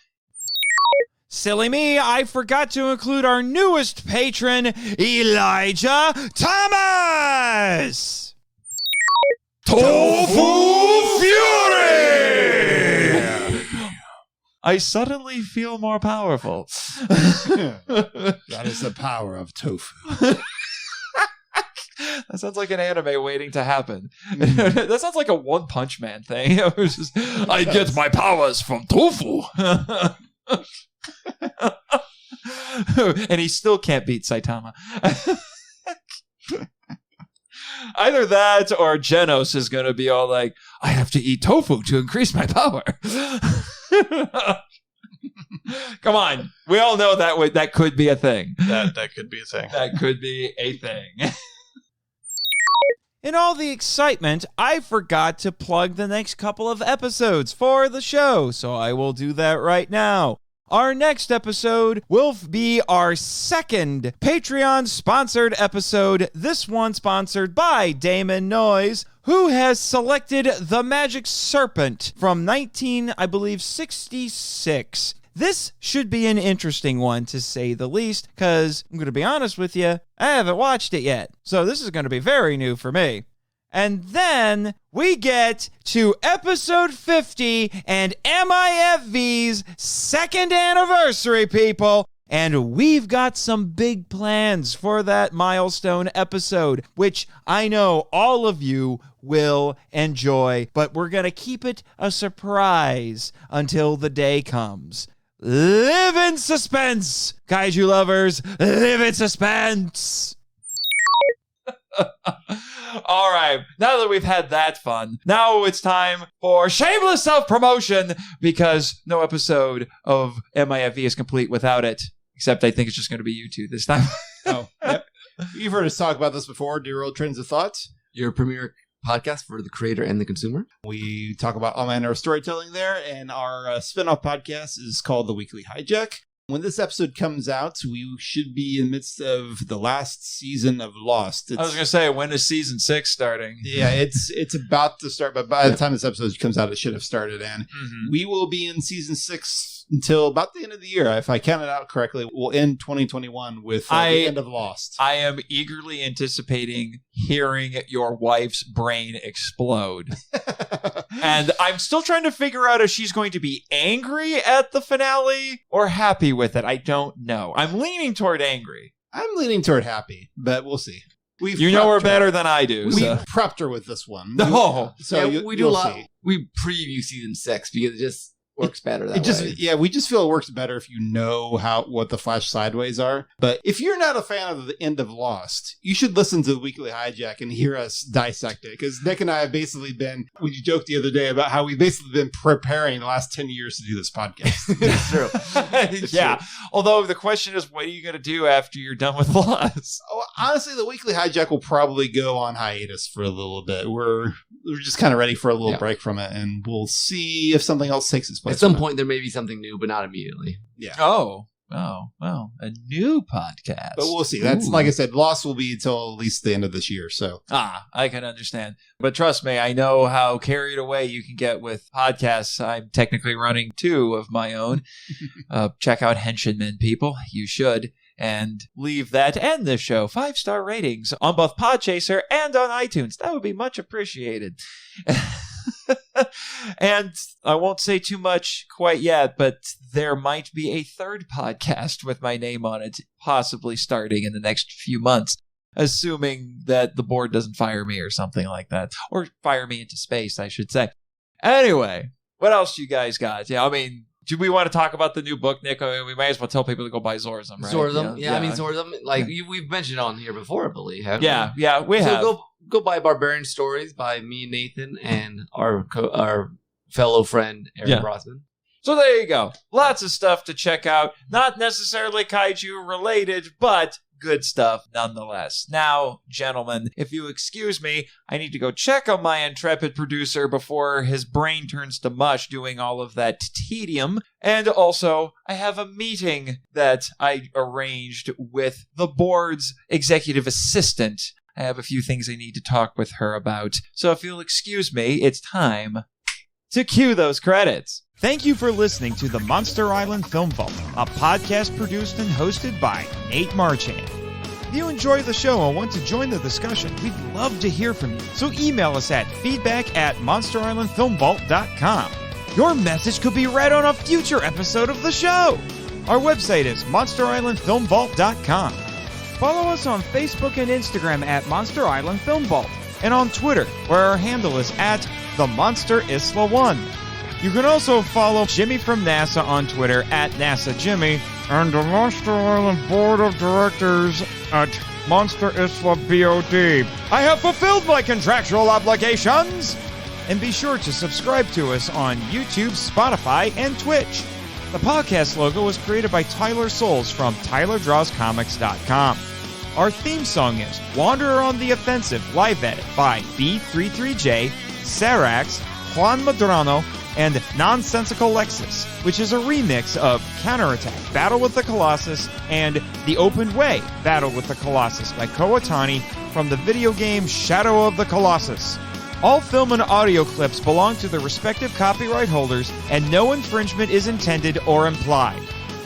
Silly me, I forgot to include our newest patron, Elijah Thomas! Tofu Fury! I suddenly feel more powerful. That is the power of tofu. That sounds like an anime waiting to happen. That sounds like a One Punch Man thing. It was just, I get my powers from tofu. And he still can't beat Saitama. Either that or Genos is going to be all like, I have to eat tofu to increase my power. Come on. We all know that could be a thing. That could be a thing. That could be a thing. In all the excitement, I forgot to plug the next couple of episodes for the show, so I will do that right now. Our next episode will be our second Patreon-sponsored episode, this one sponsored by Damon Noyes, who has selected The Magic Serpent from 1966. This should be an interesting one, to say the least, because I'm going to be honest with you, I haven't watched it yet, so this is going to be very new for me. And then we get to episode 50 and MIFV's second anniversary, people. And we've got some big plans for that milestone episode, which I know all of you will enjoy, but we're going to keep it a surprise until the day comes. Live in suspense, kaiju lovers. Live in suspense. All right, now that we've had that fun, now it's time for shameless self-promotion, because no episode of MIFV is complete without it, except I think it's just going to be you two this time. Oh, yep. You've heard us talk about this before, Derailed Trains of Thoughts. Your premier podcast for the creator and the consumer. We talk about all manner of storytelling there, and our spin-off podcast is called The Weekly Hijack. When this episode comes out, we should be in the midst of the last season of Lost. I was going to say, when is season 6 starting? Yeah, it's about to start, but by the time this episode comes out, it should have started. And we will be in season 6 until about the end of the year. If I count it out correctly, we'll end 2021 with the end of Lost. I am eagerly anticipating hearing your wife's brain explode. And I'm still trying to figure out if she's going to be angry at the finale or happy with it. I don't know. I'm leaning toward angry. I'm leaning toward happy, but we'll see. You know her better than I do. We prepped her with this one. No. So yeah, we do a lot. We preview season 6 because it just works better that way. Yeah, we just feel it works better if you know what the Flash sideways are. But if you're not a fan of the end of Lost, you should listen to the Weekly Hijack and hear us dissect it. Because Nick and I have basically been, we joked the other day about how we've basically been preparing the last 10 years to do this podcast. It's true. Yeah. True. Although the question is, what are you going to do after you're done with Lost? Oh, honestly, the Weekly Hijack will probably go on hiatus for a little bit. We're just kind of ready for a little break from it, and we'll see if something else takes its place. At some point, there may be something new, but not immediately. Yeah. Oh, well, a new podcast. But we'll see. That's like I said, Lost will be until at least the end of this year. So I can understand. But trust me, I know how carried away you can get with podcasts. I'm technically running 2 of my own. Check out Henshinmen, people. You should. And leave that and this show 5-star ratings on both Podchaser and on iTunes. That would be much appreciated. And I won't say too much quite yet, but there might be a third podcast with my name on it, possibly starting in the next few months, assuming that the board doesn't fire me or something like that. Or fire me into space, I should say. Anyway, what else you guys got? Yeah, I mean, do we want to talk about the new book, Nick? I mean, we may as well tell people to go buy Zorzum, right? Zorzum? Yeah, I mean, Zorzum, like, we've mentioned on here before, I believe, haven't we? Yeah, we have. So go buy Barbarian Stories by me and Nathan and our fellow friend, Eric Brosman. So there you go. Lots of stuff to check out. Not necessarily kaiju related, but good stuff nonetheless. Now, gentlemen, if you excuse me, I need to go check on my intrepid producer before his brain turns to mush doing all of that tedium. And also, I have a meeting that I arranged with the board's executive assistant. I have a few things I need to talk with her about. So if you'll excuse me, it's time to cue those credits. Thank you for listening to the Monster Island Film Vault, a podcast produced and hosted by Nate Marchand. If you enjoy the show and want to join the discussion, we'd love to hear from you. So email us at feedback@monsterislandfilmvault.com. Your message could be read on a future episode of the show. Our website is monsterislandfilmvault.com. Follow us on Facebook and Instagram at Monster Island Film Vault, and on Twitter, where our handle is at The Monster Isla 1. You can also follow Jimmy from NASA on Twitter at NASA Jimmy, and the Monster Island Board of Directors at Monster Isla BOD. I have fulfilled my contractual obligations! And be sure to subscribe to us on YouTube, Spotify, and Twitch. The podcast logo was created by Tyler Souls from TylerDrawsComics.com. Our theme song is Wanderer on the Offensive live edit by B33J, Sarax, Juan Madrano, and Nonsensical Lexus, which is a remix of Counterattack, Battle with the Colossus, and The Open Way, Battle with the Colossus by Kowatani from the video game Shadow of the Colossus. All film and audio clips belong to their respective copyright holders, and no infringement is intended or implied.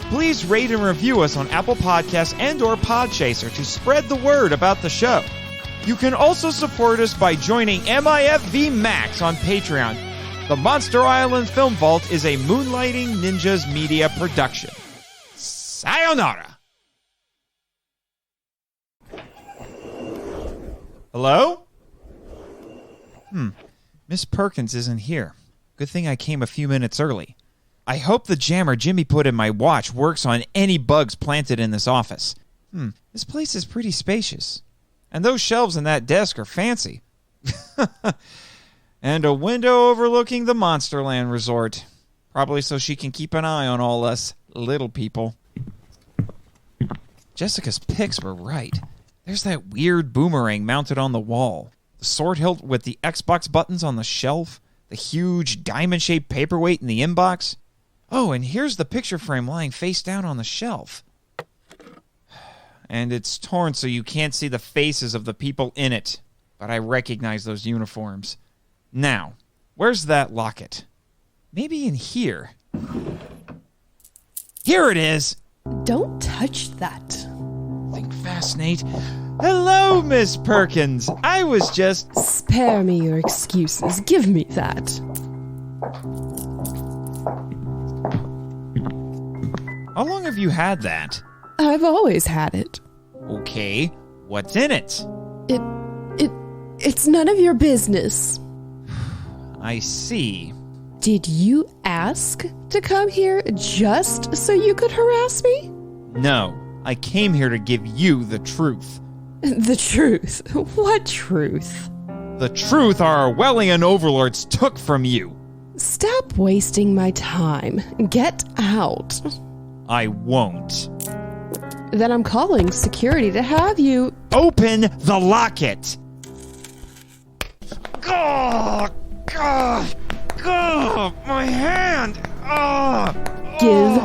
Please rate and review us on Apple Podcasts and or Podchaser to spread the word about the show. You can also support us by joining MIFV Max on Patreon. The Monster Island Film Vault is a Moonlighting Ninjas media production. Sayonara! Hello? Miss Perkins isn't here. Good thing I came a few minutes early. I hope the jammer Jimmy put in my watch works on any bugs planted in this office. This place is pretty spacious. And those shelves in that desk are fancy. And a window overlooking the Monsterland Resort. Probably so she can keep an eye on all us little people. Jessica's picks were right. There's that weird boomerang mounted on the wall. The sword hilt with the Xbox buttons on the shelf. The huge diamond-shaped paperweight in the inbox. Oh, and here's the picture frame lying face down on the shelf. And it's torn so you can't see the faces of the people in it. But I recognize those uniforms. Now, where's that locket? Maybe in here. Here it is! Don't touch that. Think fast, Nate. Hello, Miss Perkins. I was just... Spare me your excuses. Give me that. How long have you had that? I've always had it. Okay, what's in it? It's none of your business. I see. Did you ask to come here just so you could harass me? No, I came here to give you the truth. The truth? What truth? The truth our Orwellian overlords took from you. Stop wasting my time. Get out. I won't. Then I'm calling security to have you... Open the locket! Oh, my hand! Give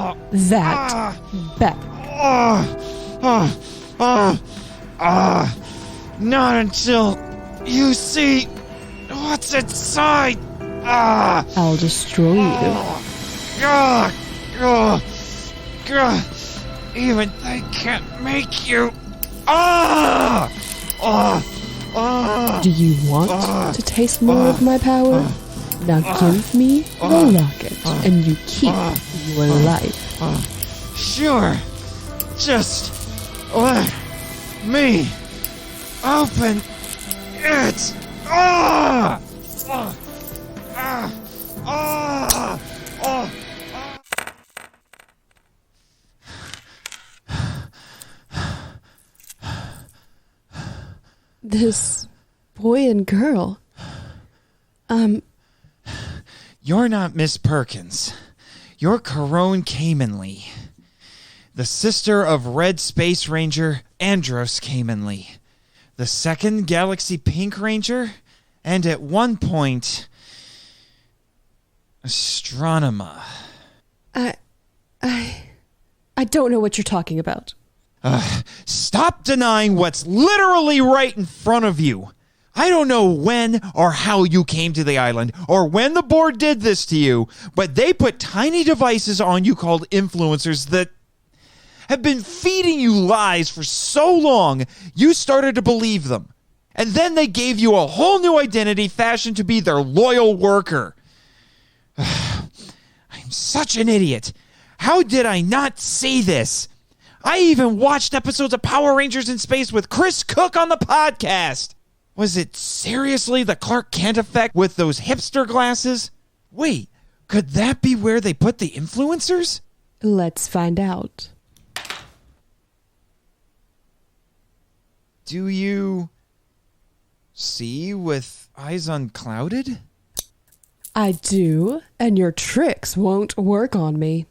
that back. Not until you see what's inside. I'll destroy you. Even they can't make you. Do you want to taste more of my power? Now give me the locket, and you keep your life. Sure. Just let me open it. This boy and girl. You're not Miss Perkins. You're Corone Caymanley, the sister of Red Space Ranger Andros Caymanley, the second Galaxy Pink Ranger, and at one point, Astronema. I don't know what you're talking about. Stop denying what's literally right in front of you. I don't know when or how you came to the island or when the board did this to you, but they put tiny devices on you called influencers that have been feeding you lies for so long you started to believe them. And then they gave you a whole new identity fashioned to be their loyal worker. I'm such an idiot. How did I not see this? I even watched episodes of Power Rangers in Space with Chris Cook on the podcast. Was it seriously the Clark Kent effect with those hipster glasses? Wait, could that be where they put the influencers? Let's find out. Do you see with eyes unclouded? I do, and your tricks won't work on me.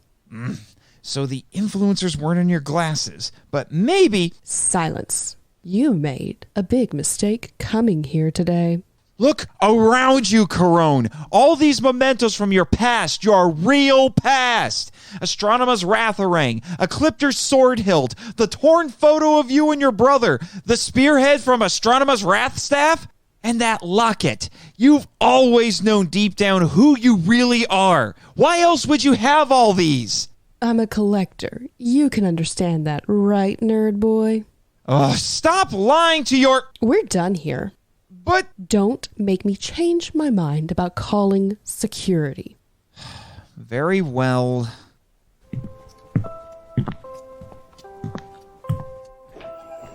So the influencers weren't in your glasses, but maybe... Silence. You made a big mistake coming here today. Look around you, Corone. All these mementos from your past, your real past. Astronomer's Ratharang, Ecliptor's sword hilt, the torn photo of you and your brother, the spearhead from Astronomer's Wrathstaff, and that locket. You've always known deep down who you really are. Why else would you have all these? I'm a collector. You can understand that, right, nerd boy? Oh, stop lying to your... We're done here. But... Don't make me change my mind about calling security. Very well.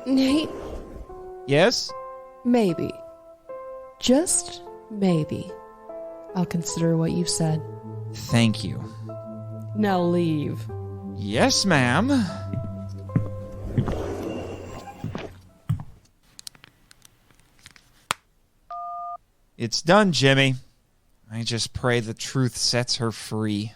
Nate? Yes? Maybe. Just maybe. I'll consider what you said. Thank you. Now leave. Yes, ma'am. It's done, Jimmy. I just pray the truth sets her free.